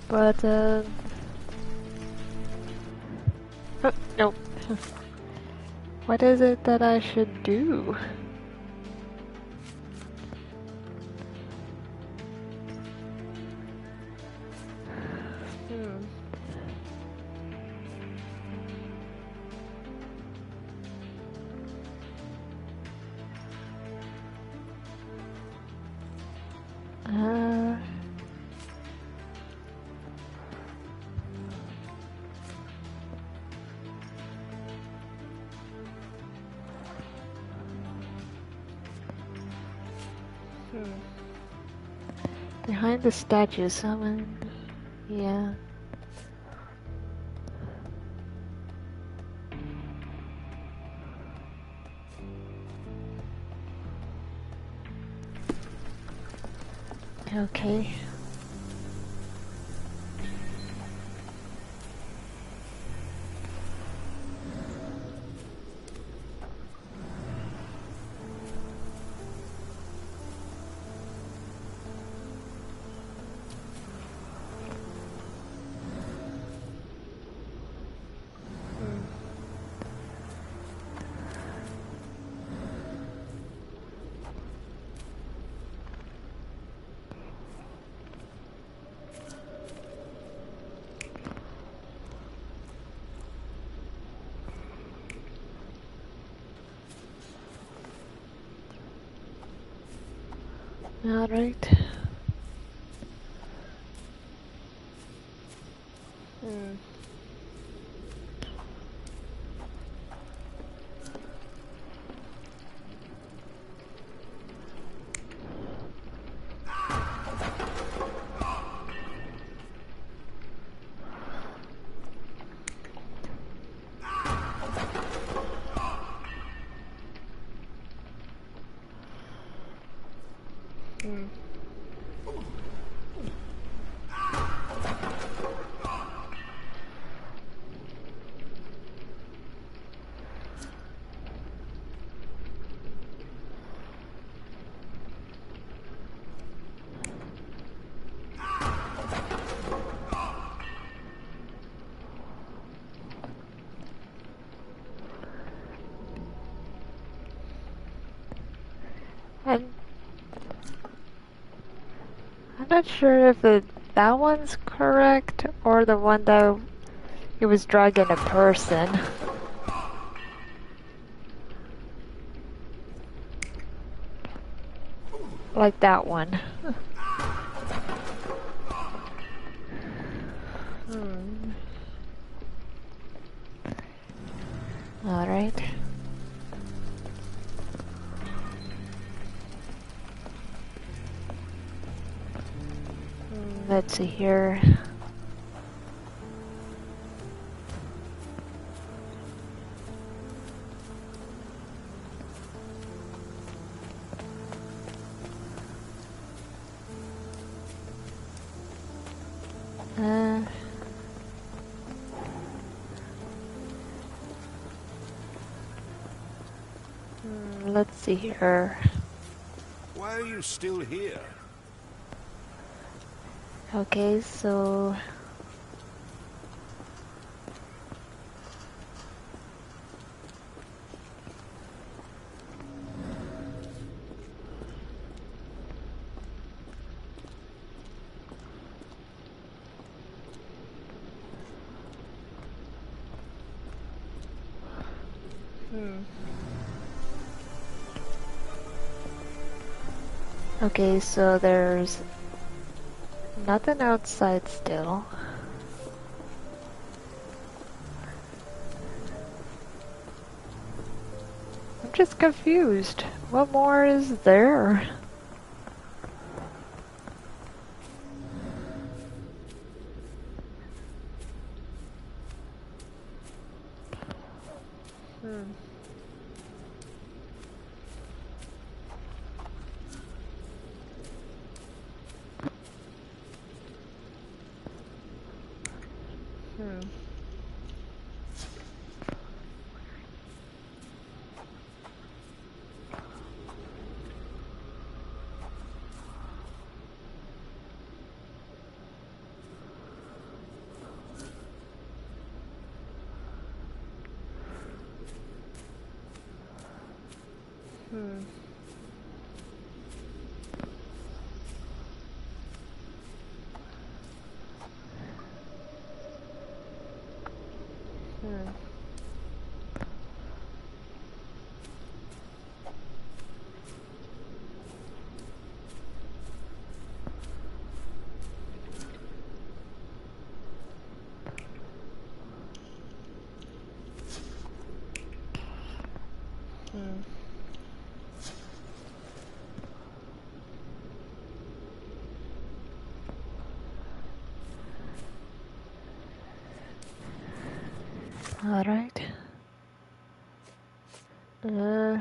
but, oh, nope. What is it that I should do? Hmm. Uh, Behind the statue, someone. Yeah. Okay. All right. Hmm. Hmm. I'm I'm not sure if that one's correct or the one that he was dragging a person. Like that one. Alright. Let's see here. Let's see here. Why are you still here? Okay, so Okay, so there's nothing outside still. I'm just confused. What more is there? Alright. Uh...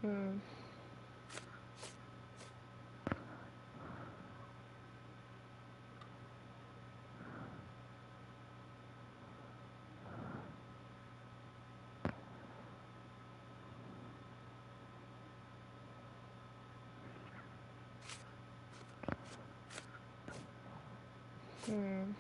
Hmm. Hmm.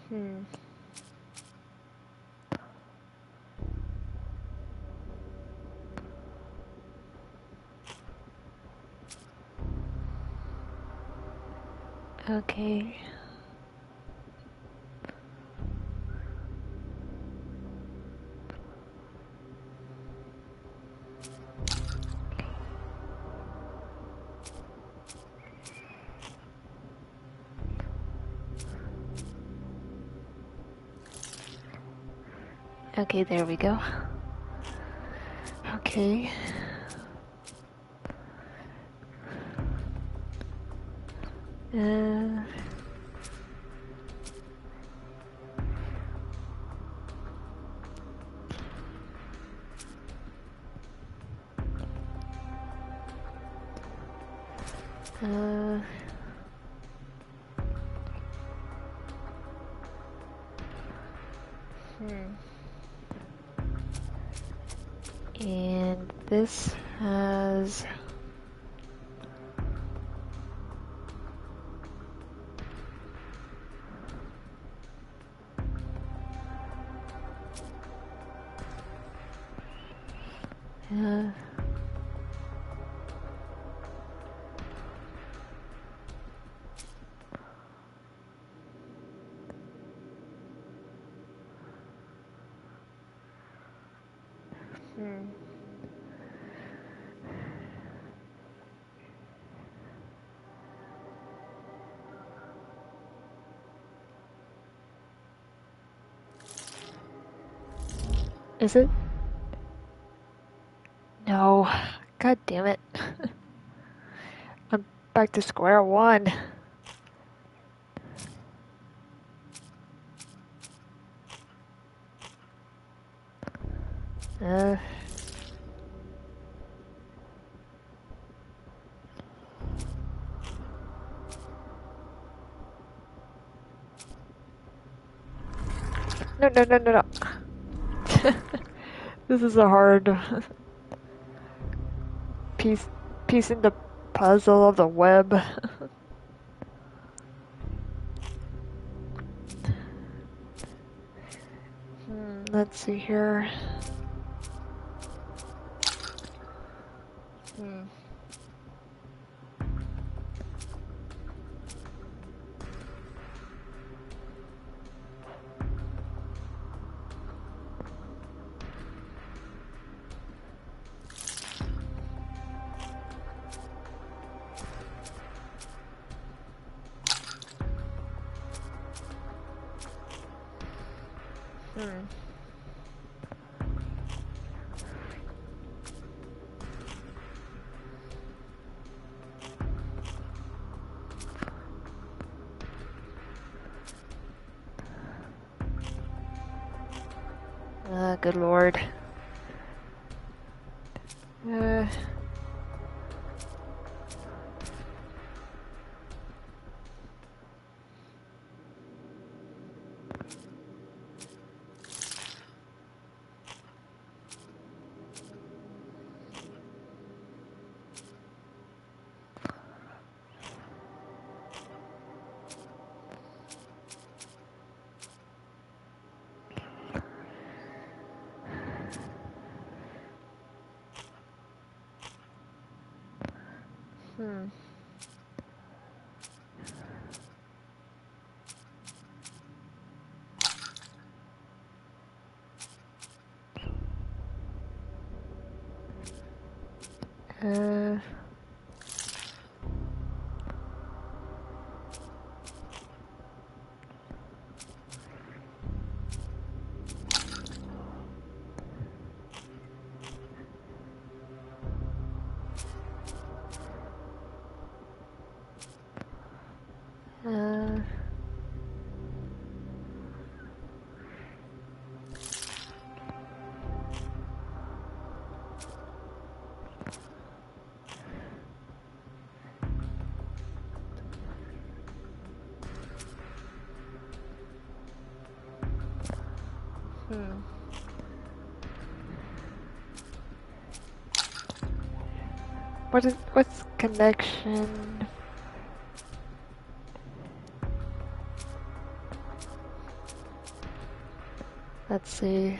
Hmm. Okay. Okay, there we go. Okay. Uh... Uh... And this has... Uh... Hmm. Is it? No. God damn it. I'm back to square one. Uh... No, no, no, no, no. This is a hard piece in the puzzle of the web. Let's see here. Good lord. Uh... What's connection? Let's see.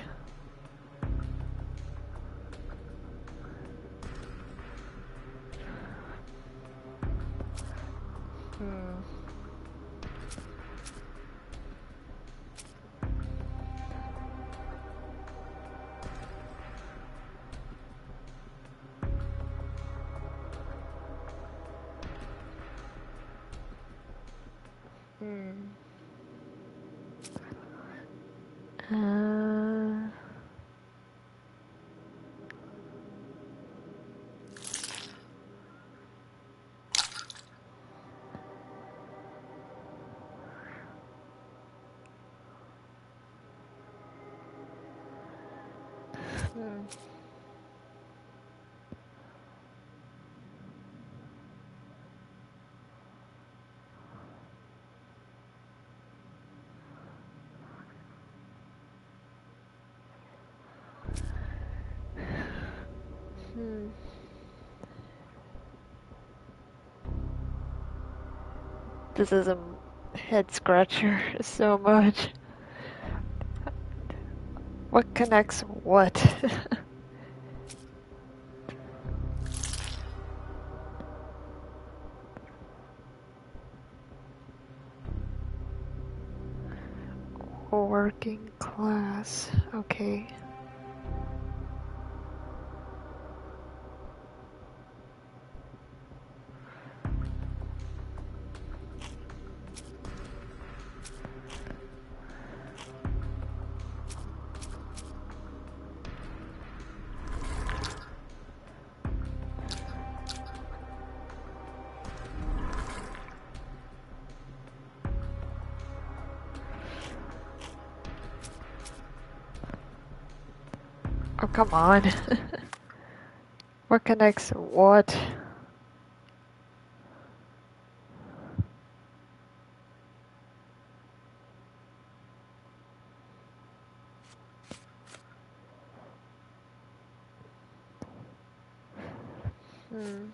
This is a head scratcher so much. What connects what? Working class. Okay. Oh, come on. What connects what? Hmm.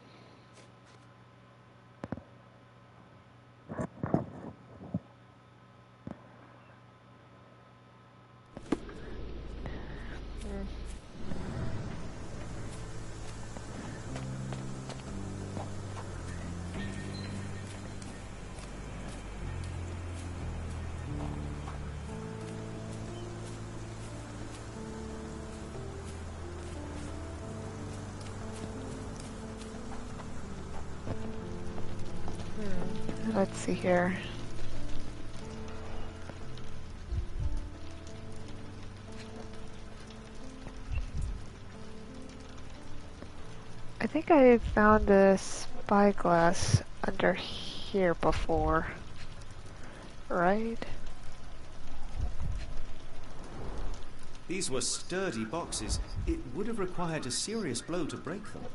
Let's see here. I think I found the spyglass under here before, right? These were sturdy boxes. It would have required a serious blow to break them.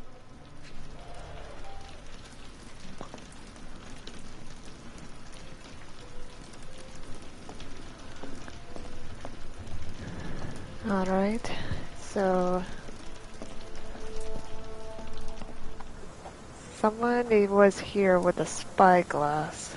Alright, so someone was here with a spyglass.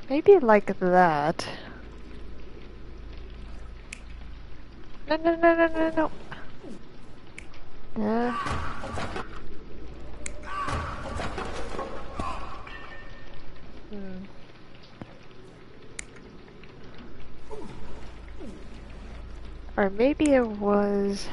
Maybe like that. No, no, no, no, no, no. Or maybe it was...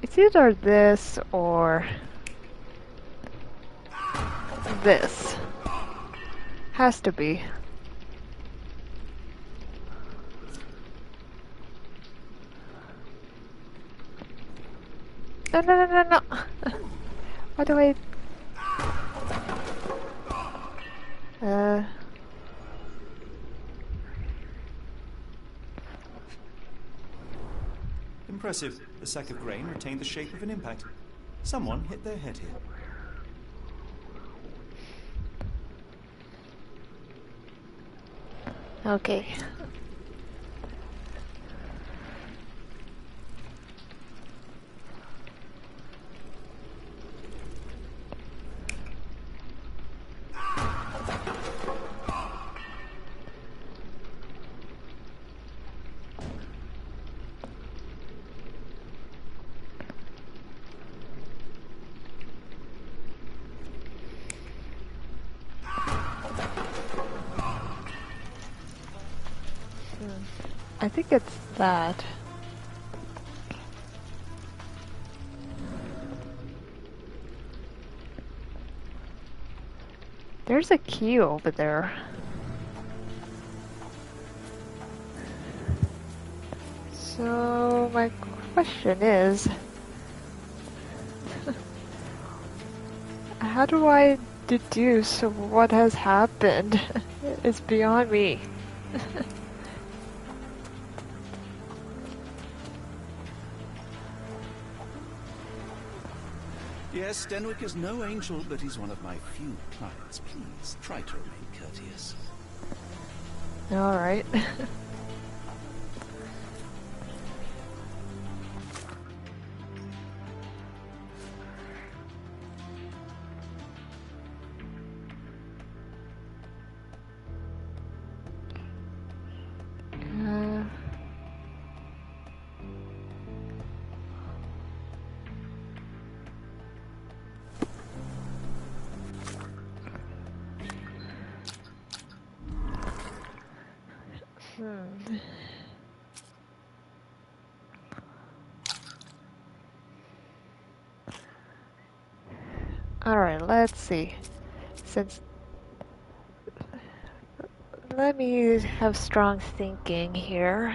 It's either this or this. Has to be. No, no, no, no, no. Why do I... Impressive. The sack of grain retained the shape of an impact. Someone hit their head here. Okay. I think it's that. There's a key over there. So my question is, how do I deduce what has happened? It's beyond me. Yes, Denwick is no angel, but he's one of my few clients. Please, try to remain courteous. Alright. Alright, let's see. Let me have strong thinking here.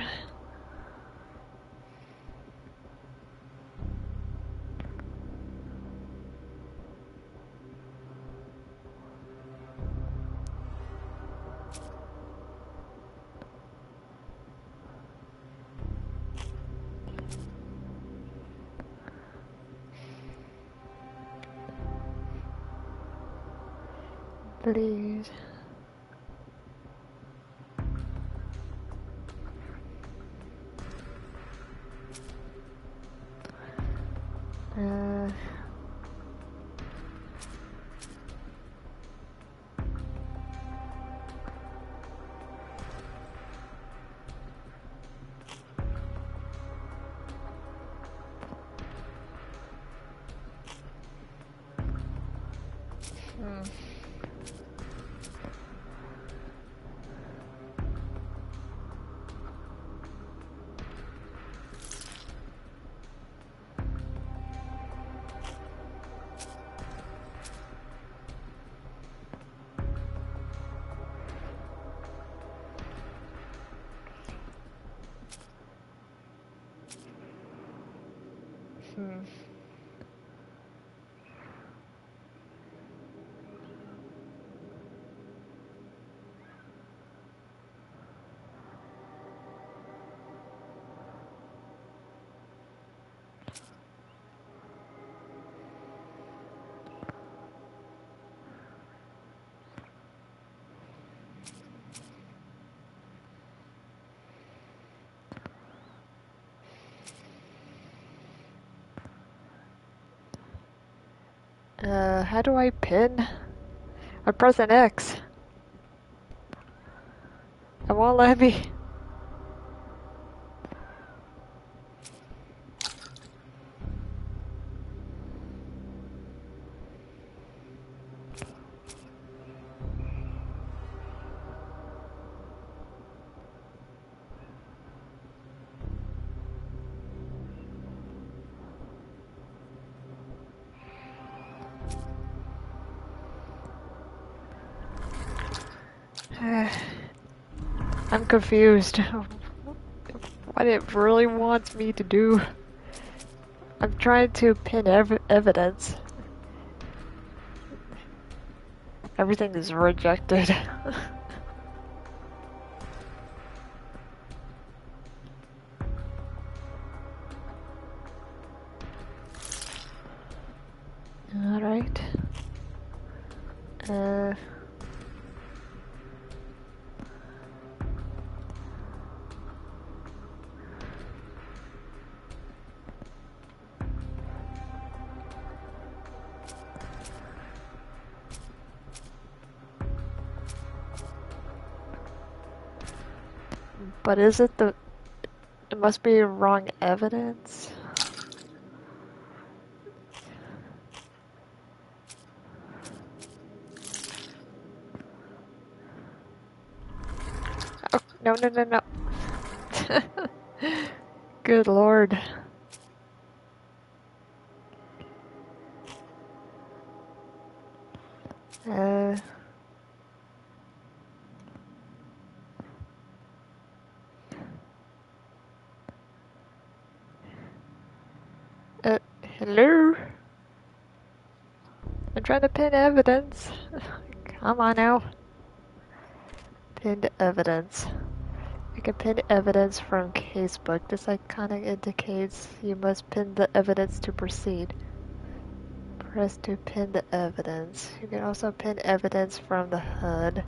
Please. How do I pin? I press an X. It won't let me. I'm confused. What it really wants me to do. I'm trying to pin evidence. Everything is rejected. Alright. But is it the... It must be wrong evidence? Oh, no, no, no, no. Good lord. Hello? I'm trying to pin evidence. Come on now. Pinned evidence. You can pin evidence from casebook. This iconic indicates you must pin the evidence to proceed. Press to pin the evidence. You can also pin evidence from the HUD.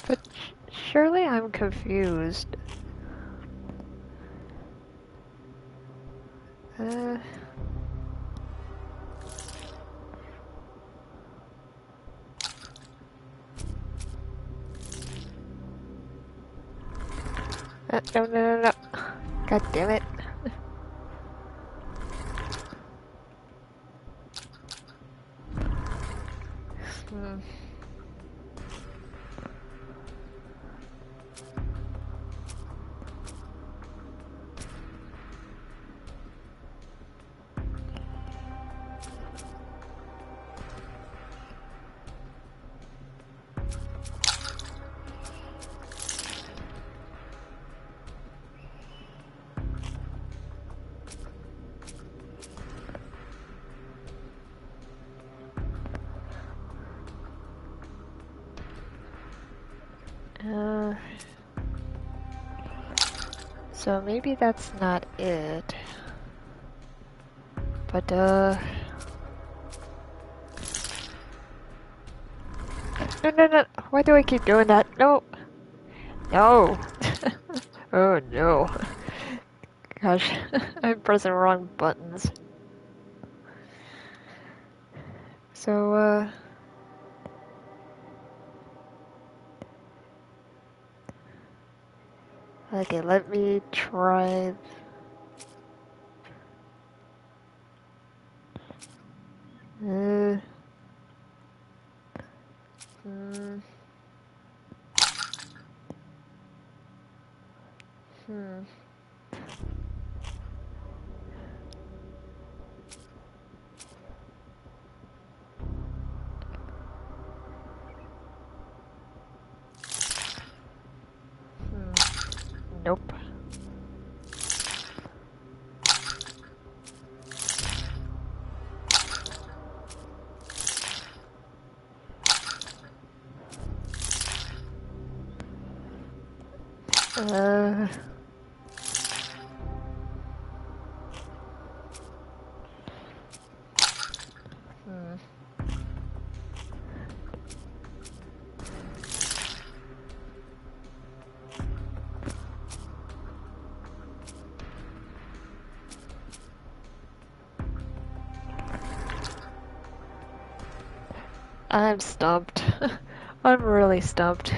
But surely I'm confused. Uh... No. God damn it. Hmm. So maybe that's not it. But, No. Why do I keep doing that? No! No! Oh no. Gosh, I'm pressing the wrong buttons. So, okay, let me try. Hmm. Nope. Uh... Hmm. I'm stumped. I'm really stumped.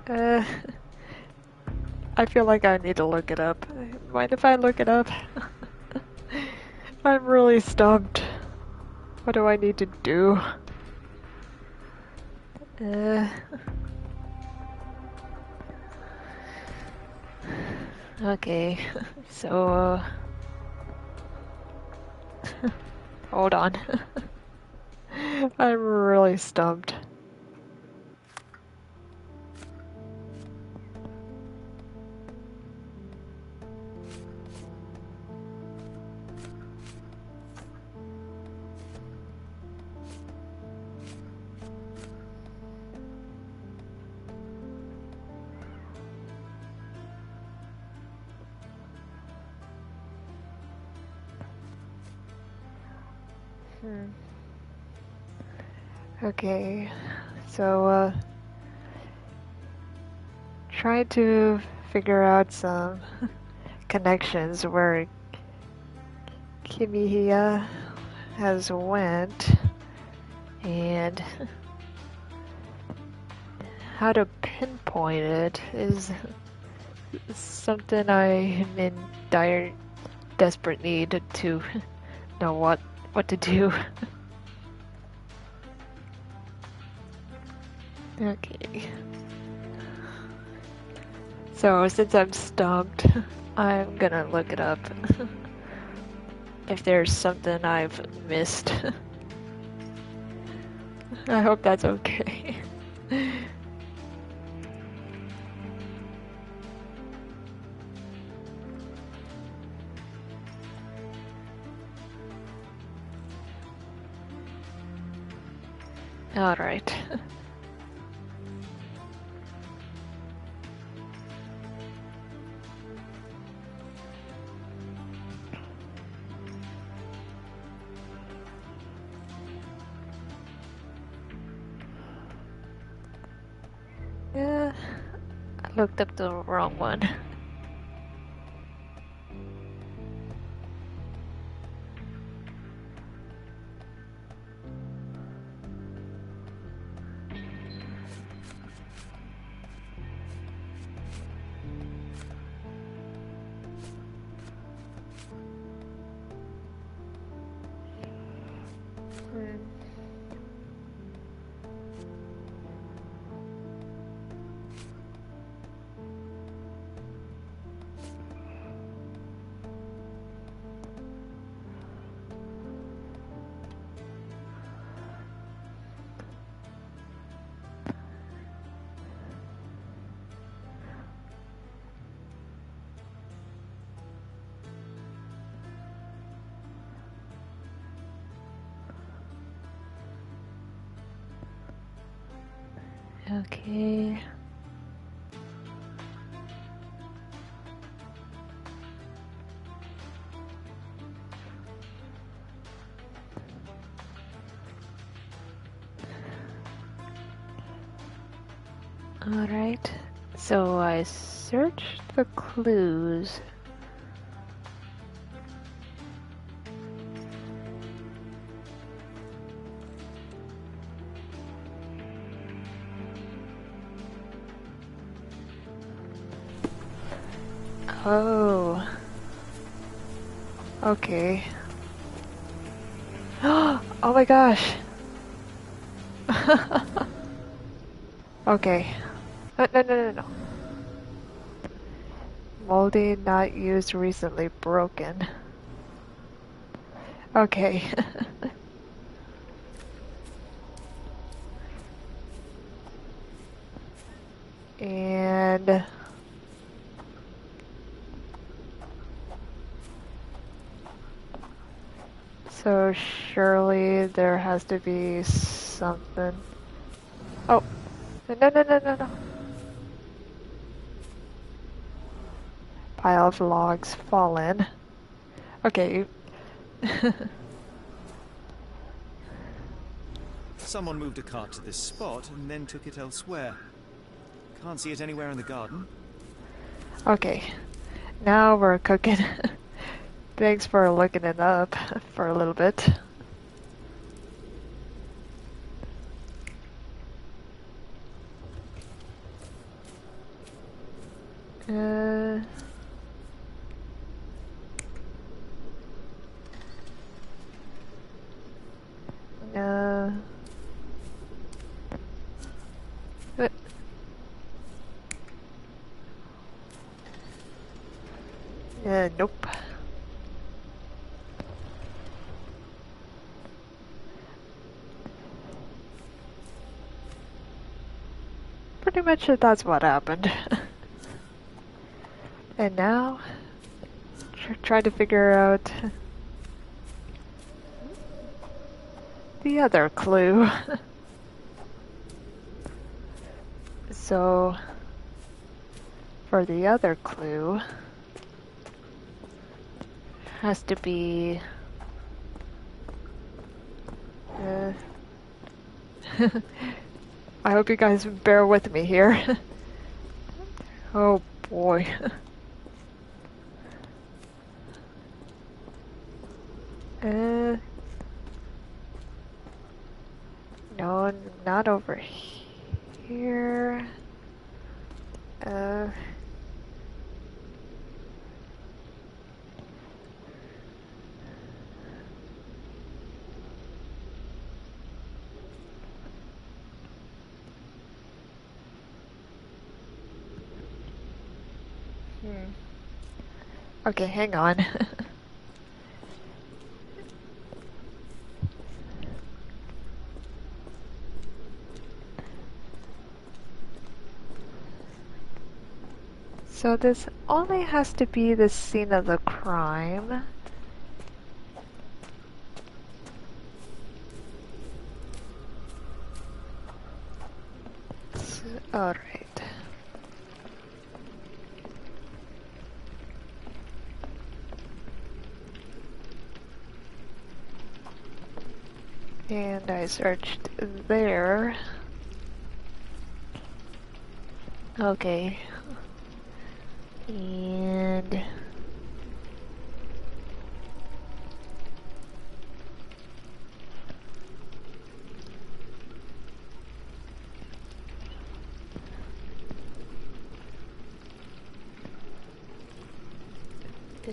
uh, I feel like I need to look it up. Mind if I look it up? I'm really stumped. What do I need to do? Okay, so, hold on. I'm really stumped. Okay, so, try to figure out some connections where Kimiya has went and how to pinpoint it is something I'm in desperate need to know what to do. Okay. So since I'm stumped, I'm gonna look it up. If there's something I've missed. I hope that's okay. Alright. Yeah, I looked up the wrong one. Okay. Alright, so I searched the clues. Oh. Okay. Oh my gosh. Okay. No. Moldy, not used, recently broken. Okay. And so surely there has to be something. Oh. No. Pile of logs fallen. Okay. Someone moved a cart to this spot and then took it elsewhere. Can't see it anywhere in the garden. Okay. Now we're cooking. Thanks for looking it up for a little bit. Uh, uh, but- nope. Pretty much that's what happened. And now, try to figure out the other clue. So, for the other clue, has to be I hope you guys bear with me here. Oh boy. No, not over here. Okay, hang on. So this only has to be the scene of the crime. Alright. And I searched there. Okay. And...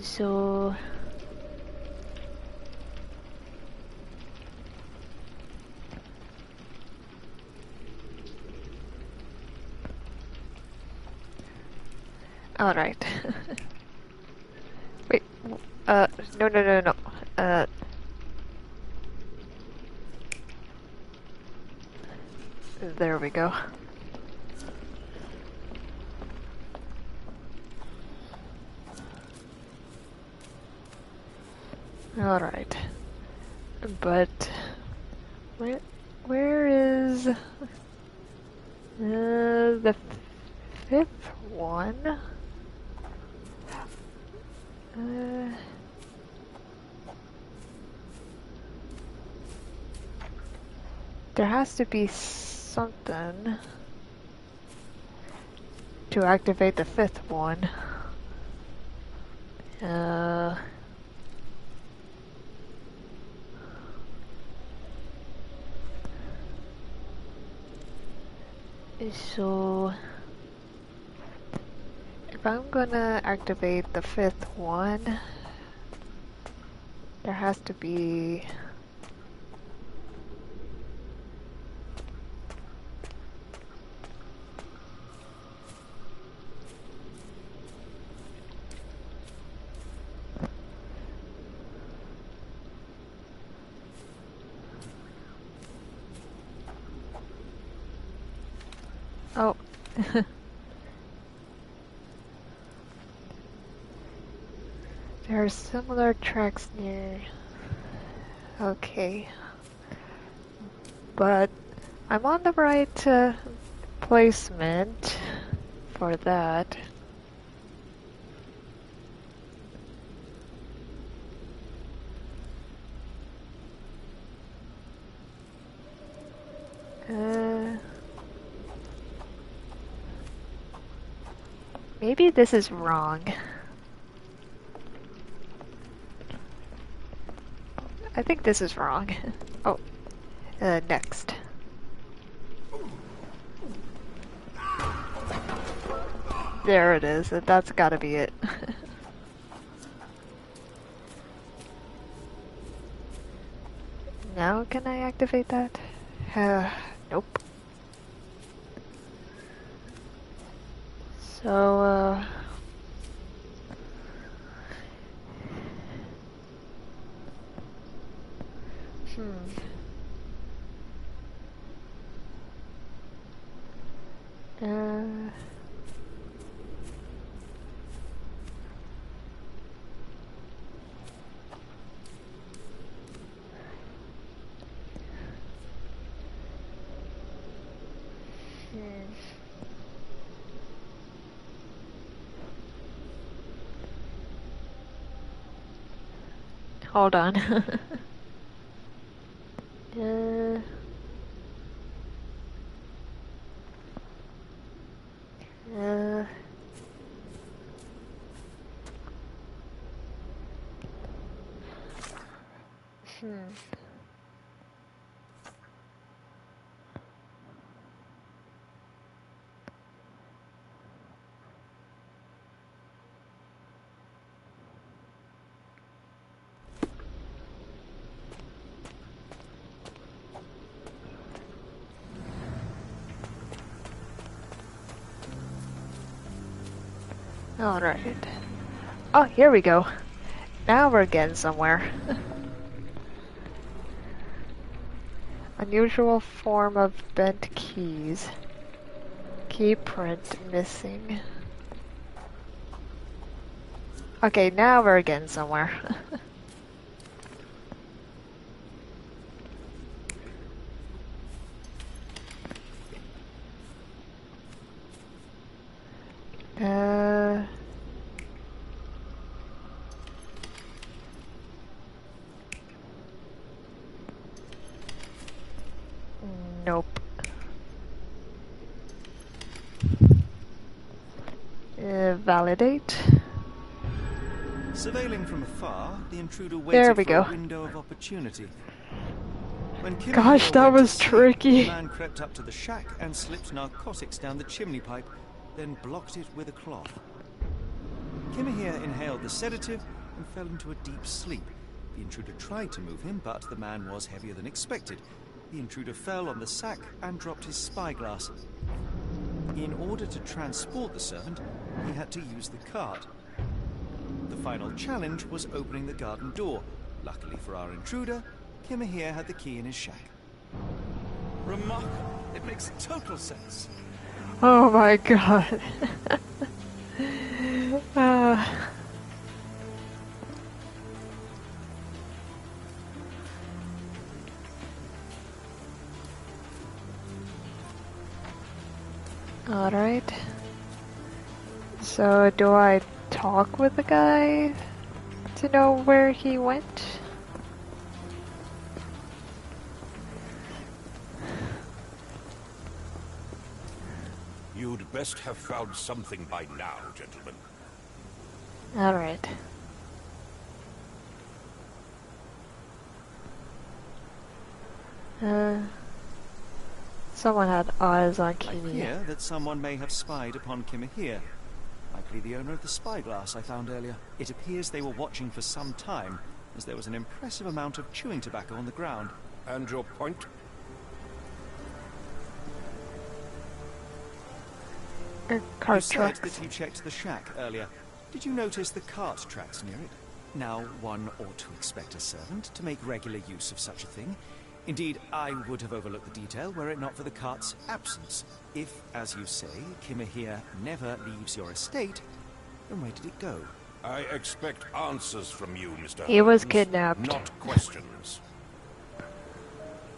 so... Alright. Wait, no. There we go. Alright. But... Where is... the fifth one? There has to be something to activate the fifth one. So if I'm gonna activate the fifth one, there has to be oh. There are similar tracks near. Okay. But I'm on the right placement for that. Maybe this is wrong. I think this is wrong. Oh, next. There it is. That's gotta be it. Now can I activate that? Nope. So, hold on. Alright. Oh, here we go. Now we're getting somewhere. Unusual form of bent keys. Key print missing. Okay, now we're getting somewhere. Nope. validate. Surveilling from afar, the intruder There waited we for go. a window of opportunity. When Kim Gosh, Hill that went to was sleep, tricky. The man crept up to the shack and slipped narcotics down the chimney pipe, then blocked it with a cloth. Kimahir inhaled the sedative and fell into a deep sleep. The intruder tried to move him, but the man was heavier than expected. The intruder fell on the sack and dropped his spyglass. In order to transport the servant, he had to use the cart. The final challenge was opening the garden door. Luckily for our intruder, Kimahir had the key in his shack. Remarkable. It makes total sense. Oh my god. Alright. So, do I talk with the guy to know where he went? You'd best have found something by now, gentlemen. Alright. Someone had eyes on I Kimi. fear that someone may have spied upon Kimahir. Likely the owner of the spyglass I found earlier. It appears they were watching for some time, as there was an impressive amount of chewing tobacco on the ground. And your point? Cart You said tracks. that you checked the shack earlier. Did you notice the cart tracks near it? Now, one ought to expect a servant to make regular use of such a thing. Indeed, I would have overlooked the detail were it not for the cart's absence. If, as you say, Kimahir never leaves your estate, then where did it go? I expect answers from you, Mr. He was Holmes, kidnapped. not questions.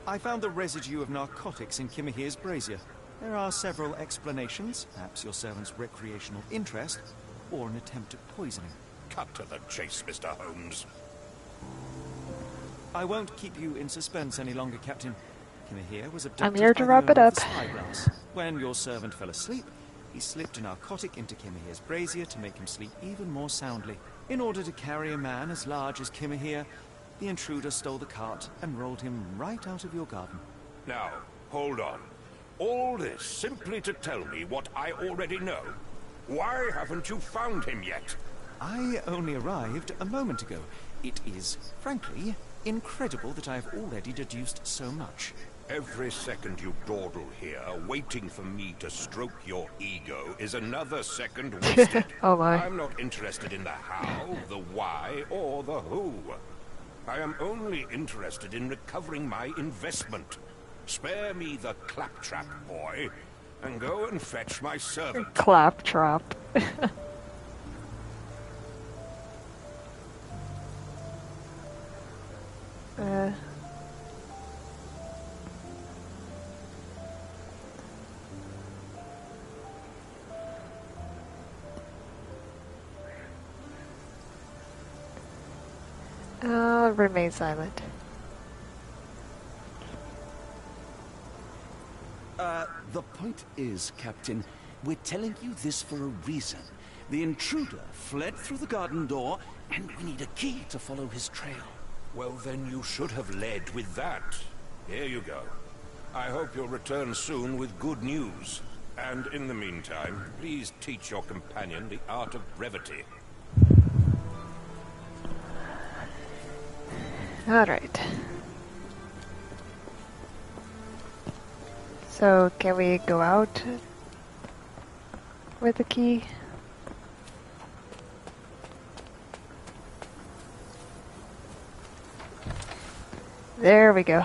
I found the residue of narcotics in Kimahir's brazier. There are several explanations, perhaps your servant's recreational interest, or an attempt at poisoning. Cut to the chase, Mr. Holmes. I won't keep you in suspense any longer, Captain. Kimahir was abducted I'm here to by the wrap it owner of up. the spyglass. When your servant fell asleep, he slipped a narcotic into Kimahir's brazier to make him sleep even more soundly. In order to carry a man as large as Kimahir, the intruder stole the cart and rolled him right out of your garden. Now, hold on. All this simply to tell me what I already know? Why haven't you found him yet? I only arrived a moment ago. It is, frankly, incredible that I have already deduced so much. Every second you dawdle here, waiting for me to stroke your ego, is another second wasted. Oh my. I'm not interested in the how, the why, or the who. I am only interested in recovering my investment. Spare me the claptrap, boy, and go and fetch my servant. Claptrap. Remain silent. The point is, Captain, we're telling you this for a reason. The intruder fled through the garden door, and we need a key to follow his trail. Well, then you should have led with that. Here you go. I hope you'll return soon with good news. And in the meantime, please teach your companion the art of brevity. Alright. So, can we go out with the key? There we go.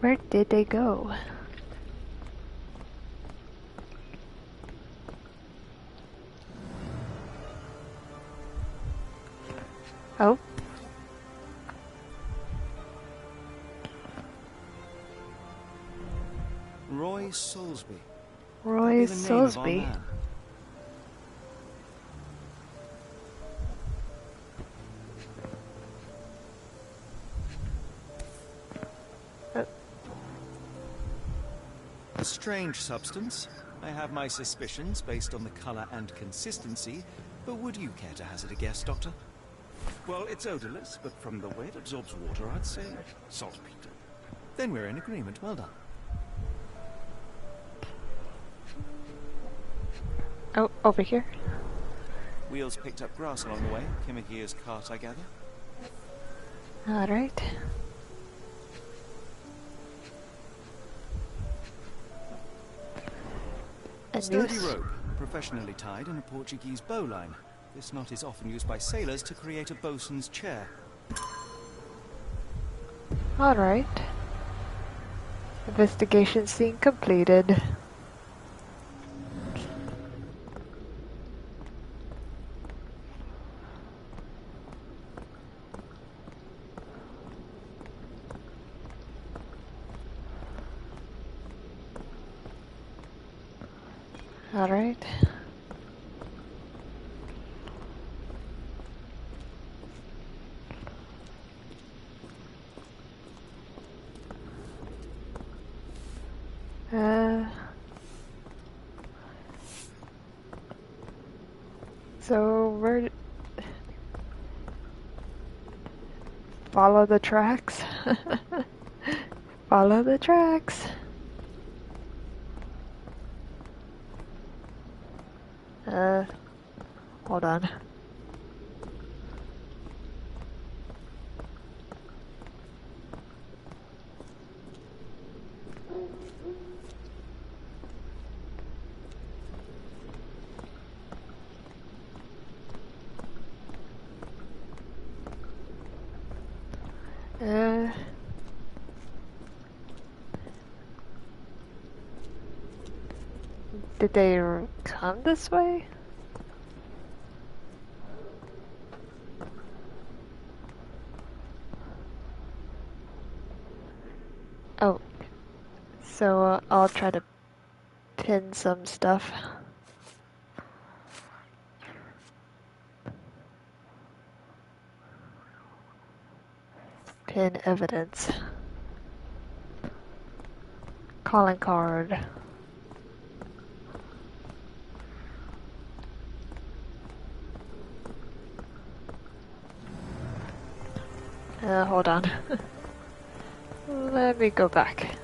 Where did they go? Oh. Roy Soulsby. Roy That'd be the name of our Soulsby. man. A strange substance. I have my suspicions based on the color and consistency, but would you care to hazard a guess, Doctor? Well, it's odorless, but from the way it absorbs water, I'd say saltpeter. Then we're in agreement. Well done. Oh, over here. Wheels picked up grass along the way. Kimahia's cart, I gather. Alright. A Sturdy noose. rope, professionally tied in a Portuguese bowline. This knot is often used by sailors to create a bosun's chair. Alright. Investigation scene completed. Alright. So where? Follow the tracks. Follow the tracks. Hold on. Did they come this way? Oh, so I'll try to pin some stuff. Pin evidence. Calling card. Hold on. Let me go back.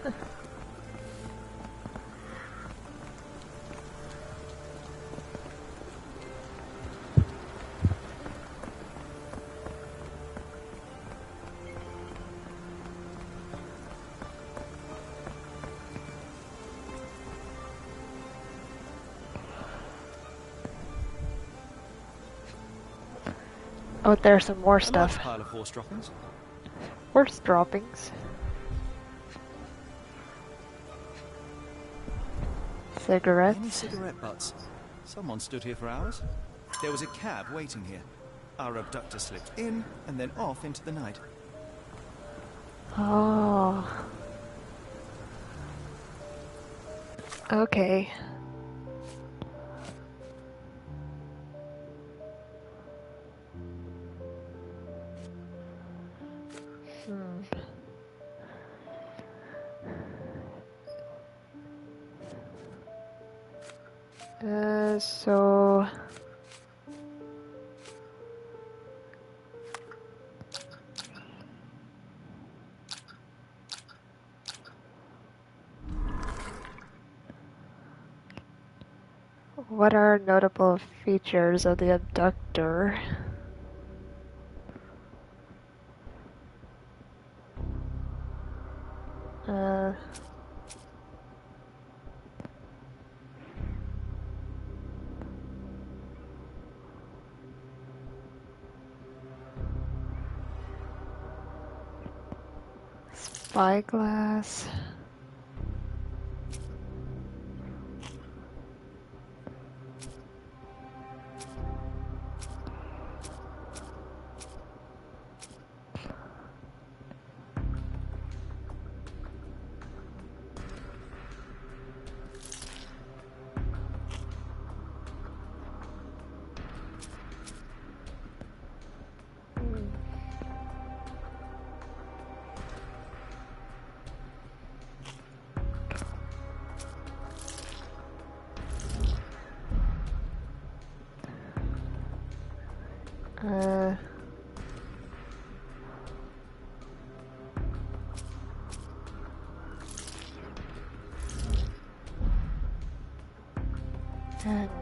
Oh, there's some more A large stuff. pile of horse droppings. Horse droppings. Cigarettes. Any cigarette butts. Someone stood here for hours. There was a cab waiting here. Our abductor slipped in and then off into the night. Oh. Okay. So what are notable features of the abductor? Spyglass.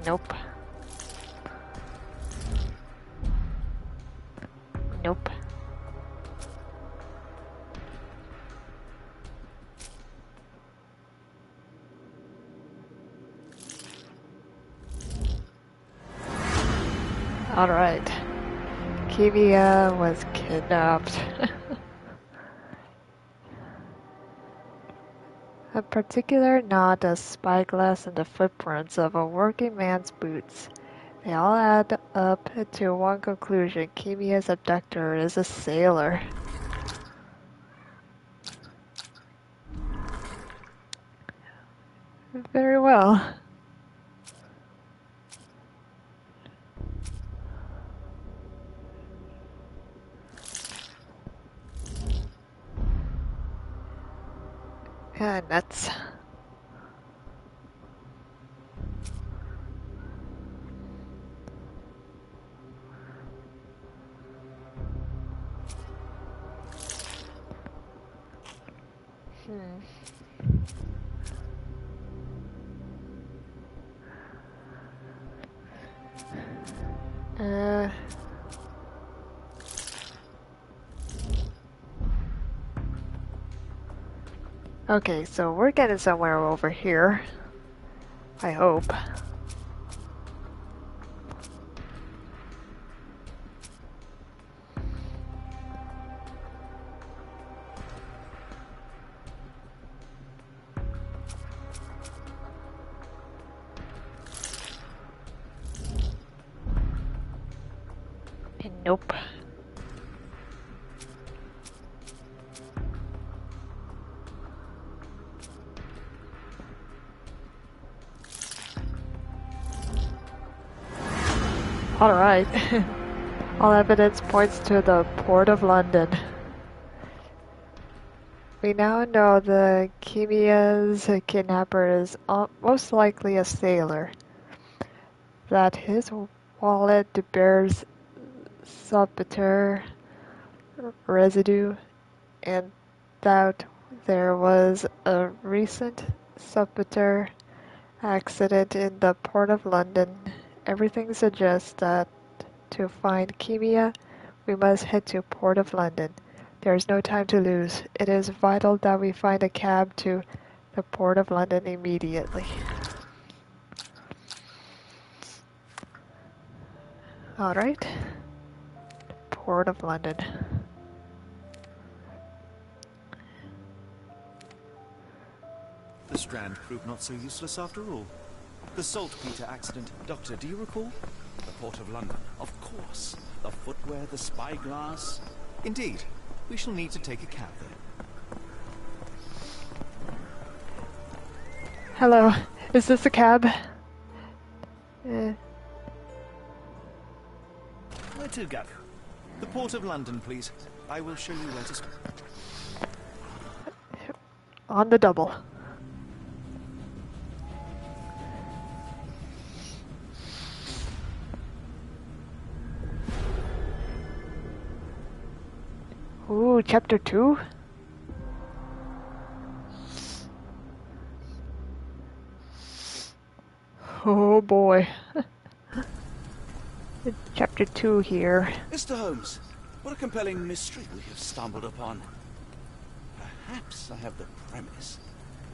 Nope. Nope. Alright. Kivia was kidnapped. A particular knot of spyglass and the footprints of a working man's boots. They all add up to one conclusion. Kimia's abductor is a sailor. Very well. Yeah, nuts. Okay, so we're getting somewhere over here. I hope. Nope. Alright. All evidence points to the Port of London. We now know the Kimia's kidnapper is most likely a sailor. That his wallet bears saltpeter residue, and that there was a recent saltpeter accident in the Port of London. Everything suggests that to find Kimia, we must head to Port of London. There is no time to lose. It is vital that we find a cab to the Port of London immediately. Alright. Port of London. The Strand proved not so useless after all. The saltpeter accident. Doctor, do you recall? The Port of London, of course. The footwear, the spyglass. Indeed. We shall need to take a cab there. Hello. Is this a cab? Where to go? The Port of London, please. I will show you where to stop. On the double. Ooh, chapter 2? Oh boy. Chapter 2 here. Mr. Holmes, what a compelling mystery we have stumbled upon. Perhaps I have the premise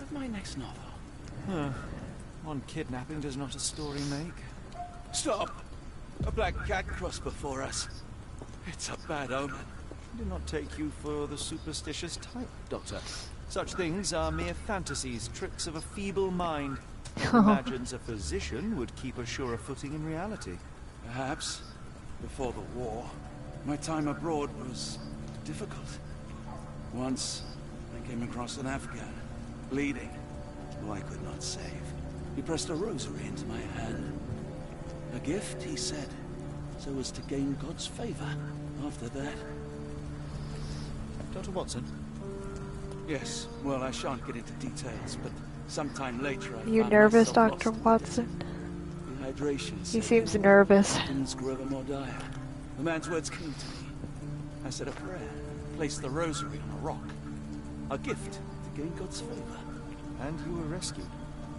of my next novel. One kidnapping does not a story make. Stop! A black cat crossed before us. It's a bad omen. I do not take you for the superstitious type, Doctor. Such things are mere fantasies, tricks of a feeble mind. One imagines a physician would keep a surer footing in reality. Perhaps. Before the war, my time abroad was difficult. Once, I came across an Afghan, bleeding, who I could not save. He pressed a rosary into my hand. A gift, he said, so as to gain God's favor. After that... Dr. Watson? Yes, well, I shan't get into details, but sometime later I You found nervous, myself Dr. lost in the Watson? desert. Dehydration. He seems nervous. Things grew ever more dire. The man's words came to me. I said a prayer, placed the rosary on a rock. A gift to gain God's favor. And you were rescued.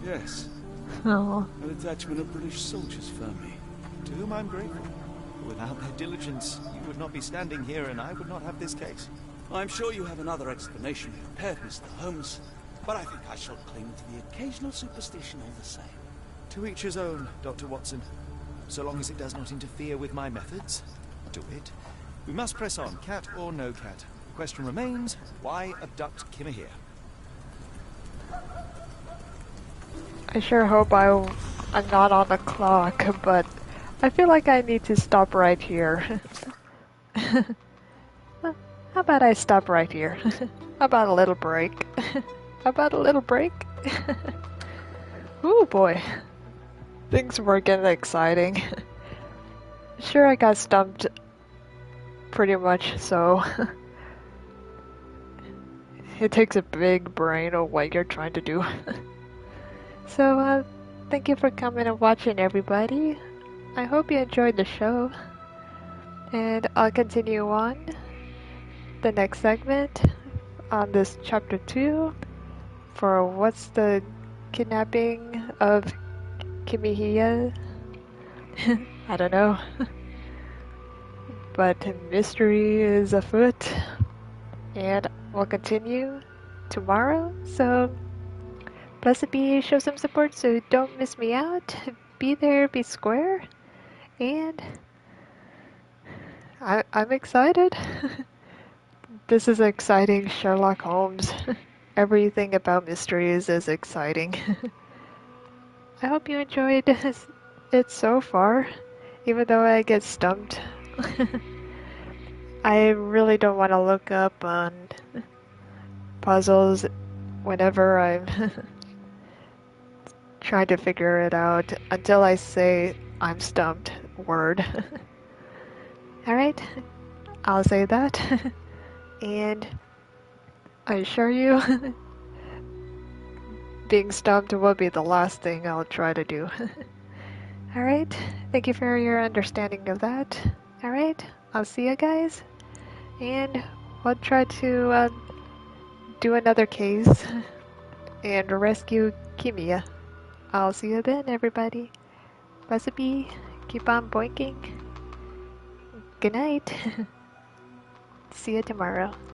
Yes, Oh, a detachment of British soldiers found me. To whom I'm grateful. Without their diligence, you would not be standing here and I would not have this case. I'm sure you have another explanation prepared, Mr. Holmes, but I think I shall cling to the occasional superstition all the same. To each his own, Dr. Watson. So long as it does not interfere with my methods, do it. We must press on, cat or no cat. The question remains, why abduct Kimahir? I sure hope I'm not on the clock, but I feel like I need to stop right here. How about I stop right here? How about a little break? How about a little break? Ooh boy. Things were getting exciting. Sure, I got stumped pretty much, so it takes a big brain of what you're trying to do. So, thank you for coming and watching, everybody. I hope you enjoyed the show. And I'll continue on the next segment on this chapter 2 for what's the kidnapping of Kimihia. I don't know. But mystery is afoot. And we'll continue tomorrow. So, blessed be, show some support so don't miss me out. Be there, be square. And I'm excited. This is exciting Sherlock Holmes. Everything about mysteries is exciting. I hope you enjoyed it so far, even though I get stumped. I really don't want to look up on puzzles whenever I'm trying to figure it out until I say I'm stumped word. Alright, I'll say that. And I assure you, being stumped will be the last thing I'll try to do. Alright, thank you for your understanding of that. Alright, I'll see you guys. And we'll try to do another case and rescue Kimia. I'll see you then, everybody. Blessed be. Keep on boinking. Good night. See you tomorrow.